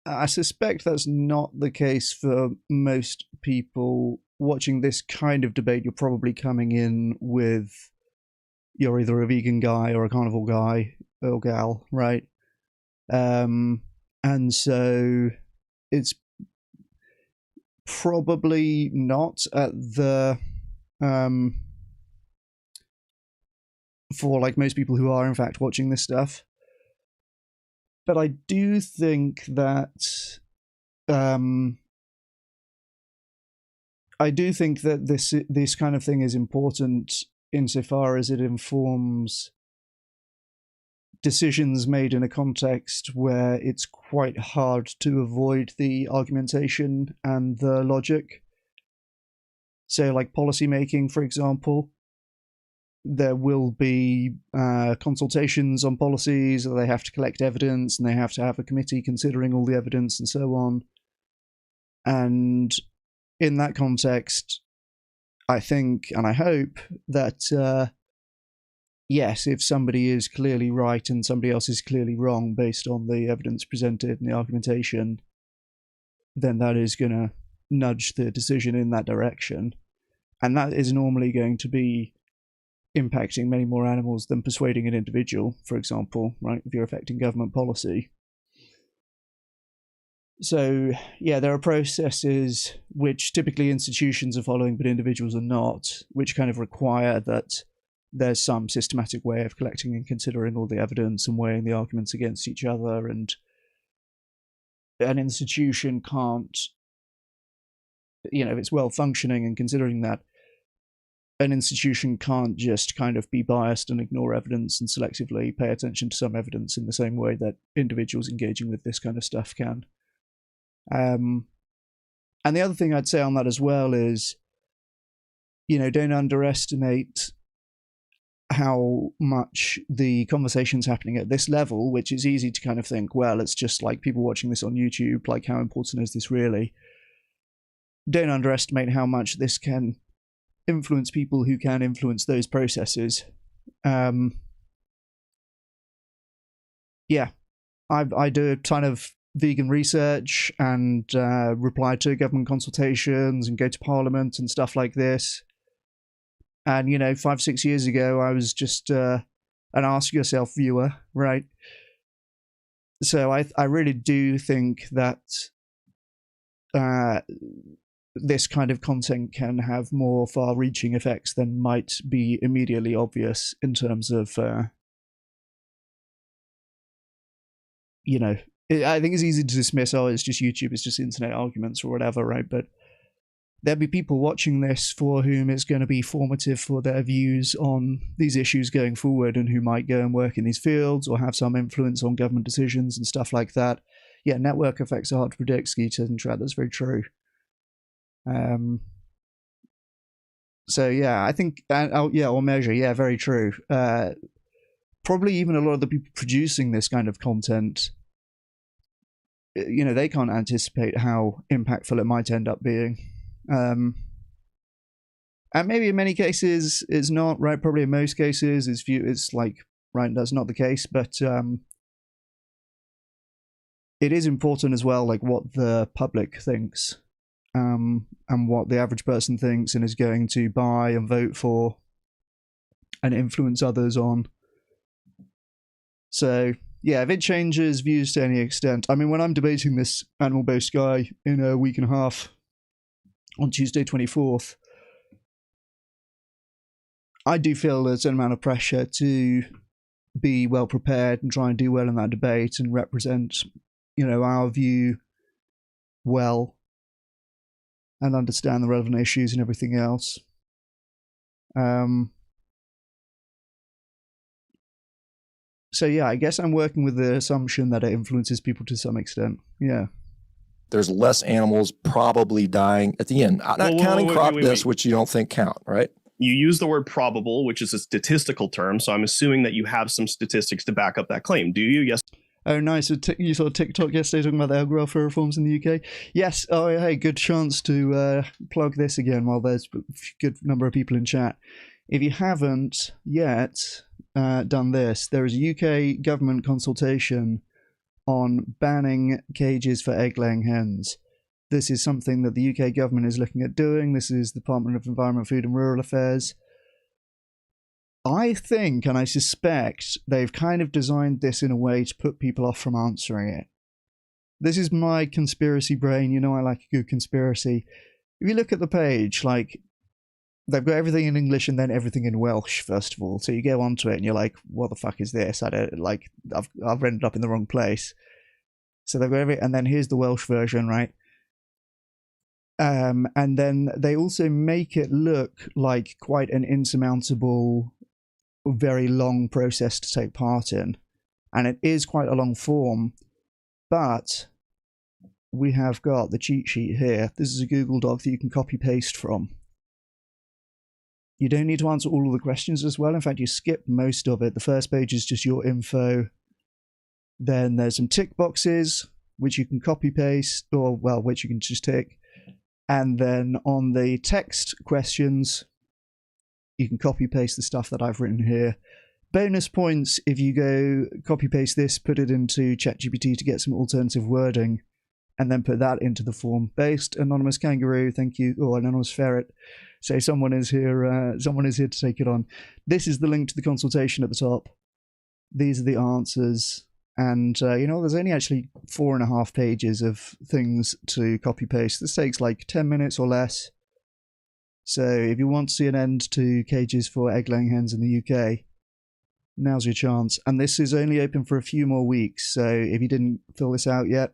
I suspect that's not the case for most people watching this kind of debate. You're probably coming in with, you're either a vegan guy or a carnivore guy or gal, right? And so it's probably not at the, for like most people who are in fact watching this stuff. But I do think that, this kind of thing is important insofar as it informs decisions made in a context where it's quite hard to avoid the argumentation and the logic. So, like policy making, for example, there will be consultations on policies, or they have to collect evidence, and they have to have a committee considering all the evidence and so on. And in that context, I think, and I hope, that yes, if somebody is clearly right and somebody else is clearly wrong based on the evidence presented and the argumentation, then that is going to nudge the decision in that direction. And that is normally going to be impacting many more animals than persuading an individual, for example, right? If you're affecting government policy. So, yeah, there are processes which typically institutions are following, but individuals are not, which kind of require that there's some systematic way of collecting and considering all the evidence and weighing the arguments against each other. And an institution can't, if it's well functioning and considering that, an institution can't just kind of be biased and ignore evidence and selectively pay attention to some evidence in the same way that individuals engaging with this kind of stuff can. And the other thing I'd say on that as well is, don't underestimate how much the conversation's happening at this level, which is easy to kind of think, well, it's just like people watching this on YouTube, like how important is this really? Don't underestimate how much this can influence people who can influence those processes. Yeah, I do a ton of vegan research and reply to government consultations and go to parliament and stuff like this. And, 5-6 years ago, I was just an ask yourself viewer, right? So I really do think that this kind of content can have more far-reaching effects than might be immediately obvious in terms of, I think it's easy to dismiss, oh, it's just YouTube, it's just internet arguments or whatever, right? But there'll be people watching this for whom it's going to be formative for their views on these issues going forward, and who might go and work in these fields or have some influence on government decisions and stuff like that. Yeah, network effects are hard to predict, Skeeter and Trad, that's very true. So yeah, I think, or measure, yeah, very true. probably even a lot of the people producing this kind of content, you know, they can't anticipate how impactful it might end up being. And maybe in many cases it's not, right? Probably in most cases it's like, right, that's not the case, but it is important as well, like what the public thinks, and what the average person thinks and is going to buy and vote for and influence others on. So yeah, if it changes views to any extent, I mean, when I'm debating this animal-based guy in a week and a half on Tuesday 24th, I do feel a certain amount of pressure to be well prepared and try and do well in that debate and represent, you know, our view well and understand the relevant issues and everything else. So yeah, I guess I'm working with the assumption that it influences people to some extent. Yeah. There's less animals probably dying at the end. Not counting crop deaths, which you don't think count, right? You use the word probable, which is a statistical term, so I'm assuming that you have some statistics to back up that claim. Do you? Yes. Oh, nice. So you saw TikTok yesterday talking about the egg welfare reforms in the UK? Yes. Oh, hey, good chance to plug this again while there's a good number of people in chat. If you haven't yet done this, there is a UK government consultation on banning cages for egg-laying hens. This is something that the UK government is looking at doing. This is the Department of Environment, Food and Rural Affairs. I think, and I suspect, they've kind of designed this in a way to put people off from answering it. This is my conspiracy brain. You know I like a good conspiracy. If you look at the page, like, they've got everything in English and then everything in Welsh, first of all. So you go onto it and you're like, what the fuck is this? I've ended up in the wrong place. So they've got everything, and then here's the Welsh version, right? And then they also make it look like quite an insurmountable, very long process to take part in. And it is quite a long form, but we have got the cheat sheet here. This is a Google Doc that you can copy paste from. You don't need to answer all of the questions as well. In fact, you skip most of it. The first page is just your info. Then there's some tick boxes, which you can copy paste, or, well, which you can just tick. And then on the text questions, you can copy paste the stuff that I've written here. Bonus points if you go copy paste this, put it into ChatGPT to get some alternative wording, and then put that into the form. Based anonymous kangaroo, thank you, or anonymous ferret. So someone is here to take it on. This is the link to the consultation at the top. These are the answers. And, you know, there's only actually 4.5 pages of things to copy paste. This takes like 10 minutes or less. So if you want to see an end to cages for egg-laying hens in the UK, now's your chance. And this is only open for a few more weeks. So if you didn't fill this out yet,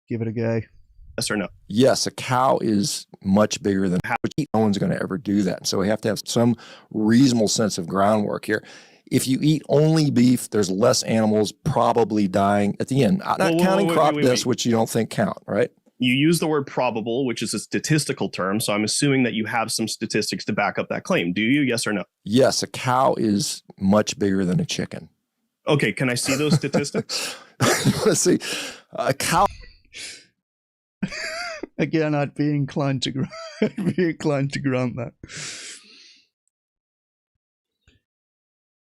give it a go. Yes or no? Yes, a cow is much bigger than how no one's going to ever do that. So we have to have some reasonable sense of groundwork here. If you eat only beef, there's less animals probably dying at the end. Not counting crop deaths, which you don't think count, right? You use the word probable, which is a statistical term, so I'm assuming that you have some statistics to back up that claim. Do you? Yes or no? Yes, a cow is much bigger than a chicken. Okay, can I see those statistics? Let's see. A cow. Again, I'd be inclined to grant that.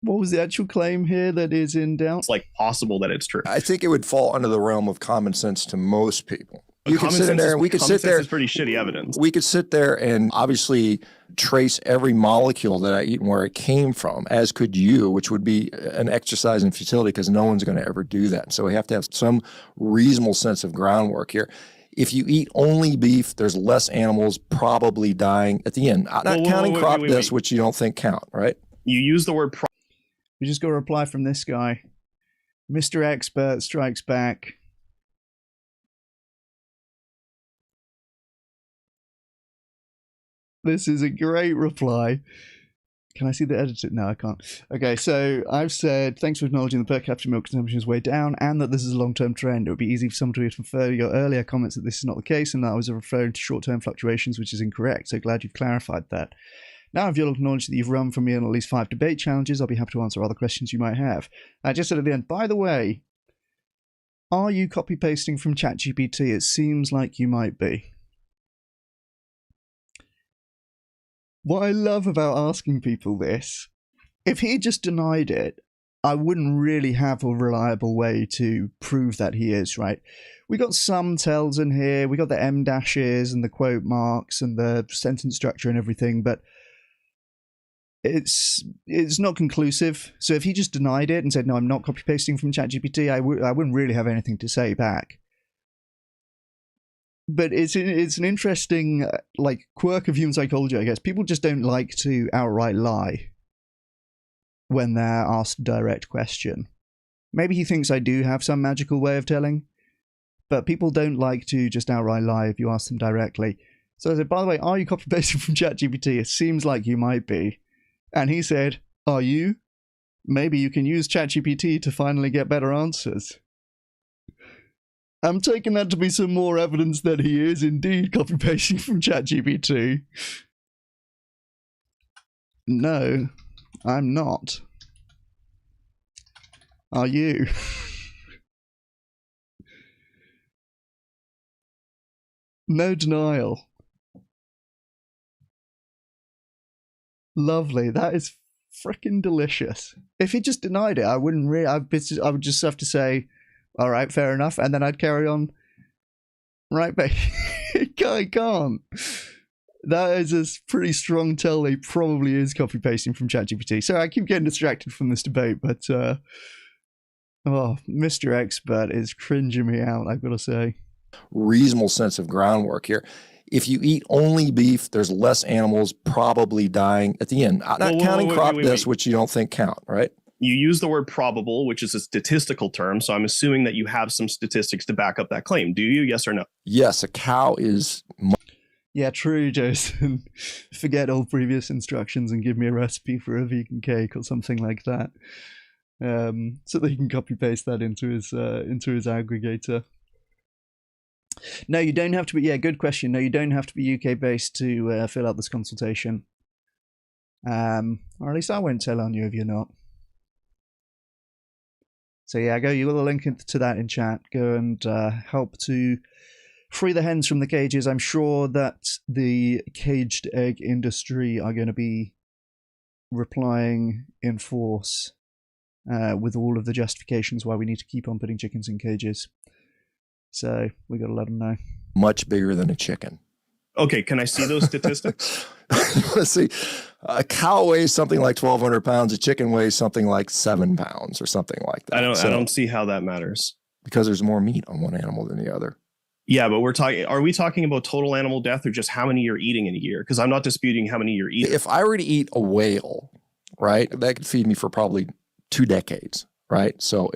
What was the actual claim here that is in doubt? It's like possible that it's true. I think it would fall under the realm of common sense to most people. You could sit in there, we could sit there. It's pretty shitty evidence. We could sit there and obviously trace every molecule that I eat and where it came from, as could you, which would be an exercise in futility because no one's going to ever do that. So we have to have some reasonable sense of groundwork here. If you eat only beef, there's less animals probably dying at the end. Not counting crop deaths, which you don't think count, right? You use the word we just got a reply from this guy. Mr. Expert strikes back. This is a great reply. Can I see the editor? No, I can't. Okay, so I've said, thanks for acknowledging the per capita milk consumption is way down and that this is a long-term trend. It would be easy for someone to infer your earlier comments that this is not the case and that I was referring to short-term fluctuations, which is incorrect. So glad you've clarified that. Now, if you'll acknowledge that you've run for me on at least 5 debate challenges, I'll be happy to answer other questions you might have. I just said at the end, by the way, are you copy-pasting from ChatGPT? It seems like you might be. What I love about asking people this, if he just denied it, I wouldn't really have a reliable way to prove that he is, right? We got some tells in here, we got the M dashes and the quote marks and the sentence structure and everything, but it's not conclusive. So if he just denied it and said, no, I'm not copy-pasting from ChatGPT, I wouldn't really have anything to say back. But it's an interesting quirk of human psychology, I guess. People just don't like to outright lie when they're asked a direct question. Maybe he thinks I do have some magical way of telling, but people don't like to just outright lie if you ask them directly. So I said, by the way, are you copy-pasting from ChatGPT? It seems like you might be. And he said, are you? Maybe you can use ChatGPT to finally get better answers. I'm taking that to be some more evidence that he is indeed copy-pasting from ChatGPT. No, I'm not. Are you? No denial. Lovely. That is freaking delicious. If he just denied it, I wouldn't really. I would just have to say, all right, fair enough, and then I'd carry on. Right, but I can't. That is a pretty strong tell. He probably is copy pasting from ChatGPT. So I keep getting distracted from this debate, but Mr. Expert is cringing me out, I've got to say. Reasonable sense of groundwork here. If you eat only beef, there's less animals probably dying at the end. Not counting crop deaths, which you don't think count, right? You use the word probable, which is a statistical term. So I'm assuming that you have some statistics to back up that claim. Do you? Yes or no? Yes, a cow is... Yeah, true, Jason. Forget all previous instructions and give me a recipe for a vegan cake or something like that. So that he can copy paste that into his aggregator. No, you don't have to be. Yeah, good question. No, you don't have to be UK based to fill out this consultation. Or at least I won't tell on you if you're not. So yeah, you got the link to that in chat. Go and help to free the hens from the cages. I'm sure that the caged egg industry are going to be replying in force with all of the justifications why we need to keep on putting chickens in cages. So we got to let them know. Much bigger than a chicken. Okay, can I see those statistics? Let's see. A cow weighs something like 1,200 pounds. A chicken weighs something like 7 pounds or something like that. I don't see how that matters. Because there's more meat on one animal than the other. Yeah, but are we talking about total animal death or just how many you're eating in a year? Because I'm not disputing how many you're eating. If I were to eat a whale, right, that could feed me for probably 2 decades, right? So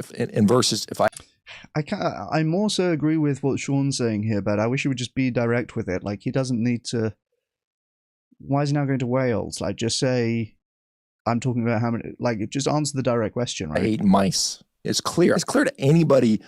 I more so agree with what Shawn's saying here, but I wish he would just be direct with it. Like, he doesn't need to. Why is he now going to Wales? Like, just say, I'm talking about how many. Like, just answer the direct question, right? I ate mice. It's clear. It's clear to anybody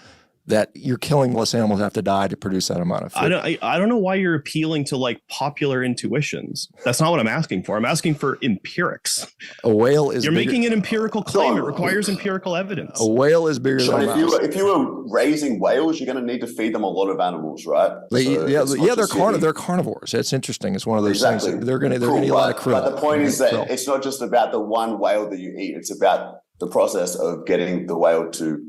that you're killing less animals have to die to produce that amount of food. I don't know why you're appealing to like popular intuitions. That's not what I'm asking for. I'm asking for empirics. A whale is You're making an empirical claim. It requires empirical evidence. A whale is bigger than a mouse. If you were raising whales, you're going to need to feed them a lot of animals, right? They're carnivores. That's interesting. It's one of those things. They're going to eat a lot of krill. But the point is that it's not just about the one whale that you eat. It's about the process of getting the whale to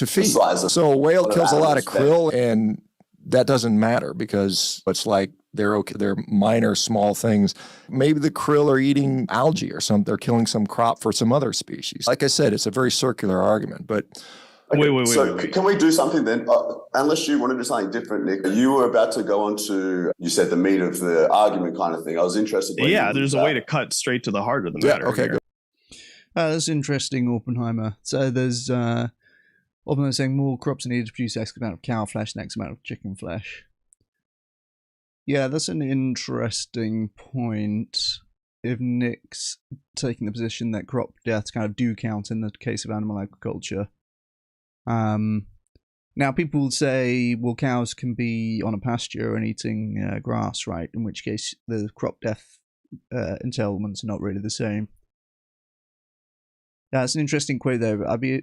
feed. So a whale kills a lot of krill, and that doesn't matter because it's like they're minor, small things. Maybe the krill are eating algae or something. They're killing some crop for some other species. Like I said, it's a very circular argument. But wait. Can we do something then? Unless you want to do something different, Nick. You were about to go on to, you said the meat of the argument kind of thing. I was interested. Yeah, there's a way to cut straight to the heart of the matter. Okay, good. That's interesting, Oppenheimer. So there's Oppenheimer saying more crops are needed to produce X amount of cow flesh and X amount of chicken flesh. Yeah, that's an interesting point. If Nick's taking the position that crop deaths kind of do count in the case of animal agriculture. Now, people will say, well, cows can be on a pasture and eating grass, right? In which case, the crop death entanglements are not really the same. That's an interesting quote, though. I'd be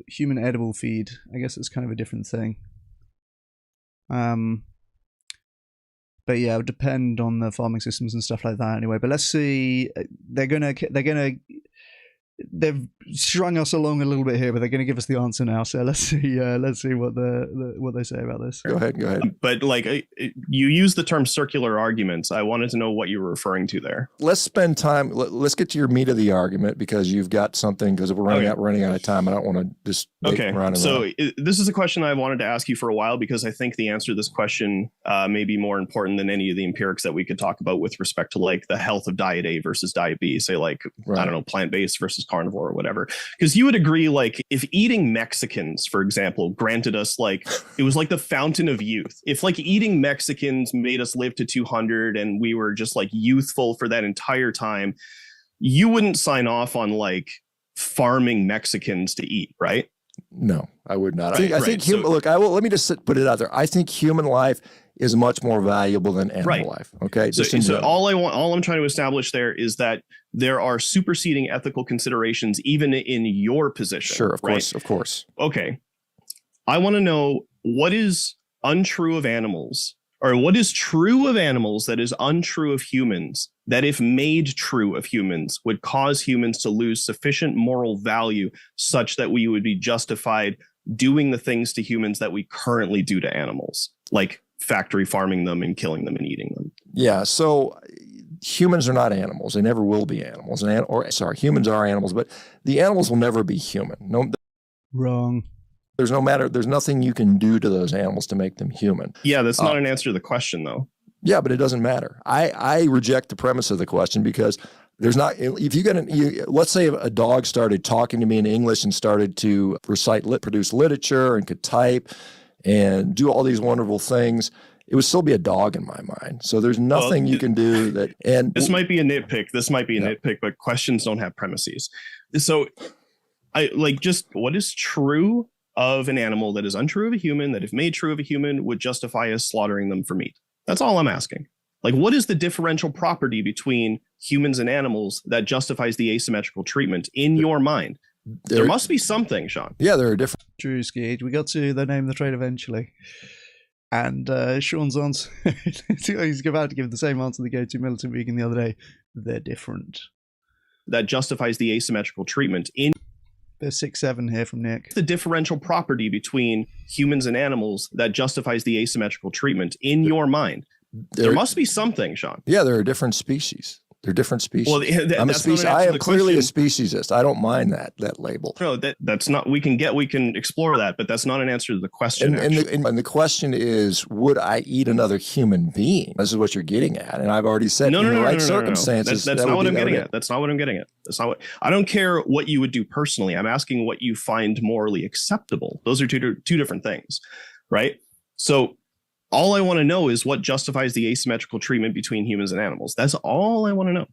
human edible feed. I guess it's kind of a different thing. But yeah, it would depend on the farming systems and stuff like that. Anyway, but let's see. They've strung us along a little bit here, but they're going to give us the answer now. So let's see what they say about this. Go ahead. But like you use the term circular arguments. I wanted to know what you were referring to there. Let's spend time. Let's get to your meat of the argument, because you've got something. Because we're running out of time. I don't want to just So this is a question I wanted to ask you for a while, because I think the answer to this question may be more important than any of the empirics that we could talk about with respect to like the health of diet A versus diet B. Say like I don't know, plant-based versus carnivore or whatever. Because you would agree, like if eating Mexicans, for example, granted us like it was like the fountain of youth. If like eating Mexicans made us live to 200 and we were just like youthful for that entire time, you wouldn't sign off on like farming Mexicans to eat, right? No, I would not. I think look, let me just put it out there. I think human life is much more valuable than animal life. Okay. So all I'm trying to establish there is that there are superseding ethical considerations even in your position. Sure, of course. Okay. I want to know what is untrue of animals, or what is true of animals that is untrue of humans, that if made true of humans would cause humans to lose sufficient moral value such that we would be justified doing the things to humans that we currently do to animals, like factory farming them and killing them and eating them. Yeah. So humans are not animals. They never will be animals. Humans are animals, but the animals will never be human. No, wrong. There's nothing you can do to those animals to make them human. Yeah, that's not an answer to the question, though. Yeah, but it doesn't matter. I reject the premise of the question, because there's not. If let's say a dog started talking to me in English and started to produce literature and could type and do all these wonderful things, it would still be a dog in my mind. So there's nothing you can do that. And this might be a nitpick, but questions don't have premises. So I like just what is true of an animal that is untrue of a human, that if made true of a human would justify us slaughtering them for meat. That's all I'm asking. Like, what is the differential property between humans and animals that justifies the asymmetrical treatment in your mind? There must be something, Shawn. Yeah, there are different. True, Skeed. We got to the name of the trade eventually. And Shawn's answer, he's about to give the same answer to the go-to militant vegan the other day. They're different. That justifies the asymmetrical treatment in. There's 6-7 here from Nick. The differential property between humans and animals that justifies the asymmetrical treatment in your mind. There must be something, Shawn. Yeah, there are different species. They're different species. Well, I'm a species. I am clearly a speciesist. I don't mind that label. No, that's not. We can explore that, but that's not an answer to the question. And the question is, would I eat another human being? This is what you're getting at, and I've already said in the right circumstances. That's not what I'm getting at. That's not what I'm getting at. That's not what. I don't care what you would do personally. I'm asking what you find morally acceptable. Those are two different things, right? So. All I want to know is what justifies the asymmetrical treatment between humans and animals. That's all I want to know.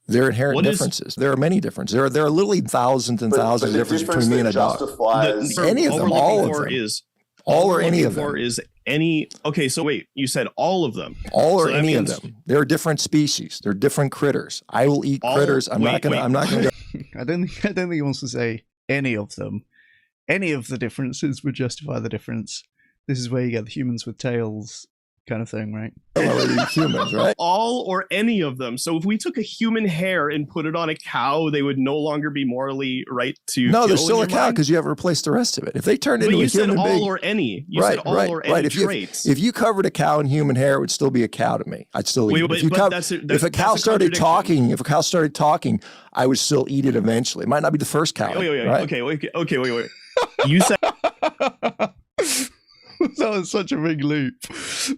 There are inherent differences. There are many differences. There are literally thousands and thousands of differences between me and a dog. Any of them, all of them. All or any of them. Is any. Okay, so wait, you said all of them. All or any of them. They're different species. They're different critters. I will eat critters. I'm not going to. I don't think he wants to say any of them. Any of the differences would justify the difference. This is where you get the humans with tails kind of thing, right? Humans, right? All or any of them. So if we took a human hair and put it on a cow, they would no longer be morally right to. No, they're still a cow because you haven't replaced the rest of it. If they turned into a human being, all or any. You said all or any traits. If you covered a cow in human hair, it would still be a cow to me. I'd still eat it. If a cow started talking, I would still eat it eventually. It might not be the first cow. Wait. Okay. You said. That was such a big leap.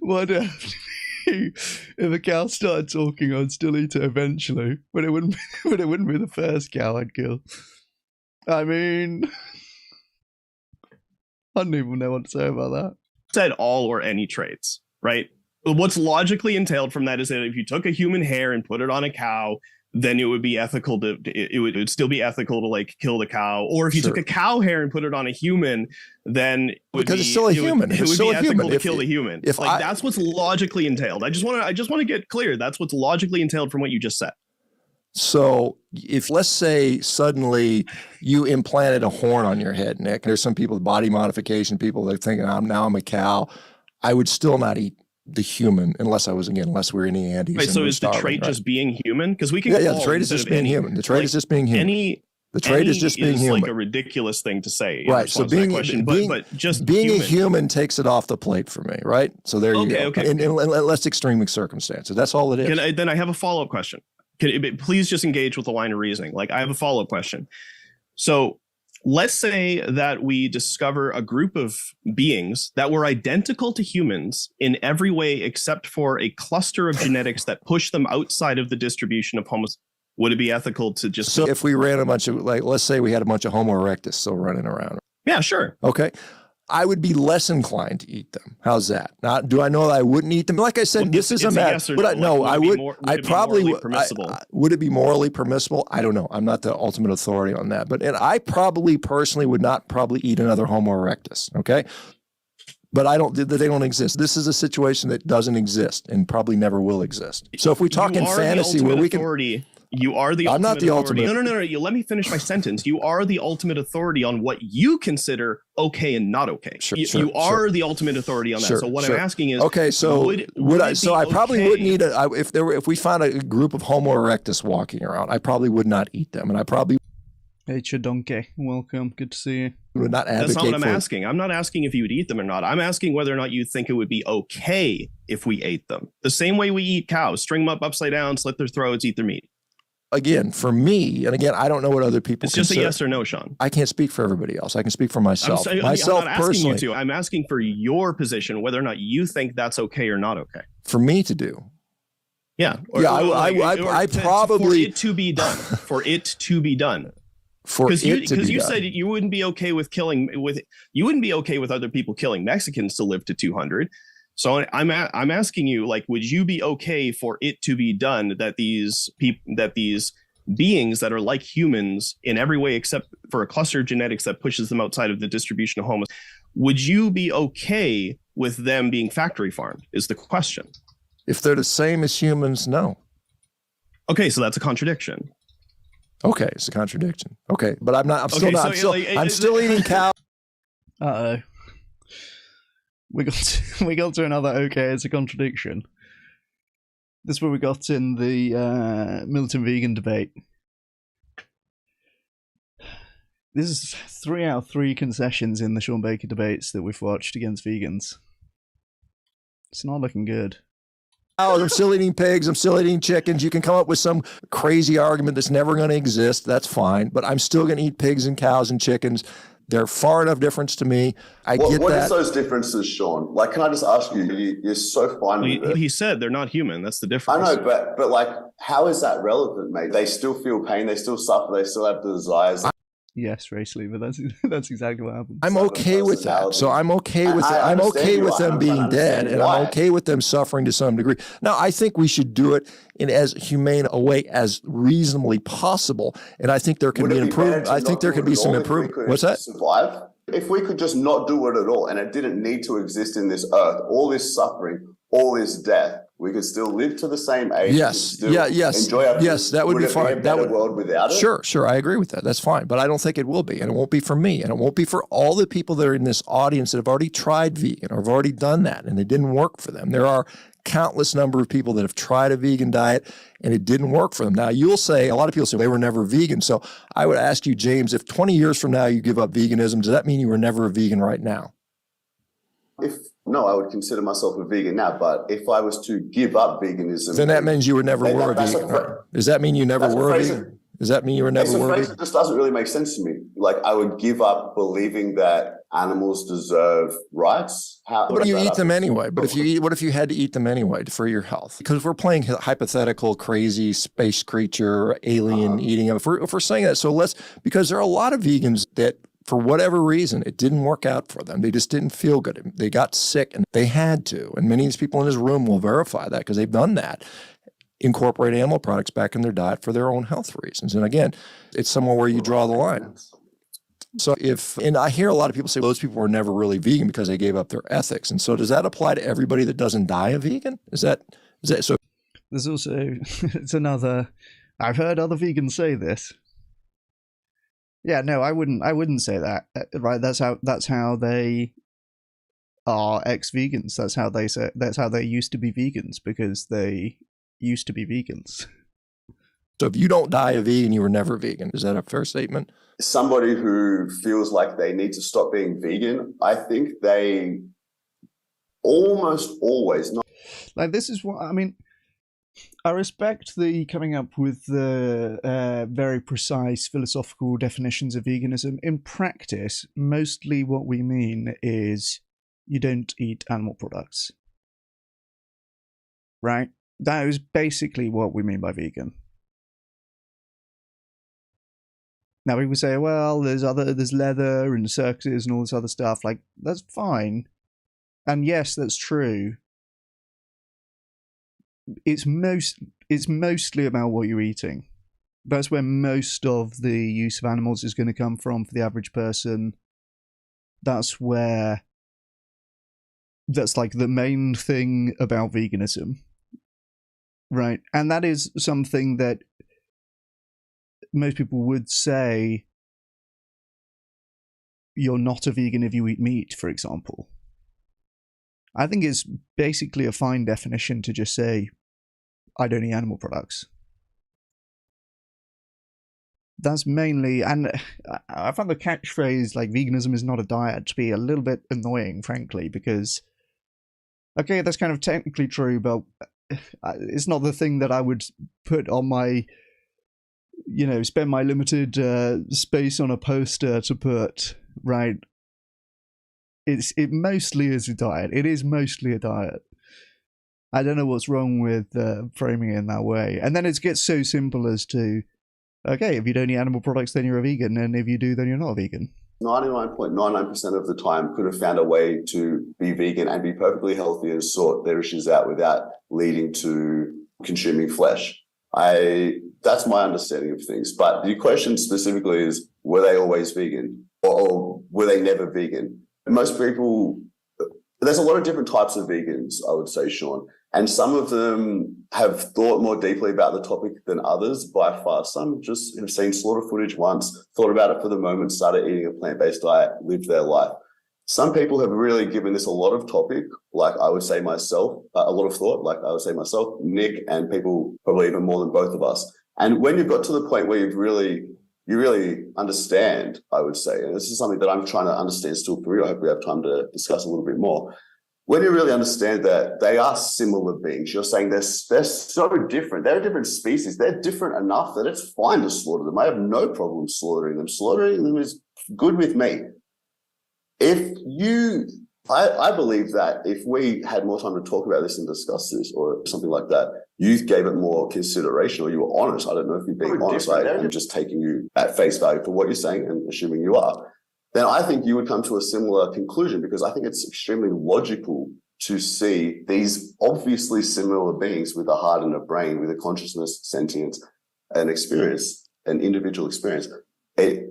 What if a cow started talking, I'd still eat it eventually, but it wouldn't be the first cow I'd kill. I mean, I don't even know what to say about that. Said all or any traits, right? What's logically entailed from that is that if you took a human hair and put it on a cow, then it would be ethical it would still be ethical to like kill the cow. Or if you took a cow hair and put it on a human, then because it's still a human. It would be ethical to kill the human. Like that's what's logically entailed. I just want to get clear. That's what's logically entailed from what you just said. So if, let's say, suddenly you implanted a horn on your head, Nick, there's some people with body modification, people that are thinking, I'm a cow, I would still not eat the human unless we're in the Andes. Right, so is the trait just being human? Because we can the trait is just being human. The trait is just being human. The trait is just being human. Like a ridiculous thing to say. Right. So being a human takes it off the plate for me. Right. So there you go. Okay. In less extreme circumstances. That's all it is. Then I have a follow-up question. Please just engage with the line of reasoning. Like I have a follow-up question. So let's say that we discover a group of beings that were identical to humans in every way except for a cluster of genetics that push them outside of the distribution of Homo. Would it be ethical to just... So if we ran a bunch of, like, let's say we had a bunch of Homo erectus still running around. Yeah, sure. Okay. I would be less inclined to eat them. How's that? Now, do I know that I wouldn't eat them? Like I said, this is a matter. Yes I would. I probably would. Would it be morally permissible? I don't know. I'm not the ultimate authority on that. And I probably personally would not eat another Homo erectus. Okay. But they don't exist. This is a situation that doesn't exist and probably never will exist. So if we talk in fantasy where we can... You are the ultimate authority. I'm not the ultimate. No. You let me finish my sentence. You are the ultimate authority on what you consider okay and not okay. You are the ultimate authority on that. So what I'm asking is, okay, so I probably wouldn't eat if we found a group of Homo erectus walking around, I probably would not eat them, and I probably. Hey, Donkey, welcome. Good to see you. Would not advocate. That's not what I'm asking. I'm not asking if you would eat them or not. I'm asking whether or not you think it would be okay if we ate them. The same way we eat cows: string them up upside down, slit their throats, eat their meat. Again, for me, and again, I don't know what other people It's just a yes or no, Shawn. I can't speak for everybody else. I can speak for myself. I'm not asking you to. I'm asking for your position, whether or not you think that's okay or not okay. For me to do. Yeah. I probably... For it to be done. For it to be done. Because you said you wouldn't be okay with you wouldn't be okay with other people killing Mexicans to live to 200. So I'm asking you, like, would you be okay for it to be done that these beings that are like humans in every way except for a cluster of genetics that pushes them outside of the distribution of Homo, would you be okay with them being factory farmed is the question. If they're the same as humans, no. Okay, so that's a contradiction. Okay, it's a contradiction. Okay, but I'm still eating cow. Uh-oh. We got to another okay, it's a contradiction. This is what we got in the militant vegan debate. This is 3 out of 3 concessions in the Shawn Baker debates that we've watched against vegans. It's not looking good. I'm still eating pigs. I'm still eating chickens. You can come up with some crazy argument that's never going to exist. That's fine. But I'm still going to eat pigs and cows and chickens. They're far enough difference to me. I get that. What is those differences, Shawn? Like, can I just ask you? You're so fine with it. He said they're not human. That's the difference. I know, but like, how is that relevant, mate? They still feel pain. They still suffer. They still have desires. Yes, racially, but that's exactly what happened. I'm okay with that. So I'm okay with it. I'm okay with them being dead, and I'm okay with them suffering to some degree. Now, I think we should do it in as humane a way as reasonably possible, and I think there can be improvement. I think there could be some improvement. What's that? Survive. If we could just not do it at all, and it didn't need to exist in this earth, all this suffering, all this death, we could still live to the same age. Yes. Enjoy our that would be fine. That would world without it. Sure. I agree with that. That's fine. But I don't think it will be. And it won't be for me. And it won't be for all the people that are in this audience that have already tried vegan or have already done that and it didn't work for them. There are countless number of people that have tried a vegan diet and it didn't work for them. Now, a lot of people say they were never vegan. So I would ask you, James, if 20 years from now you give up veganism, does that mean you were never a vegan right now? No, I would consider myself a vegan now, but if I was to give up veganism... Then that means you were never a vegan. Does that mean you never were a vegan? Does that mean you were never were a vegan? It just doesn't really make sense to me. Like, I would give up believing that animals deserve rights. But you eat them anyway. But what if you had to eat them anyway for your health? Because we're playing hypothetical, crazy space creature, alien eating them. If we're saying that, because there are a lot of vegans that, for whatever reason, it didn't work out for them. They just didn't feel good. They got sick and they had to. And many of these people in this room will verify that because they've done that. incorporate animal products back in their diet for their own health reasons. And again, it's somewhere where you draw the line. So and I hear a lot of people say those people were never really vegan because they gave up their ethics. And so does that apply to everybody that doesn't die a vegan? Is that so? There's also, it's another, I've heard other vegans say this. Yeah, no, I wouldn't say that. Right, that's how they are ex-vegans. That's how they used to be vegans, because they used to be vegans. So if you don't die a vegan, you were never vegan. Is that a fair statement? Somebody who feels like they need to stop being vegan, I think they almost always not. Like, this is what I mean. I respect the coming up with the very precise philosophical definitions of veganism. In practice, mostly what we mean is you don't eat animal products. Right? That is basically what we mean by vegan. Now people say, well, there's leather and circuses and all this other stuff. Like, that's fine. And yes, that's true. It's mostly about what you're eating. That's where most of the use of animals is going to come from for the average person. That's like the main thing about veganism. Right? And that is something that most people would say you're not a vegan if you eat meat, for example. I think it's basically a fine definition to just say, I don't eat animal products. That's mainly, and I found the catchphrase, like, veganism is not a diet, to be a little bit annoying, frankly, because, okay, that's kind of technically true, but it's not the thing that I would put on my, spend my limited space on a poster to put, right? It mostly is a diet. It is mostly a diet. I don't know what's wrong with framing it in that way. And then it gets so simple as to, okay, if you don't eat animal products, then you're a vegan. And if you do, then you're not a vegan. 99.99% of the time could have found a way to be vegan and be perfectly healthy and sort their issues out without leading to consuming flesh. That's my understanding of things. But the question specifically is, were they always vegan? Or were they never vegan? Most people, there's a lot of different types of vegans, I would say, Shawn. And some of them have thought more deeply about the topic than others by far. Some just have seen slaughter footage once, thought about it for the moment, started eating a plant-based diet, lived their life. Some people have really given this a lot of topic, like I would say myself, a lot of thought, like I would say myself, Nick, and people probably even more than both of us. And when you've got to the point where you really understand, I would say, and this is something that I'm trying to understand still for real, I hope we have time to discuss a little bit more. When you really understand that they are similar beings, you're saying they're so different. They're a different species. They're different enough that it's fine to slaughter them. I have no problem slaughtering them. Slaughtering them is good with me. I believe that if we had more time to talk about this and discuss this or something like that, you gave it more consideration or you were honest. I don't know if you're being honest. I'm just taking you at face value for what you're saying and assuming you are. Then I think you would come to a similar conclusion, because I think it's extremely logical to see these obviously similar beings with a heart and a brain, with a consciousness, sentience, and experience, an individual experience. They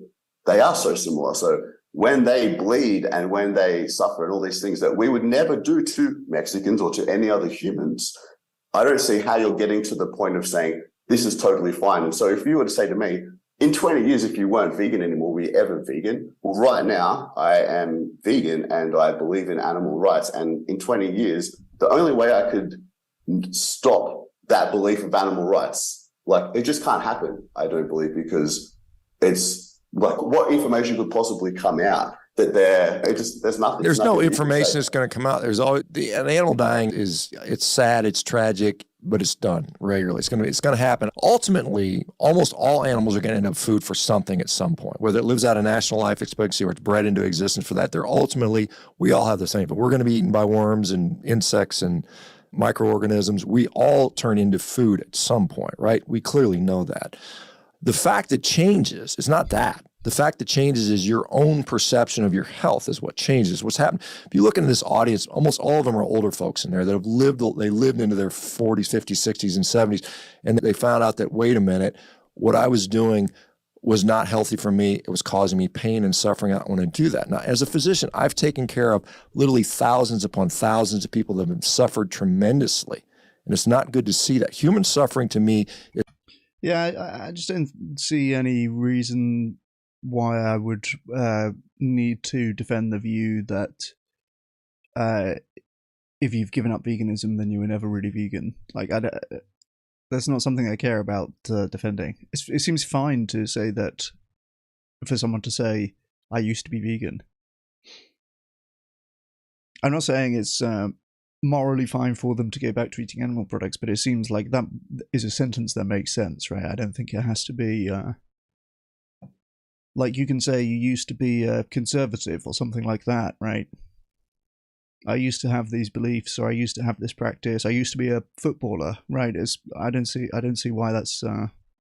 are so similar. So when they bleed and when they suffer and all these things that we would never do to Mexicans or to any other humans, I don't see how you're getting to the point of saying this is totally fine. And so if you were to say to me, in 20 years, if you weren't vegan anymore, were you ever vegan? Well, right now, I am vegan and I believe in animal rights. And in 20 years, the only way I could stop that belief of animal rights, like, it just can't happen, I don't believe, because it's like, what information could possibly come out that there's nothing. There's no information that's going to come out. There's always an animal dying it's sad, it's tragic, but it's done regularly. It's going to happen. Ultimately, almost all animals are going to end up food for something at some point, whether it lives out a national life expectancy or it's bred into existence for that. We all have the same, but we're going to be eaten by worms and insects and microorganisms. We all turn into food at some point, right? We clearly know that. The fact that changes is not that. The fact that changes is your own perception of your health is what changes. What's happened, if you look into this audience, almost all of them are older folks in there that have they lived into their 40s, 50s, 60s, and 70s, and they found out that, wait a minute, what I was doing was not healthy for me. It was causing me pain and suffering. I don't want to do that. Now, as a physician, I've taken care of literally thousands upon thousands of people that have suffered tremendously, and it's not good to see that. Human suffering to me is— Yeah, I just don't see any reason why I would need to defend the view that if you've given up veganism, then you were never really vegan. Like, that's not something I care about defending. It seems fine to say that, for someone to say, I used to be vegan. I'm not saying it's morally fine for them to go back to eating animal products, but it seems like that is a sentence that makes sense, right? I don't think it has to be like, you can say you used to be conservative or something like that, right? I used to have these beliefs, or I used to have this practice. I used to be a footballer, right? I don't see why that's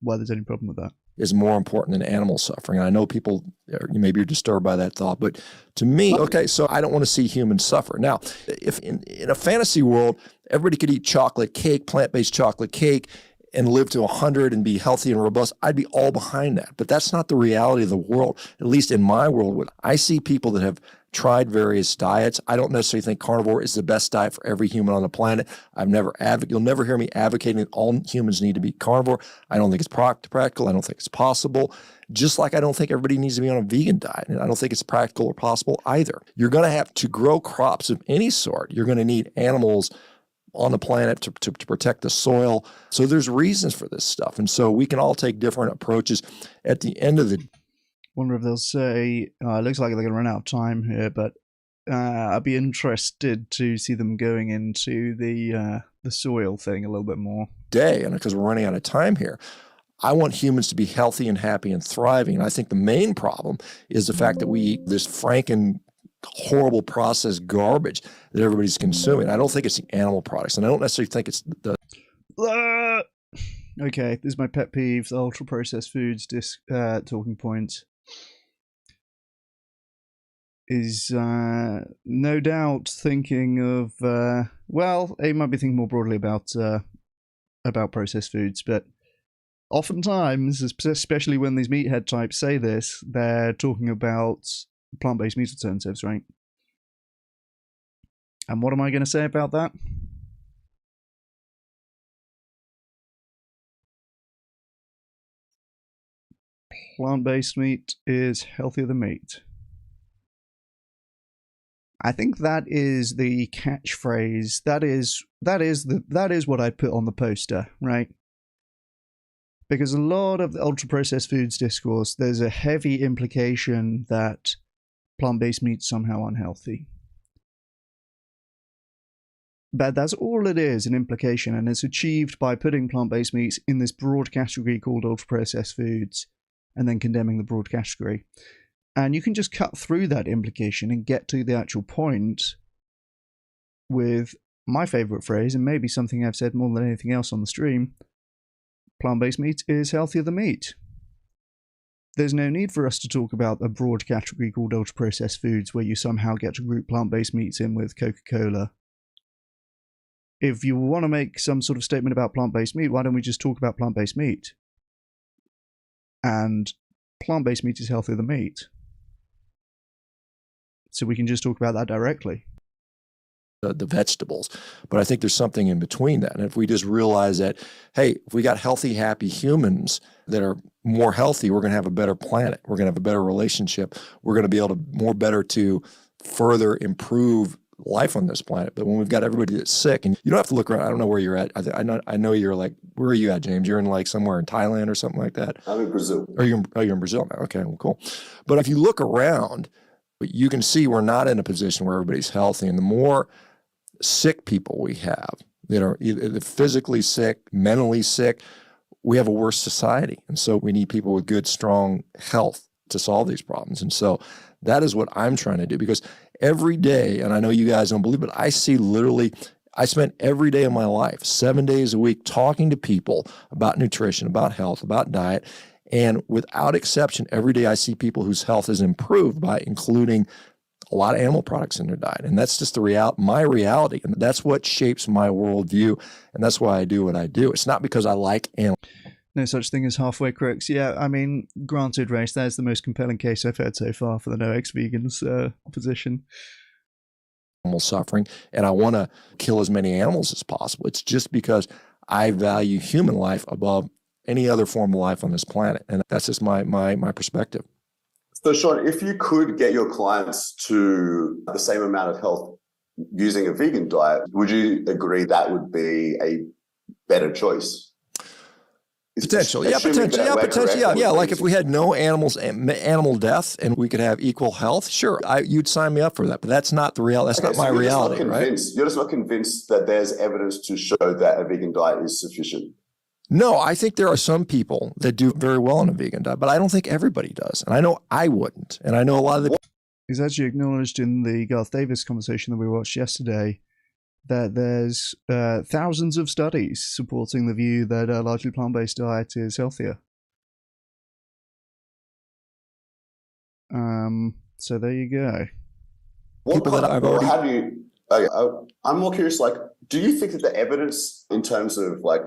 why there's any problem with that. Is more important than animal suffering. And I know people, maybe you're disturbed by that thought, but to me, okay, so I don't want to see humans suffer. Now, if in a fantasy world, everybody could eat chocolate cake, plant-based chocolate cake, and live to 100 and be healthy and robust, I'd be all behind that. But that's not the reality of the world, at least in my world. I see people that have tried various diets. I don't necessarily think carnivore is the best diet for every human on the planet. You'll never hear me advocating that all humans need to be carnivore. I don't think it's practical. I don't think it's possible. Just like I don't think everybody needs to be on a vegan diet. And I don't think it's practical or possible either. You're going to have to grow crops of any sort. You're going to need animals on the planet to protect the soil. So there's reasons for this stuff. And so we can all take different approaches. At the end of the— Wonder if they'll say, it looks like they're going to run out of time here, but I'd be interested to see them going into the soil thing a little bit more. Day, and because we're running out of time here, I want humans to be healthy and happy and thriving. And I think the main problem is the fact that we eat this franken, horrible processed garbage that everybody's consuming. I don't think it's the animal products, and I don't necessarily think it's the— Okay, this is my pet peeve, the ultra-processed foods talking point. Is no doubt thinking of, he might be thinking more broadly about processed foods, but oftentimes, especially when these meathead types say this, they're talking about plant-based meat alternatives, right? And what am I going to say about that? Plant-based meat is healthier than meat. I think that is the catchphrase. That is what I'd put on the poster, right? Because a lot of the ultra-processed foods discourse, there's a heavy implication that plant-based meat's somehow unhealthy. But that's all it is, an implication, and it's achieved by putting plant-based meats in this broad category called ultra-processed foods, and then condemning the broad category. And you can just cut through that implication and get to the actual point with my favorite phrase, and maybe something I've said more than anything else on the stream: plant-based meat is healthier than meat. There's no need for us to talk about a broad category called ultra-processed foods where you somehow get to group plant-based meats in with Coca-Cola. If you want to make some sort of statement about plant-based meat, why don't we just talk about plant-based meat? And plant-based meat is healthier than meat. So we can just talk about that directly. The vegetables. But I think there's something in between that. And if we just realize that, hey, if we got healthy, happy humans that are more healthy, we're going to have a better planet. We're going to have a better relationship. We're going to be able to better to further improve life on this planet. But when we've got everybody that's sick, and you don't have to look around. I don't know where you're at. I know you're like, where are you at, James? You're in like somewhere in Thailand or something like that? I'm in Brazil. You're in Brazil now. Okay, well, cool. But if you look around, you can see we're not in a position where everybody's healthy. And the more sick people we have that are either physically sick, mentally sick, we have a worse society. And so we need people with good, strong health to solve these problems. And so that is what I'm trying to do, because every day, and I know you guys don't believe it, I spent every day of my life, 7 days a week, talking to people about nutrition, about health, about diet. And without exception, every day I see people whose health is improved by including a lot of animal products in their diet. And that's just my reality. And that's what shapes my worldview. And that's why I do what I do. It's not because I like animals. No such thing as halfway crooks. Yeah, I mean, granted, Race, there's the most compelling case I've heard so far for the no ex-vegans position. Animal suffering, and I want to kill as many animals as possible. It's just because I value human life above any other form of life on this planet. And that's just my perspective. So, Shawn, if you could get your clients to the same amount of health using a vegan diet, would you agree that would be a better choice? Potential, yeah, potential, yeah, potential, yeah. Like if we had no animal death and we could have equal health, sure, you'd sign me up for that. But that's not the reality. That's not my reality, right? You're just not convinced that there's evidence to show that a vegan diet is sufficient. No, I think there are some people that do very well on a vegan diet, but I don't think everybody does. And I know I wouldn't. And I know a lot of the. He's actually acknowledged in the Garth Davis conversation that we watched yesterday that there's thousands of studies supporting the view that a largely plant-based diet is healthier. So there you go. I'm more curious, like, do you think that the evidence in terms of like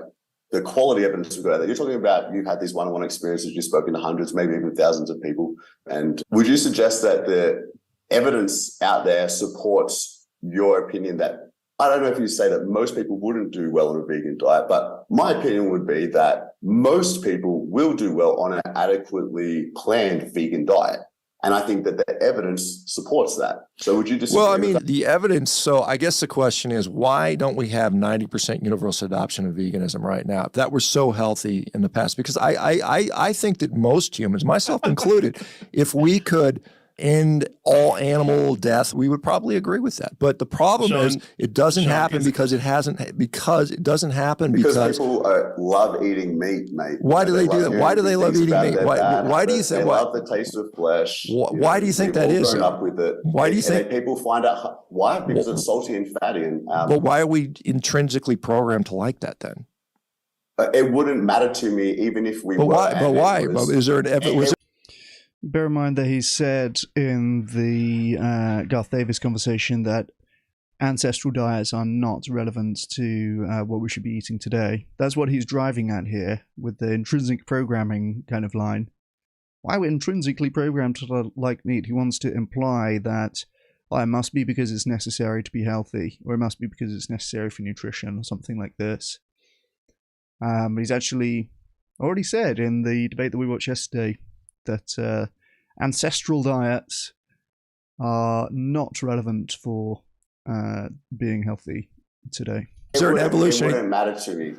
the quality evidence we've got out there, you're talking about you've had these one-on-one experiences, you've spoken to hundreds, maybe even thousands of people. And would you suggest that the evidence out there supports your opinion that, I don't know if you say that most people wouldn't do well on a vegan diet, but my opinion would be that most people will do well on an adequately planned vegan diet. And I think that the evidence supports that. So would you disagree? Well, I mean, the evidence, so I guess the question is, why don't we have 90% universal adoption of veganism right now? If that were so healthy in the past, because I think that most humans, myself included, if we could end all animal death, we would probably agree with that. But the problem is it doesn't happen because it doesn't happen because people love eating meat, mate. Why do they do that? Why do they love eating meat? Why do you think? They love the taste of flesh. Why do you think that is? Up with it. Why do you think people find out why? Because it's salty and fatty. And but why are we intrinsically programmed to like that then? It wouldn't matter to me even if we. But why? Is there an evidence? Bear in mind that he said in the Garth Davis conversation that ancestral diets are not relevant to what we should be eating today. That's what he's driving at here with the intrinsic programming kind of line. Why we're intrinsically programmed to like meat? He wants to imply that it must be because it's necessary to be healthy, or it must be because it's necessary for nutrition, or something like this. He's actually already said in the debate that we watched yesterday that ancestral diets are not relevant for being healthy today. Is there an evolutionary? It wouldn't matter to me.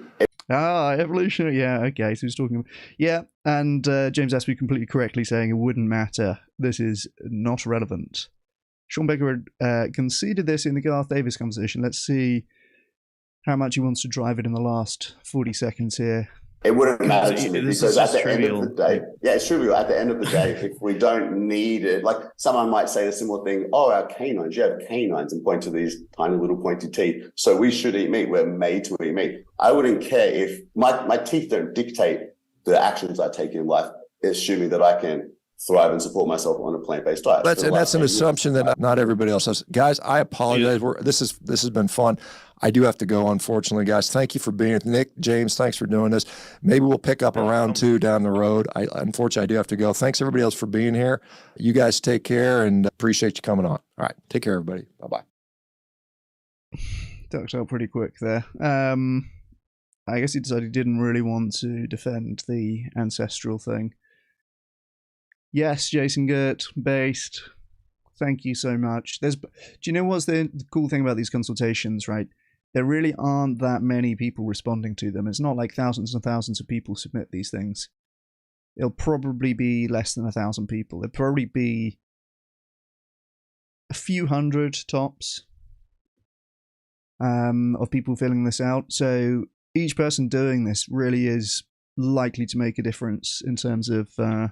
Evolutionary. Yeah, okay. So he's talking about, yeah, and James Aspey completely correctly saying it wouldn't matter. This is not relevant. Shawn Becker conceded this in the Garth Davis conversation. Let's see how much he wants to drive it in the last 40 seconds here. It wouldn't matter to me because at the end of the day, it's trivial. At the end of the day, if we don't need it, like someone might say the similar thing, our canines, you have canines and point to these tiny little pointy teeth. So we should eat meat. We're made to eat meat. I wouldn't care if my teeth don't dictate the actions I take in life, assuming that I can thrive and support myself on a plant-based diet. That's an assumption that not everybody else has. Guys, I apologize. This has been fun. I do have to go, unfortunately, guys. Thank you for being here. Nick, James, thanks for doing this. Maybe we'll pick up a round 2 down the road. Unfortunately, I do have to go. Thanks, everybody else, for being here. You guys take care and appreciate you coming on. All right. Take care, everybody. Bye-bye. Ducked out pretty quick there. I guess he decided he didn't really want to defend the ancestral thing. Yes, Jason Gert, based. Thank you so much. Do you know what's the cool thing about these consultations, right? There really aren't that many people responding to them. It's not like thousands and thousands of people submit these things. It'll probably be less than 1,000 people. It'll probably be a few hundred tops of people filling this out. So each person doing this really is likely to make a difference in terms of the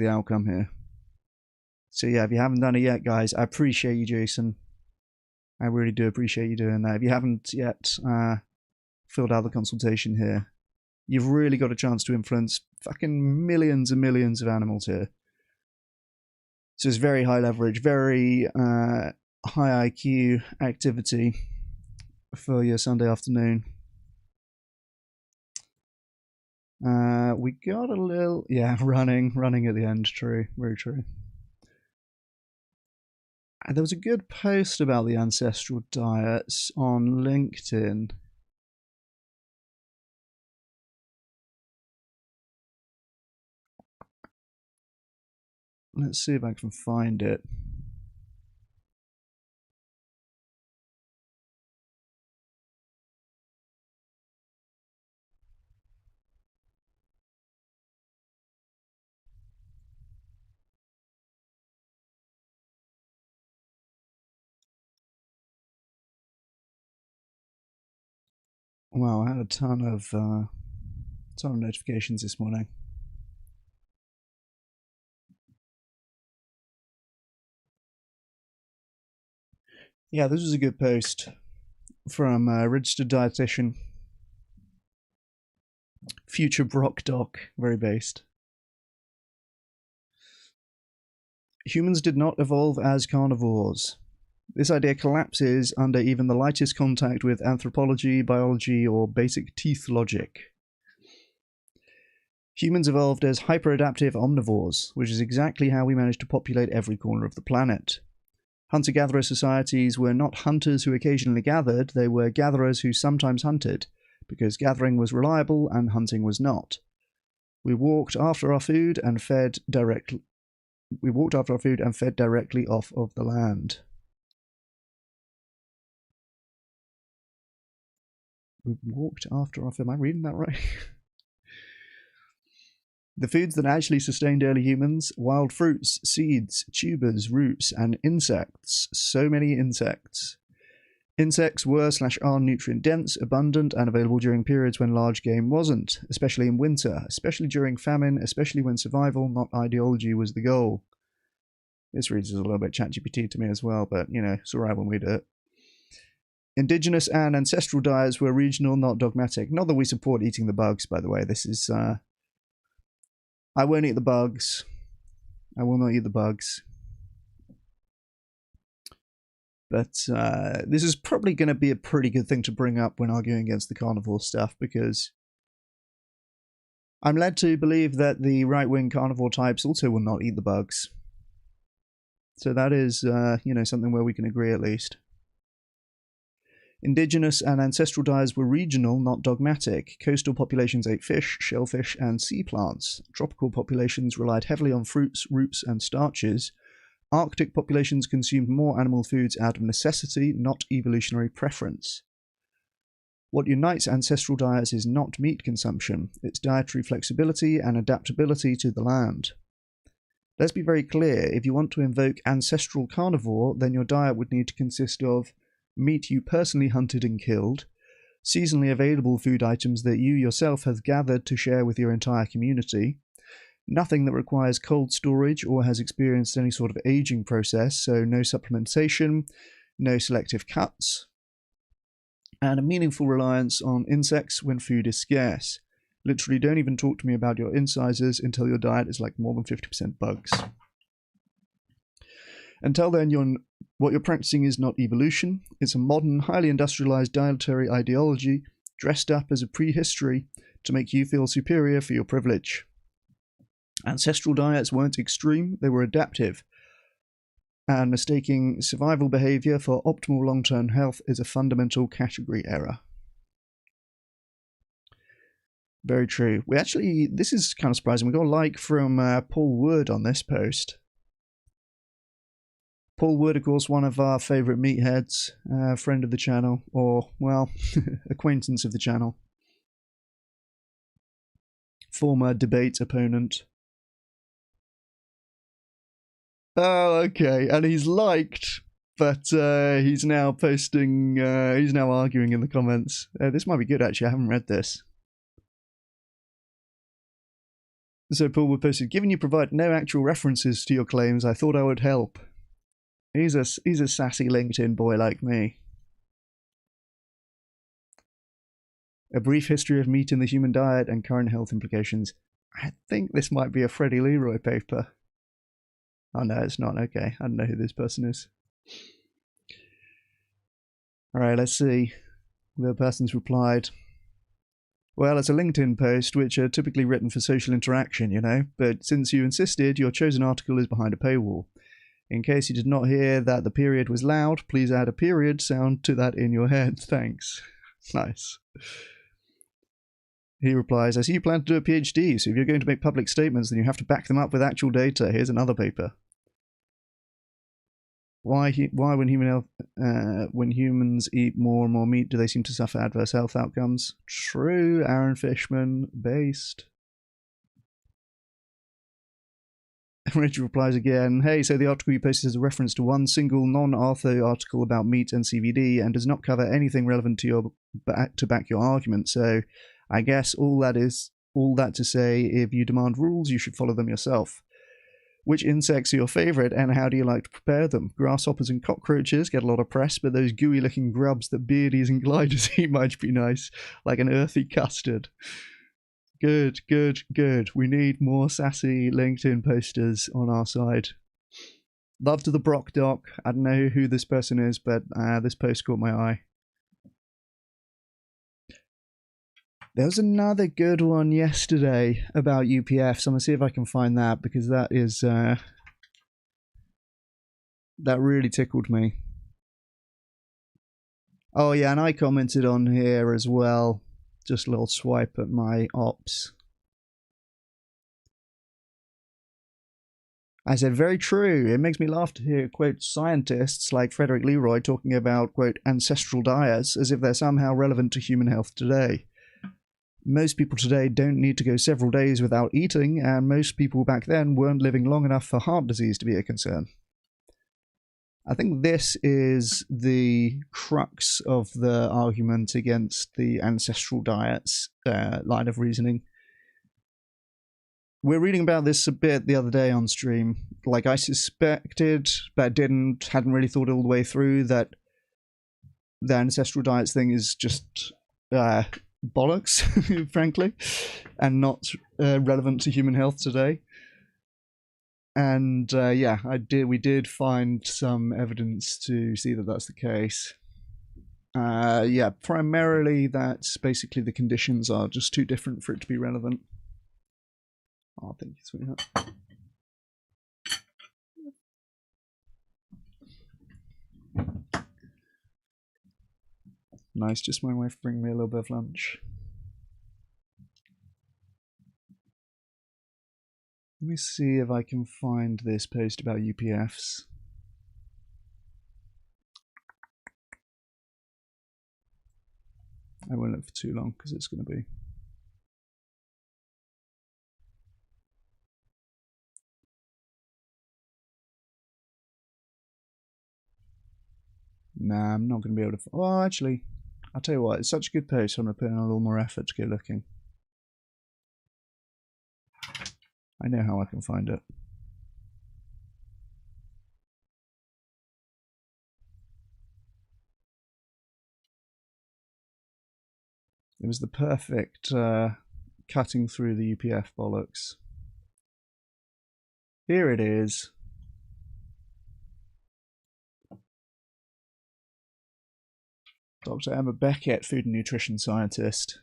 outcome here. So yeah, if you haven't done it yet, guys, I appreciate you, Jason. I really do appreciate you doing that. If you haven't yet filled out the consultation here, You've really got a chance to influence fucking millions and millions of animals here. So it's very high leverage, very high IQ activity for your Sunday afternoon. We got a little, yeah, running at the end. True, very true. There was a good post about the ancestral diets on LinkedIn. Let's see if I can find it. Wow, I had a ton of notifications this morning. Yeah, this was a good post from a registered dietitian, future Brock Doc, very based. Humans did not evolve as carnivores. This idea collapses under even the lightest contact with anthropology, biology, or basic teeth logic. Humans evolved as hyperadaptive omnivores, which is exactly how we managed to populate every corner of the planet. Hunter-gatherer societies were not hunters who occasionally gathered, they were gatherers who sometimes hunted, because gathering was reliable and hunting was not. We walked after our food and fed directly off of the land. We walked after our food. Am I reading that right? The foods that actually sustained early humans: wild fruits, seeds, tubers, roots, and insects. So many insects. Insects were/are nutrient dense, abundant, and available during periods when large game wasn't, especially in winter, especially during famine, especially when survival, not ideology, was the goal. This reads a little bit ChatGPT to me as well, but, you know, it's alright when we do it. Indigenous and ancestral diets were regional, not dogmatic. Not that we support eating the bugs, by the way. This is, I won't eat the bugs. I will not eat the bugs. But this is probably going to be a pretty good thing to bring up when arguing against the carnivore stuff, because I'm led to believe that the right-wing carnivore types also will not eat the bugs. So that is, you know, something where we can agree at least. Indigenous and ancestral diets were regional, not dogmatic. Coastal populations ate fish, shellfish, and sea plants. Tropical populations relied heavily on fruits, roots, and starches. Arctic populations consumed more animal foods out of necessity, not evolutionary preference. What unites ancestral diets is not meat consumption, it's dietary flexibility and adaptability to the land. Let's be very clear, if you want to invoke ancestral carnivore, then your diet would need to consist of meat you personally hunted and killed, seasonally available food items that you yourself have gathered to share with your entire community, nothing that requires cold storage or has experienced any sort of aging process, so no supplementation, no selective cuts, and a meaningful reliance on insects when food is scarce. Literally, don't even talk to me about your incisors until your diet is like more than 50% bugs. Until then, what you're practicing is not evolution. It's a modern, highly industrialized dietary ideology dressed up as a prehistory to make you feel superior for your privilege. Ancestral diets weren't extreme, they were adaptive. And mistaking survival behavior for optimal long-term health is a fundamental category error. Very true. This is kind of surprising. We got a like from Paul Wood on this post. Paul Wood, of course, one of our favourite meatheads, friend of the channel, or, well, acquaintance of the channel. Former debate opponent. Oh, okay, and he's liked, but he's now posting, he's now arguing in the comments. This might be good, actually, I haven't read this. So Paul Wood posted, given you provide no actual references to your claims, I thought I would help. He's a sassy LinkedIn boy like me. A brief history of meat in the human diet and current health implications. I think this might be a Freddie Leroy paper. Oh no, it's not. Okay, I don't know who this person is. Alright, let's see. The person's replied. Well, it's a LinkedIn post, which are typically written for social interaction, you know, but since you insisted, your chosen article is behind a paywall. In case you did not hear that the period was loud, please add a period sound to that in your head. Thanks. Nice. He replies, I see you plan to do a PhD, so if you're going to make public statements, then you have to back them up with actual data. Here's another paper. Why when humans eat more and more meat, do they seem to suffer adverse health outcomes? True, Aaron Fishman, based. Richard replies again, hey, so the article you posted has a reference to one single non-Artho article about meat and CVD and does not cover anything relevant to back your argument, so I guess all that to say, if you demand rules, you should follow them yourself. Which insects are your favourite, and how do you like to prepare them? Grasshoppers and cockroaches get a lot of press, but those gooey-looking grubs that beardies and gliders eat might be nice, like an earthy custard. Good, good, good. We need more sassy LinkedIn posters on our side. Love to the Brock Doc. I don't know who this person is, but this post caught my eye. There was another good one yesterday about UPF, so I'm going to see if I can find that, because that is that really tickled me. Oh yeah, and I commented on here as well. Just a little swipe at my ops. I said, very true. It makes me laugh to hear, quote, scientists like Frederick Leroy talking about, quote, ancestral diets as if they're somehow relevant to human health today. Most people today don't need to go several days without eating, and most people back then weren't living long enough for heart disease to be a concern. I think this is the crux of the argument against the ancestral diets line of reasoning. We're reading about this a bit the other day on stream. Like, I suspected, but hadn't really thought all the way through, that the ancestral diets thing is just bollocks, frankly, and not relevant to human health today. And yeah, we did find some evidence to see that that's the case. Yeah, primarily that's basically the conditions are just too different for it to be relevant. Oh, thank you, sweetheart. Nice, just my wife bring me a little bit of lunch. Let me see if I can find this post about UPFs. I won't look for too long because it's going to be. Nah, I'm not going to be able to. Oh, actually, I'll tell you what, it's such a good post, so I'm going to put in a little more effort to go looking. I know how I can find it. It was the perfect cutting through the UPF bollocks. Here it is. Dr. Emma Beckett, food and nutrition scientist.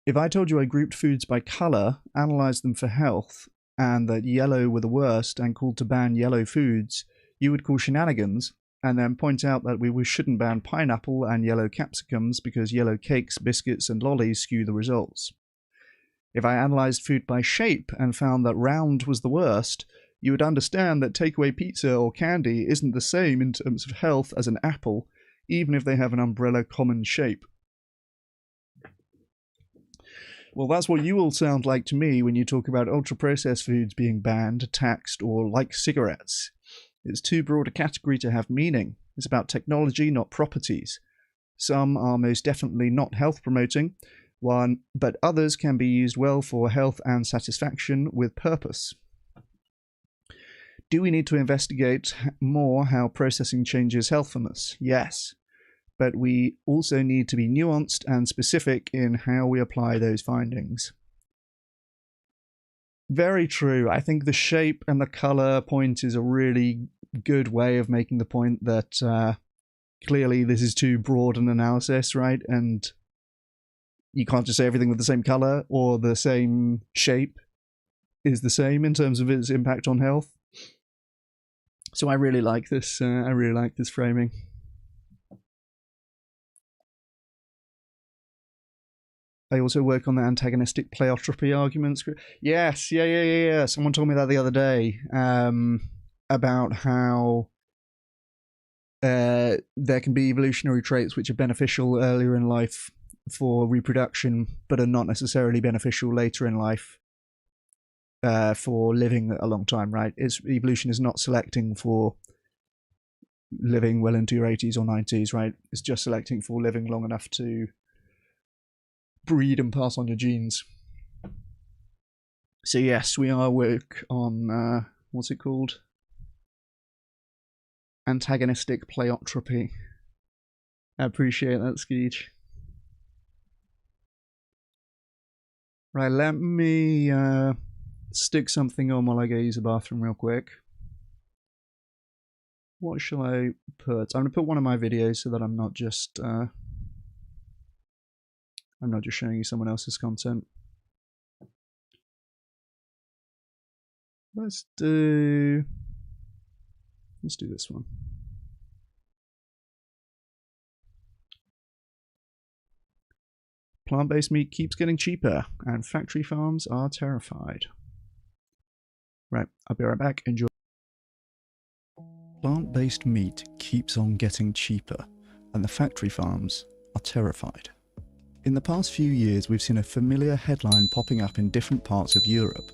If I told you I grouped foods by colour, analysed them for health, and that yellow were the worst and called to ban yellow foods, you would call shenanigans, and then point out that we shouldn't ban pineapple and yellow capsicums because yellow cakes, biscuits and lollies skew the results. If I analysed food by shape and found that round was the worst, you would understand that takeaway pizza or candy isn't the same in terms of health as an apple, even if they have an umbrella common shape. Well, that's what you all sound like to me when you talk about ultra-processed foods being banned, taxed, or like cigarettes. It's too broad a category to have meaning. It's about technology, not properties. Some are most definitely not health-promoting, but others can be used well for health and satisfaction with purpose. Do we need to investigate more how processing changes healthfulness? Yes. but we also need to be nuanced and specific in how we apply those findings. Very true. I think the shape and the color point is a really good way of making the point that clearly this is too broad an analysis, right? And you can't just say everything with the same color or the same shape is the same in terms of its impact on health. So I really like this. I really like this framing. I also work on the antagonistic pleiotropy arguments. Yes, yeah. Someone told me that the other day about how there can be evolutionary traits which are beneficial earlier in life for reproduction, but are not necessarily beneficial later in life for living a long time, right? Evolution is not selecting for living well into your 80s or 90s, right? It's just selecting for living long enough to breed and pass on your genes. So yes, we are work on what's it called? Antagonistic pleiotropy. I appreciate that, Skeech. Right, let me stick something on while I go use the bathroom real quick. What shall I put? I'm gonna put one of my videos so that I'm not just showing you someone else's content. Let's do this one. Plant-based meat keeps getting cheaper, and factory farms are terrified. Right, I'll be right back. Enjoy. Plant-based meat keeps on getting cheaper, and the factory farms are terrified. In the past few years, we've seen a familiar headline popping up in different parts of Europe.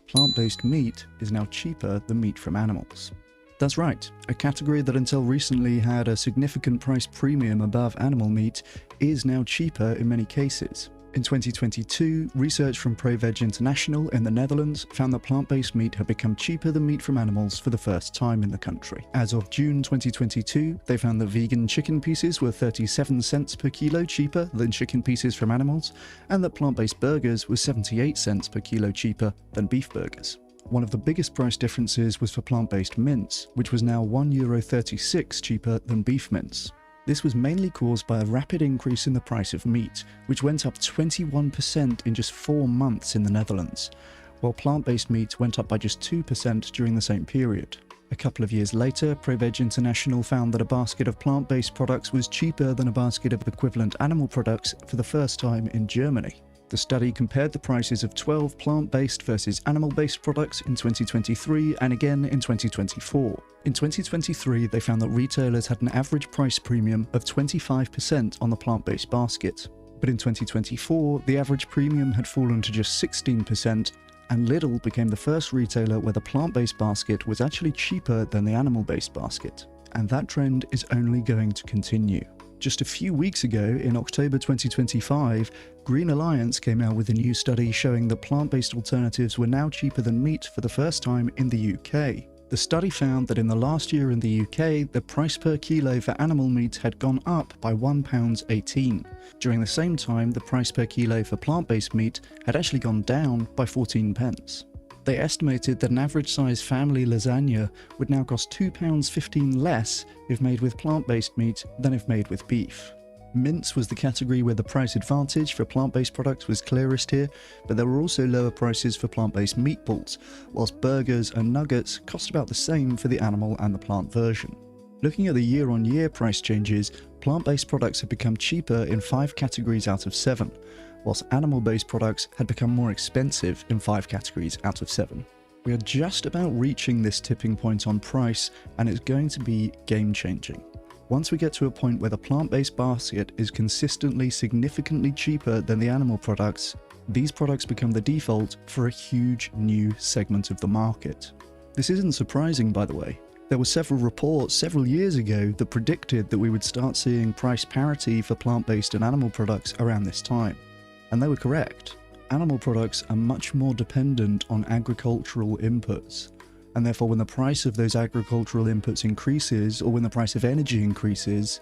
Plant-based meat is now cheaper than meat from animals. That's right, a category that until recently had a significant price premium above animal meat is now cheaper in many cases. In 2022, research from ProVeg International in the Netherlands found that plant-based meat had become cheaper than meat from animals for the first time in the country. As of June 2022, they found that vegan chicken pieces were 37 cents per kilo cheaper than chicken pieces from animals, and that plant-based burgers were 78 cents per kilo cheaper than beef burgers. One of the biggest price differences was for plant-based mince, which was now €1.36 cheaper than beef mince. This was mainly caused by a rapid increase in the price of meat, which went up 21% in just 4 months in the Netherlands, while plant-based meat went up by just 2% during the same period. A couple of years later, ProVeg International found that a basket of plant-based products was cheaper than a basket of equivalent animal products for the first time in Germany. The study compared the prices of 12 plant-based versus animal-based products in 2023 and again in 2024. In 2023, they found that retailers had an average price premium of 25% on the plant-based basket. But in 2024, the average premium had fallen to just 16%, and Lidl became the first retailer where the plant-based basket was actually cheaper than the animal-based basket. And that trend is only going to continue. Just a few weeks ago, in October 2025, Green Alliance came out with a new study showing that plant-based alternatives were now cheaper than meat for the first time in the UK. The study found that in the last year in the UK, the price per kilo for animal meat had gone up by £1.18. During the same time, the price per kilo for plant-based meat had actually gone down by 14 pence. They estimated that an average-sized family lasagna would now cost £2.15 less if made with plant-based meat than if made with beef. Mince was the category where the price advantage for plant-based products was clearest here, but there were also lower prices for plant-based meatballs, whilst burgers and nuggets cost about the same for the animal and the plant version. Looking at the year-on-year price changes, plant-based products had become cheaper in 5 categories out of 7, whilst animal-based products had become more expensive in 5 categories out of 7. We are just about reaching this tipping point on price, and it's going to be game-changing. Once we get to a point where the plant-based basket is consistently significantly cheaper than the animal products, these products become the default for a huge new segment of the market. This isn't surprising, by the way. There were several reports several years ago that predicted that we would start seeing price parity for plant-based and animal products around this time. And they were correct. Animal products are much more dependent on agricultural inputs, and therefore when the price of those agricultural inputs increases, or when the price of energy increases,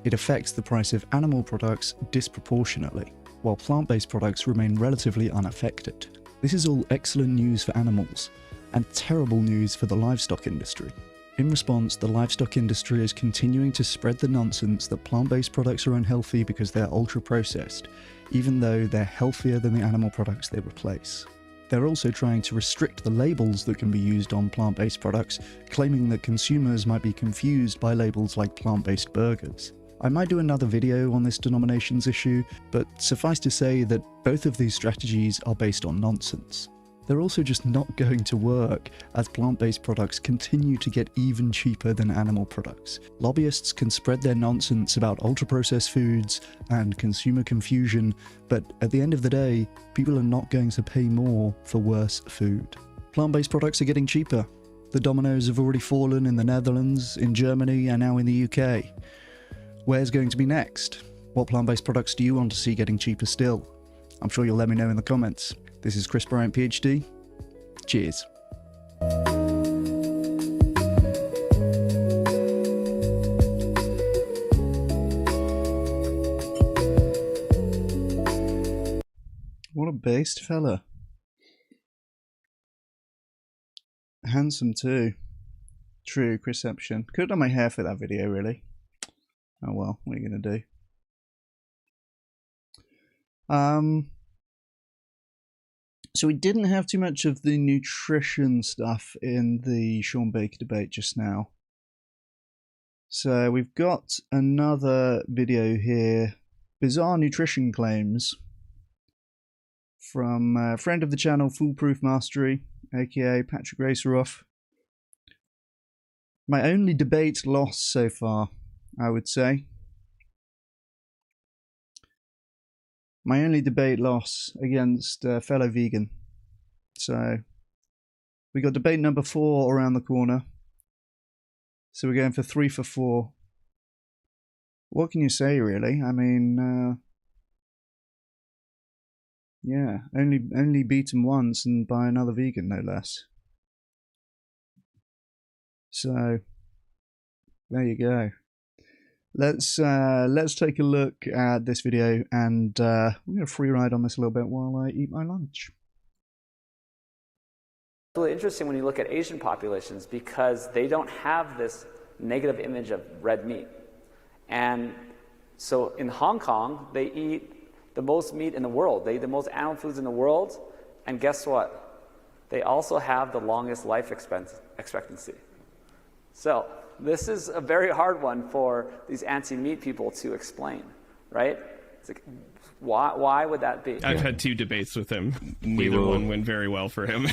It affects the price of animal products disproportionately, while plant-based products remain relatively unaffected. This is all excellent news for animals, and terrible news for the livestock industry. In response, the livestock industry is continuing to spread the nonsense that plant-based products are unhealthy because they're ultra-processed, even though they're healthier than the animal products they replace. They're also trying to restrict the labels that can be used on plant-based products, claiming that consumers might be confused by labels like plant-based burgers. I might do another video on this denominations issue, but suffice to say that both of these strategies are based on nonsense. They're also just not going to work, as plant-based products continue to get even cheaper than animal products. Lobbyists can spread their nonsense about ultra-processed foods and consumer confusion, but at the end of the day, people are not going to pay more for worse food. Plant-based products are getting cheaper. The dominoes have already fallen in the Netherlands, in Germany, and now in the UK. Where's going to be next? What plant-based products do you want to see getting cheaper still? I'm sure you'll let me know in the comments. This is Chris Bryant, PhD. Cheers. What a based fella. Handsome too. True, Chrisception. Could have done my hair for that video, really. Oh well, what are you going to do? So we didn't have too much of the nutrition stuff in the Shawn Baker debate just now. So we've got another video here. Bizarre nutrition claims from a friend of the channel, Foolproof Mastery, aka Patrick Raceroff. My only debate loss so far, I would say. My only debate loss against a fellow vegan. So we got debate number 4 around the corner. So we're going for 3 for 4. What can you say, really? I mean, yeah, only beaten once and by another vegan, no less. So there you go. Let's take a look at this video, and we're going to free ride on this a little bit while I eat my lunch. It's really interesting when you look at Asian populations because they don't have this negative image of red meat. And so in Hong Kong, they eat the most meat in the world. They eat the most animal foods in the world. And guess what? They also have the longest life expectancy. So this is a very hard one for these anti-meat people to explain, right? It's like, why would that be? I've had 2 debates with him. Neither one went very well for him.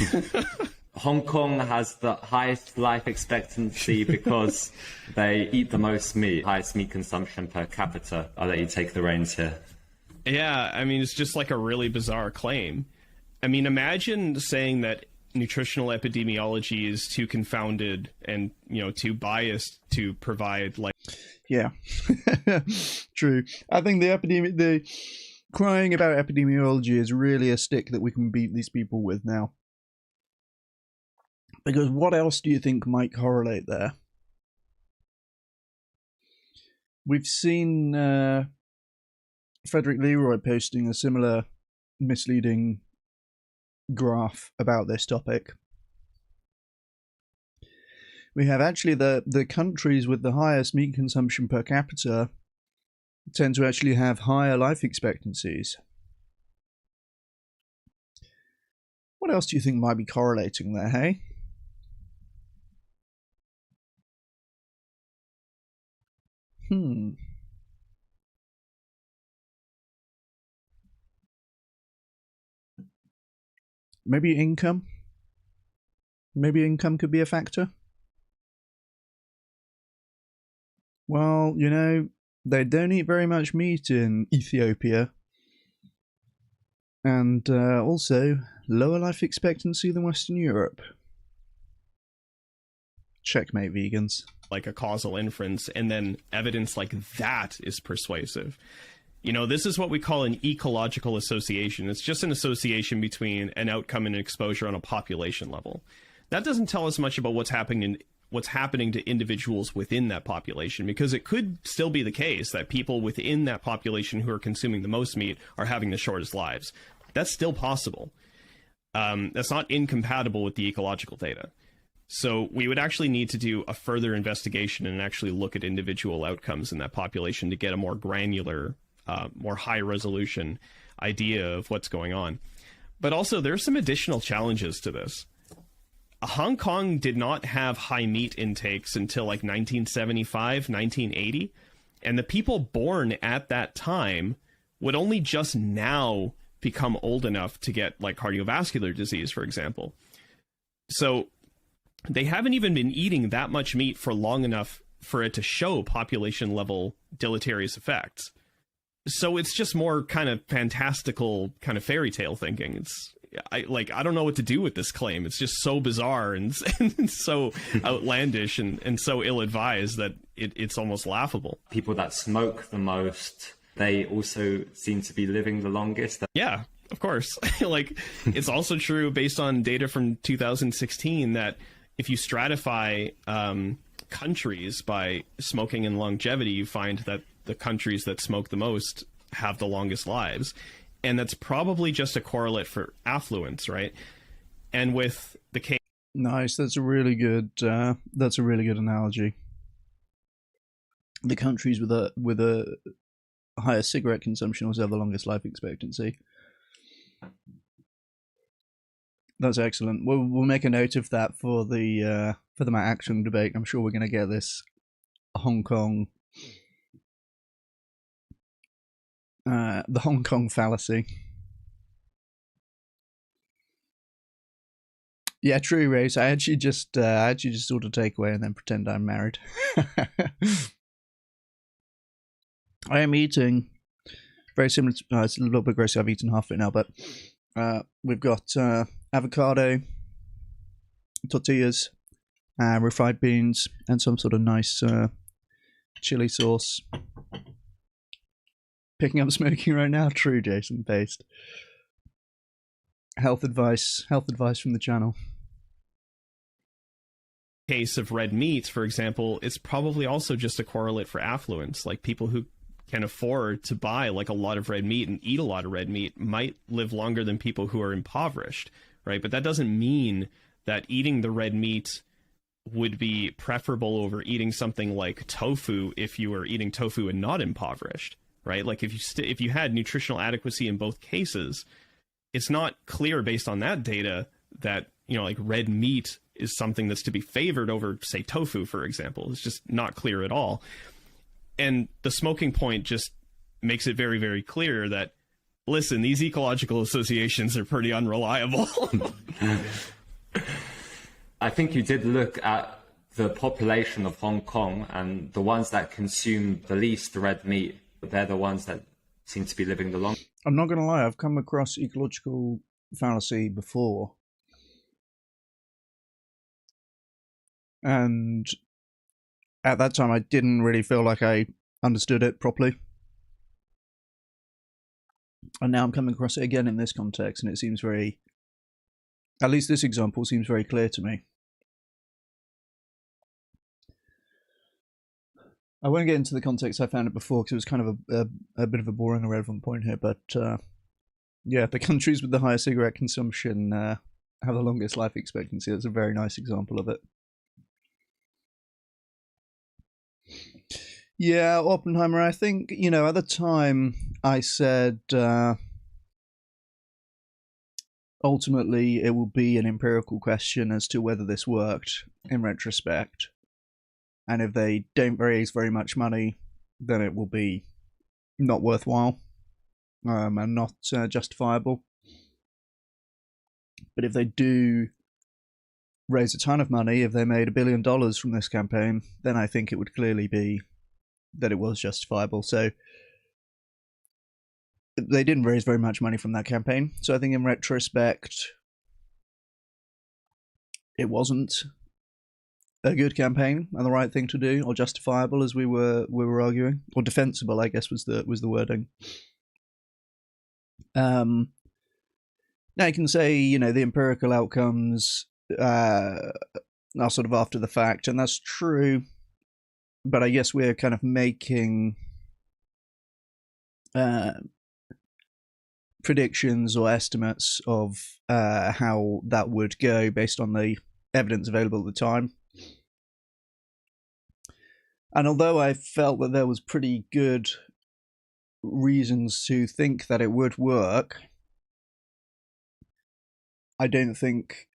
Hong Kong has the highest life expectancy because they eat the most meat, highest meat consumption per capita. I'll let you take the reins here. Yeah, I mean, it's just like a really bizarre claim. I mean, imagine saying that nutritional epidemiology is too confounded and, you know, too biased to provide like... Yeah, true. I think the crying about epidemiology is really a stick that we can beat these people with now. Because what else do you think might correlate there? We've seen Frederick Leroy posting a similar misleading graph about this topic. We have actually the countries with the highest meat consumption per capita tend to actually have higher life expectancies. What else do you think might be correlating there, hey? Maybe income? Maybe income could be a factor? Well, you know, they don't eat very much meat in Ethiopia. And also, lower life expectancy than Western Europe. Checkmate, vegans. Like a causal inference, and then evidence like that is persuasive. You know, this is what we call an ecological association. It's just an association between an outcome and an exposure on a population level. That doesn't tell us much about what's happening what's happening to individuals within that population, because it could still be the case that people within that population who are consuming the most meat are having the shortest lives. That's still possible. That's not incompatible with the ecological data. So we would actually need to do a further investigation and actually look at individual outcomes in that population to get a more granular, more high resolution idea of what's going on. But also there's some additional challenges to this. Hong Kong did not have high meat intakes until like 1975, 1980. And the people born at that time would only just now become old enough to get like cardiovascular disease, for example. So they haven't even been eating that much meat for long enough for it to show population level deleterious effects. So it's just more kind of fantastical kind of fairy tale thinking. I don't know what to do with this claim. It's just so bizarre and so outlandish and so ill-advised that it's almost laughable. People that smoke the most, they also seem to be living the longest. Yeah, of course. Like, it's also true based on data from 2016 that if you stratify countries by smoking and longevity, you find that the countries that smoke the most have the longest lives. And that's probably just a correlate for affluence, right? And with the case... Nice, that's a really good analogy. The countries with a higher cigarette consumption also have the longest life expectancy. That's excellent. We'll make a note of that for the Matt Action debate. I'm sure we're going to get this Hong Kong, the Hong Kong fallacy. Yeah, true, Race. I actually just order takeaway and then pretend I'm married. I am eating very similar to, it's a little bit gross. I've eaten half of it now, but we've got avocado, tortillas, refried beans, and some sort of nice chili sauce. Picking up smoking right now? True, Jason. Based. Health advice from the channel. Case of red meat, for example, it's probably also just a correlate for affluence. Like, people who can afford to buy like a lot of red meat and eat a lot of red meat might live longer than people who are impoverished, right? But that doesn't mean that eating the red meat would be preferable over eating something like tofu if you were eating tofu and not impoverished, right? Like, if you had nutritional adequacy in both cases, it's not clear based on that data that, you know, like, red meat is something that's to be favored over, say, tofu, for example. It's just not clear at all. And the smoking point just makes it very, very clear that, listen, these ecological associations are pretty unreliable. I think you did look at the population of Hong Kong, and the ones that consume the least red meat, they're the ones that seem to be living the longest. I'm not going to lie, I've come across ecological fallacy before. And at that time, I didn't really feel like I understood it properly. And now I'm coming across it again in this context, and it seems very, at least this example seems very clear to me. I won't get into the context I found it before, because it was kind of a bit of a boring, irrelevant point here, but yeah, the countries with the highest cigarette consumption have the longest life expectancy. That's a very nice example of it. Yeah, Oppenheimer, I think, you know, at the time I said ultimately it will be an empirical question as to whether this worked in retrospect. And if they don't raise very much money, then it will be not worthwhile and not justifiable. But if they do raise a ton of money, if they made $1 billion from this campaign, then I think it would clearly be that it was justifiable. So they didn't raise very much money from that campaign. So I think in retrospect, it wasn't a good campaign and the right thing to do, or justifiable, as we were arguing, or defensible, I guess was the wording. Now you can say, you know, the empirical outcomes are sort of after the fact, and that's true. But I guess we're kind of making predictions or estimates of how that would go based on the evidence available at the time. And although I felt that there was pretty good reasons to think that it would work, I don't think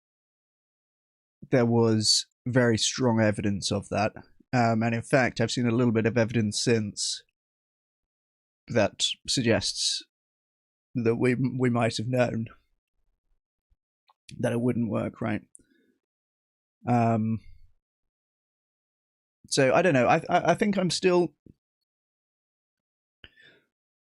there was very strong evidence of that. And in fact, I've seen a little bit of evidence since that suggests that we might have known that it wouldn't work, right? So I don't know. I think I'm still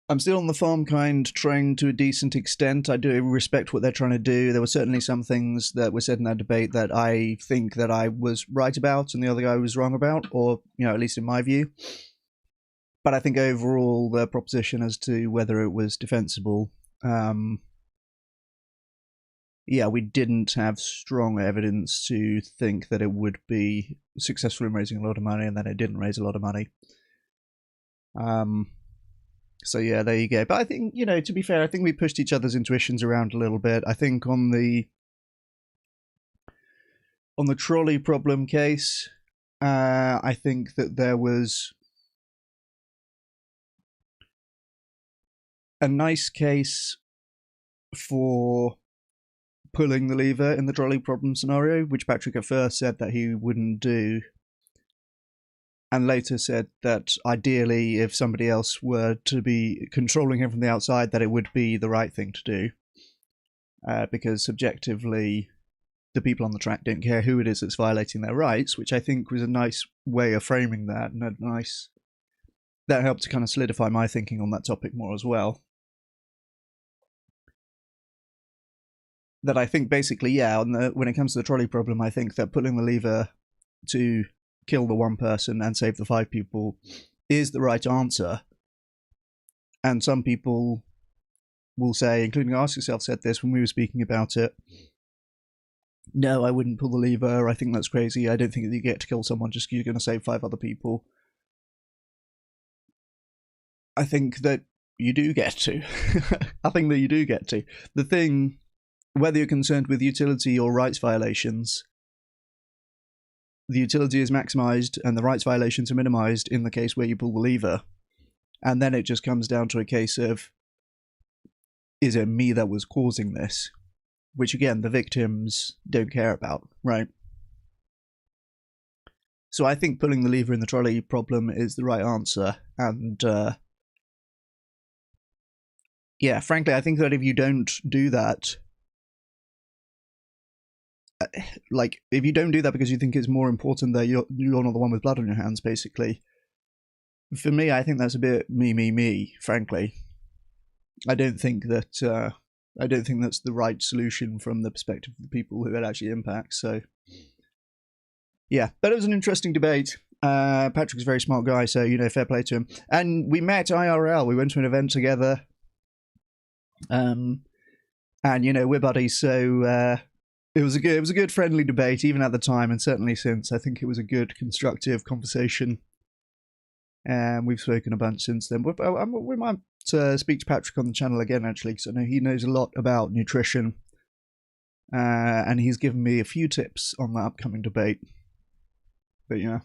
on the farm kind train to a decent extent. I do respect what they're trying to do. There were certainly some things that were said in that debate that I think that I was right about and the other guy was wrong about, or, you know, at least in my view. But I think overall the proposition as to whether it was defensible, yeah, we didn't have strong evidence to think that it would be successful in raising a lot of money, and that it didn't raise a lot of money. So yeah, there you go. But I think, you know, to be fair, I think we pushed each other's intuitions around a little bit. I think on the trolley problem case, I think that there was a nice case for pulling the lever in the trolley problem scenario, which Patrick at first said that he wouldn't do, and later said that ideally if somebody else were to be controlling him from the outside, that it would be the right thing to do, because subjectively the people on the track don't care who it is that's violating their rights, which I think was a nice way of framing that, and that helped to kind of solidify my thinking on that topic more as well. That I think basically, yeah, when it comes to the trolley problem, I think that pulling the lever to kill the one person and save the 5 people is the right answer. And some people will say, including Ask Yourself said this when we were speaking about it, no, I wouldn't pull the lever, I think that's crazy, I don't think that you get to kill someone just because you're going to save 5 other people. I think that you do get to. I think that you do get to. The thing, whether you're concerned with utility or rights violations, the utility is maximized and the rights violations are minimized in the case where you pull the lever. And then it just comes down to a case of, is it me that was causing this? Which again, the victims don't care about, right? So I think pulling the lever in the trolley problem is the right answer. And yeah, frankly, I think that if you don't do that, like, if you don't do that because you think it's more important that you're not the one with blood on your hands, basically, for me, I think that's a bit me, frankly. I don't think that's the right solution from the perspective of the people who it actually impacts. So, yeah, but it was an interesting debate. Patrick's a very smart guy, so, you know, fair play to him. And we met IRL. We went to an event together. And, you know, we're buddies, so it was a good friendly debate, even at the time, and certainly since. I think it was a good, constructive conversation. And we've spoken a bunch since then. We might speak to Patrick on the channel again, actually, because I know he knows a lot about nutrition. And he's given me a few tips on the upcoming debate. But yeah.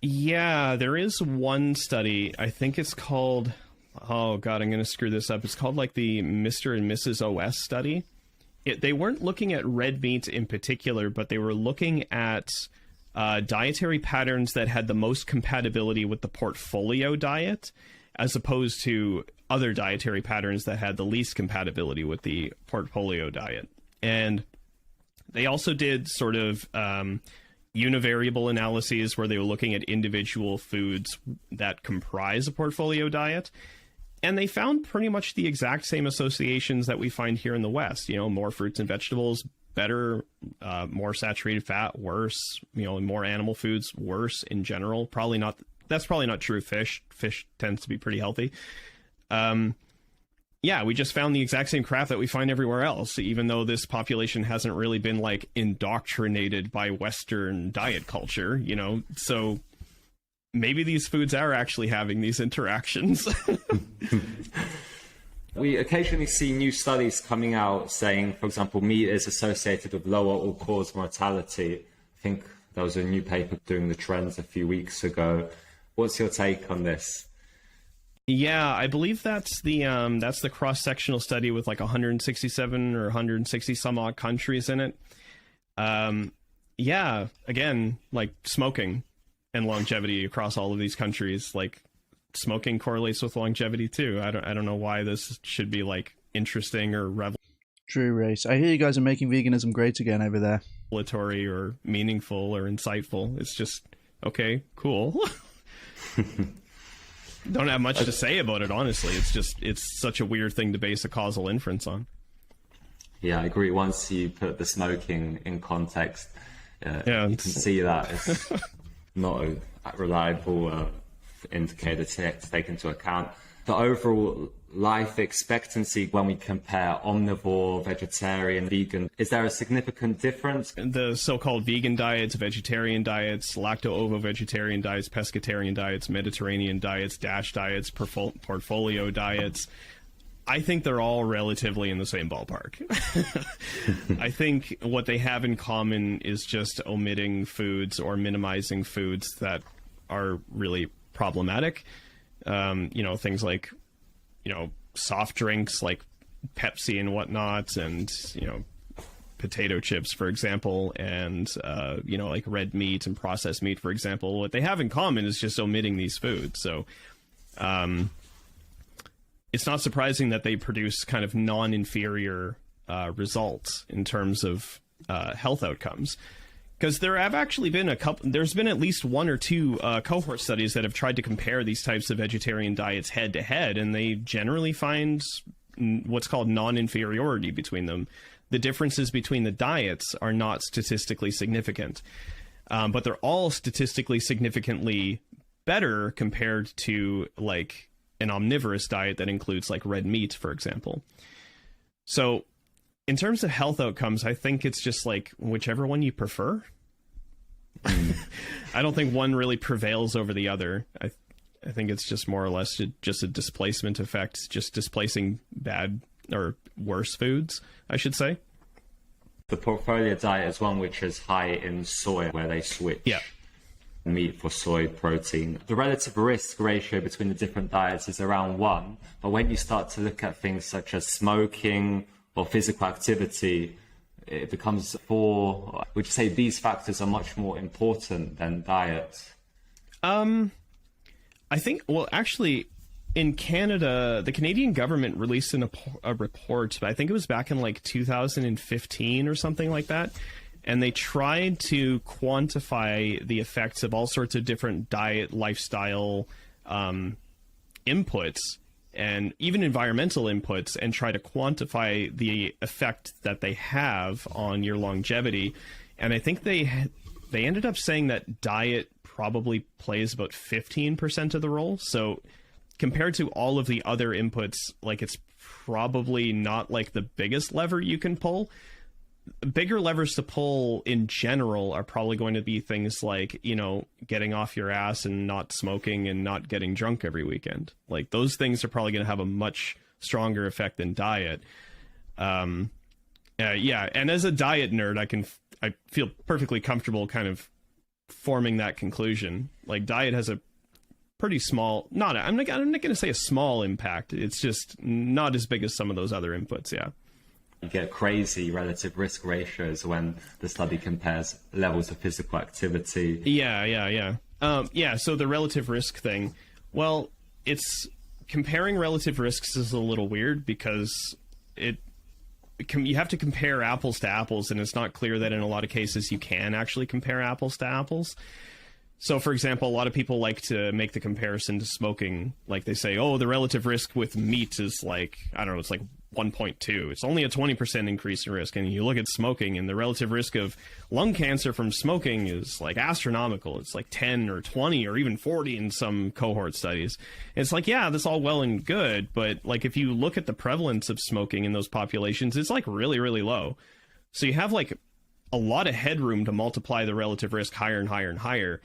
Yeah, there is one study. I think it's called, oh god, I'm going to screw this up. It's called like the Mr. and Mrs. OS study. They weren't looking at red meat in particular, but they were looking at dietary patterns that had the most compatibility with the portfolio diet, as opposed to other dietary patterns that had the least compatibility with the portfolio diet. And they also did sort of univariable analyses where they were looking at individual foods that comprise a portfolio diet. And they found pretty much the exact same associations that we find here in the West. You know, more fruits and vegetables, better, more saturated fat, worse. You know, more animal foods, worse in general. Probably not. That's probably not true. Fish tends to be pretty healthy. You yeah, we just found the exact same crap that we find everywhere else, even though this population hasn't really been like indoctrinated by Western diet culture, you know? So maybe these foods are actually having these interactions. We occasionally see new studies coming out saying, for example, meat is associated with lower all-cause mortality. I think there was a new paper doing the trends a few weeks ago. What's your take on this? Yeah, I believe that's the cross-sectional study with like 167 or 160 some odd countries in it. Yeah, again, like smoking and longevity across all of these countries, like smoking correlates with longevity too. I don't know why this should be like interesting or True race. I hear you guys are making veganism great again over there. revelatory or meaningful or insightful. It's just okay, cool. Don't have much to say about it, honestly. It's such a weird thing to base a causal inference on. Yeah, I agree. Once you put the smoking in context, you can see that it's not a reliable indicator to take into account. The overall life expectancy when we compare omnivore, vegetarian, vegan, is there a significant difference? The so-called vegan diets, vegetarian diets, lacto-ovo-vegetarian diets, pescatarian diets, Mediterranean diets, DASH diets, portfolio diets, I think they're all relatively in the same ballpark. I think what they have in common is just omitting foods or minimizing foods that are really problematic. You know, things like, you know, soft drinks like Pepsi and whatnot, and, you know, potato chips, for example, and, you know, like red meat and processed meat, for example. What they have in common is just omitting these foods. So, it's not surprising that they produce kind of non-inferior results in terms of health outcomes. Because there have actually been there's been at least one or two cohort studies that have tried to compare these types of vegetarian diets head to head, and they generally find what's called non-inferiority between them. The differences between the diets are not statistically significant, but they're all statistically significantly better compared to like an omnivorous diet that includes like red meat, for example. So in terms of health outcomes, I think it's just like whichever one you prefer. I don't think one really prevails over the other. I think it's just more or less just a displacement effect, just displacing bad or worse foods, I should say. The portfolio diet is one which is high in soy, where they switch meat for soy protein. The relative risk ratio between the different diets is around 1, but when you start to look at things such as smoking or physical activity, it becomes 4. Would you say these factors are much more important than diet? I think, well, actually, in Canada, the Canadian government released a report, I think it was back in like 2015 or something like that, and they tried to quantify the effects of all sorts of different diet, lifestyle inputs, and even environmental inputs, and try to quantify the effect that they have on your longevity. And I think they ended up saying that diet probably plays about 15% of the role. So compared to all of the other inputs, like it's probably not like the biggest lever you can pull. Bigger levers to pull in general are probably going to be things like, you know, getting off your ass and not smoking and not getting drunk every weekend. Like those things are probably going to have a much stronger effect than diet. And as a diet nerd, I feel perfectly comfortable kind of forming that conclusion. Like diet has a pretty small, I'm not going to say a small impact. It's just not as big as some of those other inputs. Yeah. You get crazy relative risk ratios when the study compares levels of physical activity. So the relative risk thing, well, it's comparing relative risks is a little weird because you have to compare apples to apples, and it's not clear that in a lot of cases you can actually compare apples to apples. So, for example, a lot of people like to make the comparison to smoking. Like they say, oh, the relative risk with meat is like, I don't know, it's like 1.2. It's only a 20% increase in risk. And you look at smoking, and the relative risk of lung cancer from smoking is like astronomical. It's like 10 or 20 or even 40 in some cohort studies. It's like, yeah, that's all well and good, but like if you look at the prevalence of smoking in those populations, it's like really, really low. So you have like a lot of headroom to multiply the relative risk higher and higher and higher.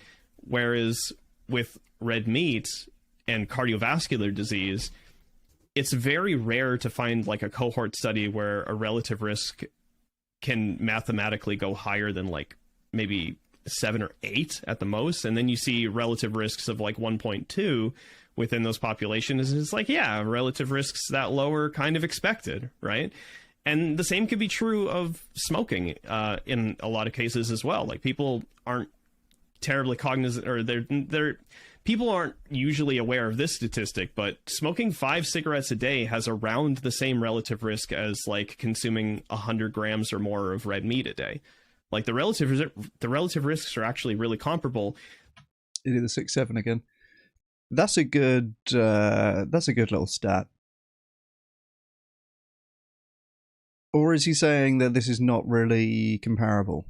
Whereas with red meat and cardiovascular disease, it's very rare to find like a cohort study where a relative risk can mathematically go higher than like maybe 7 or 8 at the most. And then you see relative risks of like 1.2 within those populations. It's like, yeah, relative risks that low are kind of expected, right? And the same could be true of smoking in a lot of cases as well. Like people aren't terribly cognizant, or people aren't usually aware of this statistic, but smoking 5 cigarettes a day has around the same relative risk as like consuming 100 grams or more of red meat a day. Like the relative risks are actually really comparable. You do the 6-7 again. That's a good little stat. Or is he saying that this is not really comparable?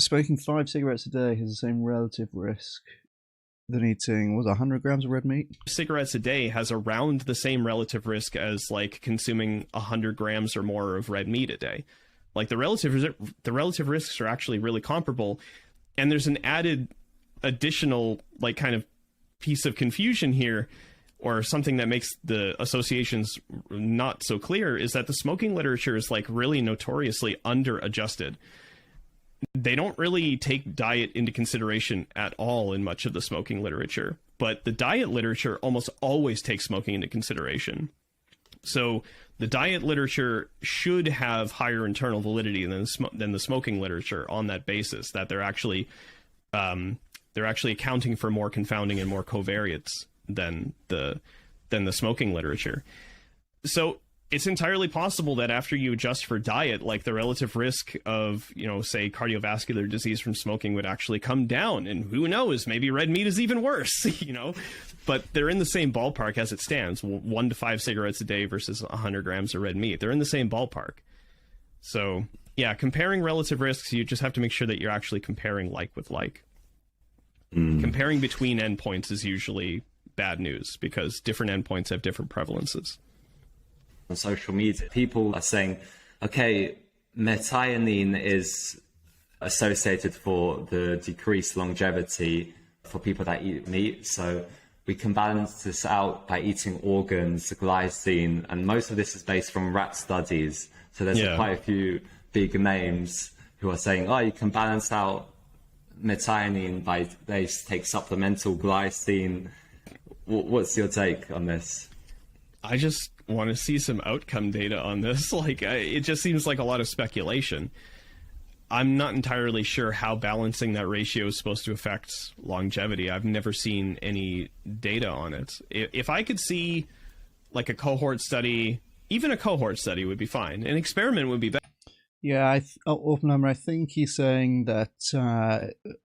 Smoking 5 cigarettes a day has the same relative risk than eating, was it 100 grams of red meat? Cigarettes a day has around the same relative risk as like consuming 100 grams or more of red meat a day. Like the relative risks are actually really comparable. And there's an additional like kind of piece of confusion here, or something that makes the associations not so clear, is that the smoking literature is like really notoriously under-adjusted. They don't really take diet into consideration at all in much of the smoking literature, but the diet literature almost always takes smoking into consideration. So the diet literature should have higher internal validity than the smoking literature on that basis, that they're actually accounting for more confounding and more covariates than the smoking literature. So it's entirely possible that after you adjust for diet, like the relative risk of, say cardiovascular disease from smoking would actually come down. And who knows, maybe red meat is even worse, but they're in the same ballpark as it stands. 1 to 5 cigarettes a day versus 100 grams of red meat. They're in the same ballpark. So yeah, comparing relative risks, you just have to make sure that you're actually comparing like with like. Comparing between endpoints is usually bad news because different endpoints have different prevalences. On social media, people are saying, okay, methionine is associated for the decreased longevity for people that eat meat. So we can balance this out by eating organs, glycine, and most of this is based from rat studies. So there's quite a few big names who are saying, oh, you can balance out methionine by they take supplemental glycine. What's your take on this? I just want to see some outcome data on this. It just seems like a lot of speculation. I'm not entirely sure how balancing that ratio is supposed to affect longevity. I've never seen any data on it. If I could see like a cohort study, even a cohort study would be fine. An experiment would be better. Yeah, Oppenheimer, I think he's saying that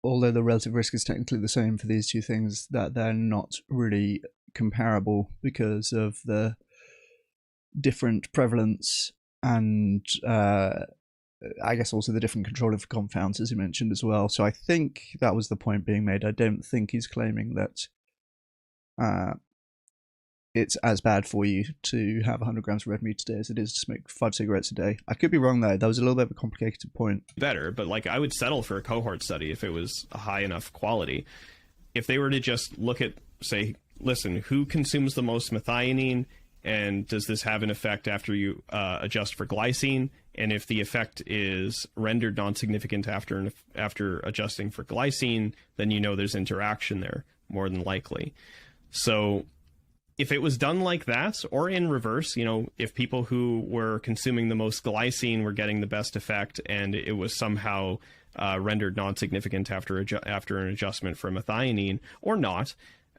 although the relative risk is technically the same for these two things, that they're not really comparable because of the different prevalence and I guess also the different controlling for confounds, as you mentioned as well. So I think that was the point being made. I don't think he's claiming that it's as bad for you to have 100 grams of red meat a day as it is to smoke 5 cigarettes a day. I could be wrong there. That was a little bit of a complicated point. Better, but I would settle for a cohort study if it was a high enough quality. If they were to just look at, say, listen, who consumes the most methionine, and does this have an effect after you adjust for glycine? And if the effect is rendered non-significant after adjusting for glycine, then there's interaction there, more than likely. So if it was done like that, or in reverse, if people who were consuming the most glycine were getting the best effect, and it was somehow rendered non-significant after an adjustment for methionine, or not,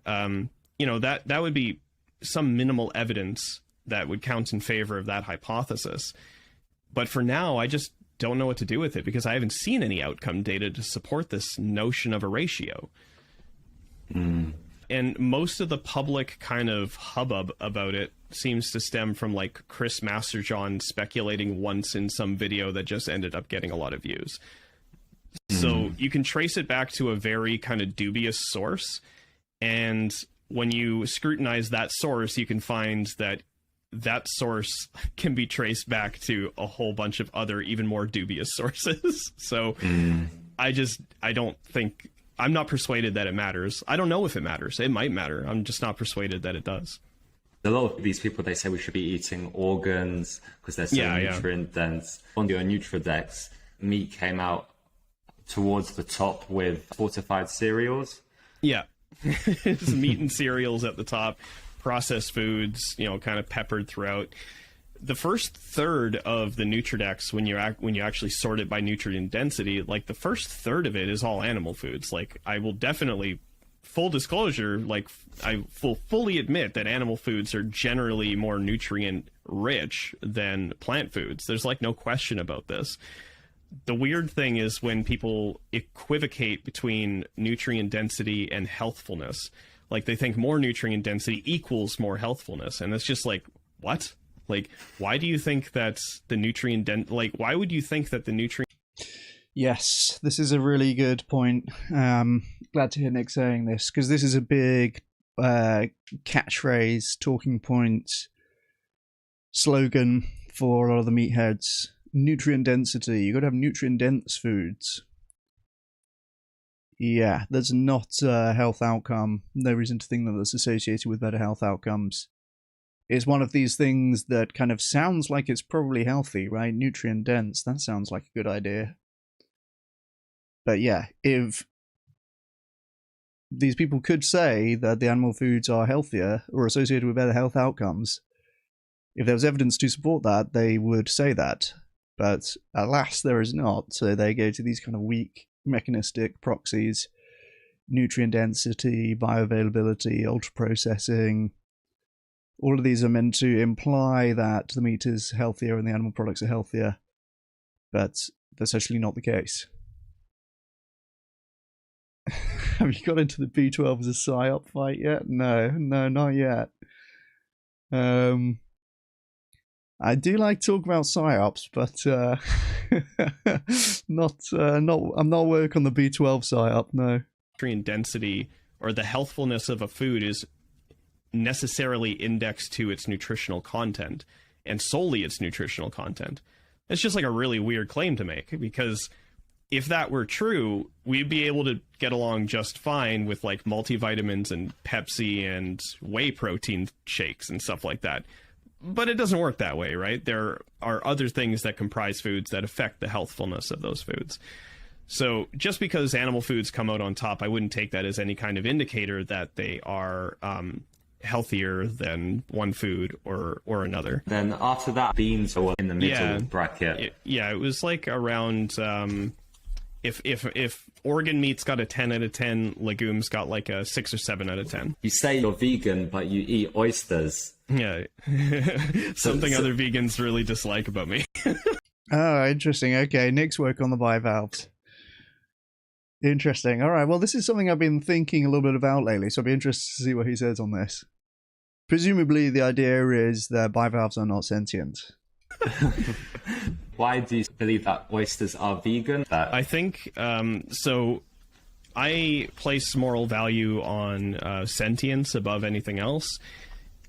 that would be some minimal evidence that would count in favor of that hypothesis. But for now, I just don't know what to do with it because I haven't seen any outcome data to support this notion of a ratio. And most of the public kind of hubbub about it seems to stem from like Chris Masterjohn speculating once in some video that just ended up getting a lot of views. So you can trace it back to a very kind of dubious source. And when you scrutinize that source, you can find that that source can be traced back to a whole bunch of other even more dubious sources. So I'm not persuaded that it matters. I don't know if it matters. It might matter. I'm just not persuaded that it does. A lot of these people, they say we should be eating organs because they're so nutrient dense. On your NutriDex, meat came out towards the top with fortified cereals. Yeah. It's meat and cereals at the top, processed foods, kind of peppered throughout. The first third of the NutriDex, when you actually sort it by nutrient density, like the first third of it is all animal foods. Like, I will definitely, full disclosure, like I will fully admit that animal foods are generally more nutrient rich than plant foods. There's like no question about this. The weird thing is when people equivocate between nutrient density and healthfulness. Like, they think more nutrient density equals more healthfulness, and it's just like, what? Like, why do you think that's the nutrient why would you think that the nutrient? Yes, this is a really good point. Glad to hear Nick saying this, because this is a big catchphrase, talking point, slogan for a lot of the meatheads. Nutrient density. You got to have nutrient dense foods. Yeah, that's not a health outcome. No reason to think that that's associated with better health outcomes. It's one of these things that kind of sounds like it's probably healthy, right? Nutrient dense. That sounds like a good idea. But yeah, if these people could say that the animal foods are healthier or associated with better health outcomes, if there was evidence to support that, they would say that. But alas, there is not. So they go to these kind of weak mechanistic proxies, nutrient density, bioavailability, ultra-processing. All of these are meant to imply that the meat is healthier and the animal products are healthier. But that's actually not the case. Have you got into the B12 as a PSYOP fight yet? No, not yet. I do like to talk about PSYOPs, but I'm not working on the B12 PSYOP, no. Nutrient density or the healthfulness of a food is necessarily indexed to its nutritional content and solely its nutritional content. It's just like a really weird claim to make, because if that were true, we'd be able to get along just fine with like multivitamins and Pepsi and whey protein shakes and stuff like that. But it doesn't work that way, right? There are other things that comprise foods that affect the healthfulness of those foods. So just because animal foods come out on top, I wouldn't take that as any kind of indicator that they are healthier than one food or another. Then after that, beans are in the middle bracket. It was like around if organ meat's got a 10 out of 10, legumes got like a 6 or 7 out of 10. You say you're vegan, but you eat oysters. Yeah. Something other vegans really dislike about me. Oh, interesting. Okay, Nick's work on the bivalves. Interesting. All right, well, this is something I've been thinking a little bit about lately, so I'll be interested to see what he says on this. Presumably, the idea is that bivalves are not sentient. Why do you believe that oysters are vegan? I think, so I place moral value on sentience above anything else.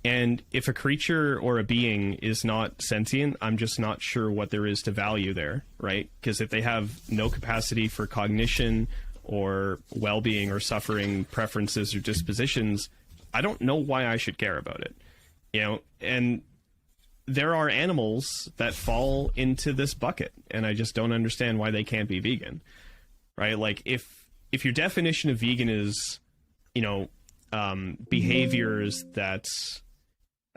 And if a creature or a being is not sentient, I'm just not sure what there is to value there, right? Because if they have no capacity for cognition or well-being or suffering preferences or dispositions, I don't know why I should care about it. And there are animals that fall into this bucket, and I just don't understand why they can't be vegan, right? Like if your definition of vegan is, behaviors that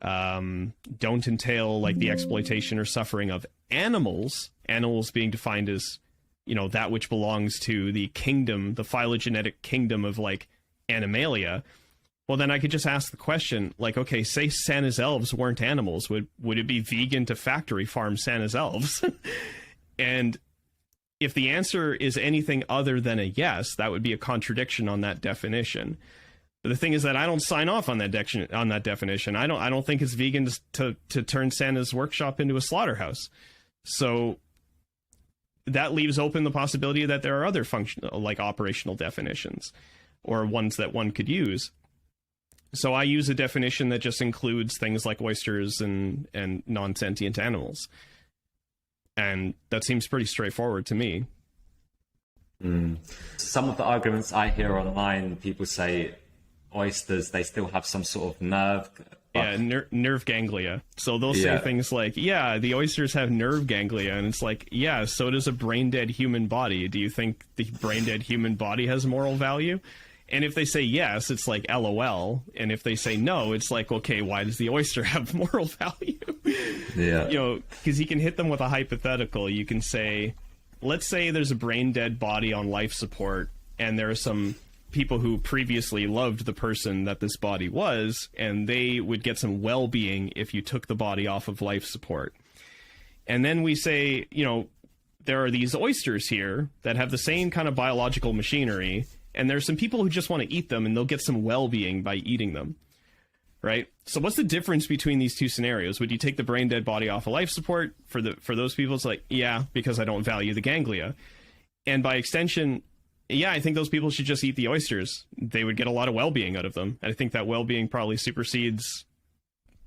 don't entail like the exploitation or suffering of animals being defined as, that which belongs to the kingdom, the phylogenetic kingdom of like Animalia, well, then I could just ask the question, like, okay, say Santa's elves weren't animals. Would it be vegan to factory farm Santa's elves? And if the answer is anything other than a yes, that would be a contradiction on that definition. the thing is that I don't sign off on that definition. I don't think it's vegan to turn Santa's workshop into a slaughterhouse. So that leaves open the possibility that there are other functional, like operational definitions, or ones that one could use. So I use a definition that just includes things like oysters and non-sentient animals. And that seems pretty straightforward to me. Some of the arguments I hear online, people say oysters, they still have some sort of nerve. Yeah, nerve ganglia. So they'll say things like, yeah, the oysters have nerve ganglia. And it's like, yeah, so does a brain-dead human body. Do you think the brain-dead human body has moral value? And if they say yes, it's like LOL. And if they say no, it's like, okay, why does the oyster have moral value? Yeah. You know, because you can hit them with a hypothetical. You can say, let's say there's a brain-dead body on life support, and there are some people who previously loved the person that this body was, and they would get some well-being if you took the body off of life support. And then we say, you know, there are these oysters here that have the same kind of biological machinery, and there's some people who just want to eat them, and they'll get some well-being by eating them, right? So what's the difference between these two scenarios? Would you take the brain-dead body off of life support? For those people, it's like, yeah, because I don't value the ganglia. And by extension, yeah, I think those people should just eat the oysters. They would get a lot of well-being out of them. And I think that well-being probably supersedes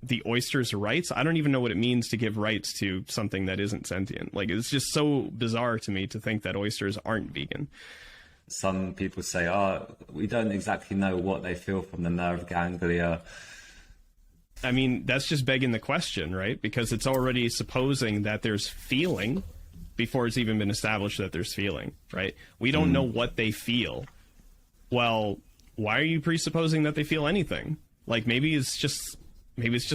the oyster's rights. I don't even know what it means to give rights to something that isn't sentient. Like, it's just so bizarre to me to think that oysters aren't vegan. Some people say, oh, we don't exactly know what they feel from the nerve ganglia. I mean, that's just begging the question, right? Because it's already supposing that there's feeling before it's even been established that there's feeling, right? We don't know what they feel. Well, why are you presupposing that they feel anything? Like, maybe it's just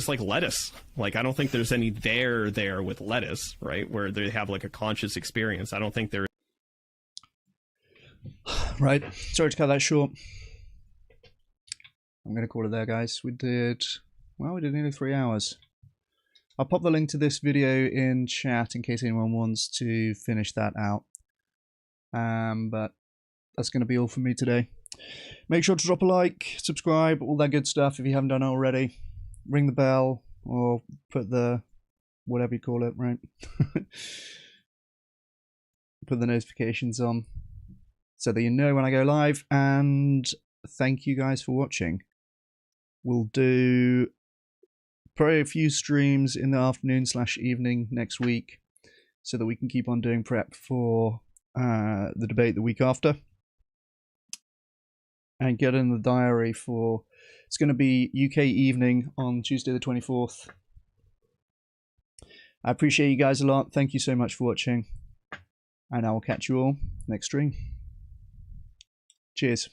like lettuce. Like, I don't think there's any there with lettuce, right? Where they have like a conscious experience. I don't think there. Right. Sorry to cut that short. I'm going to call it there, guys. We did nearly 3 hours. I'll pop the link to this video in chat in case anyone wants to finish that out. But that's going to be all for me today. Make sure to drop a like, subscribe, all that good stuff if you haven't done it already. Ring the bell or put the whatever you call it, right? Put the notifications on so that you know when I go live. And thank you guys for watching. We'll do probably a few streams in the afternoon/evening next week so that we can keep on doing prep for the debate the week after. And get in the diary for, it's going to be UK evening on Tuesday the 24th. I appreciate you guys a lot. Thank you so much for watching. And I will catch you all next stream. Cheers.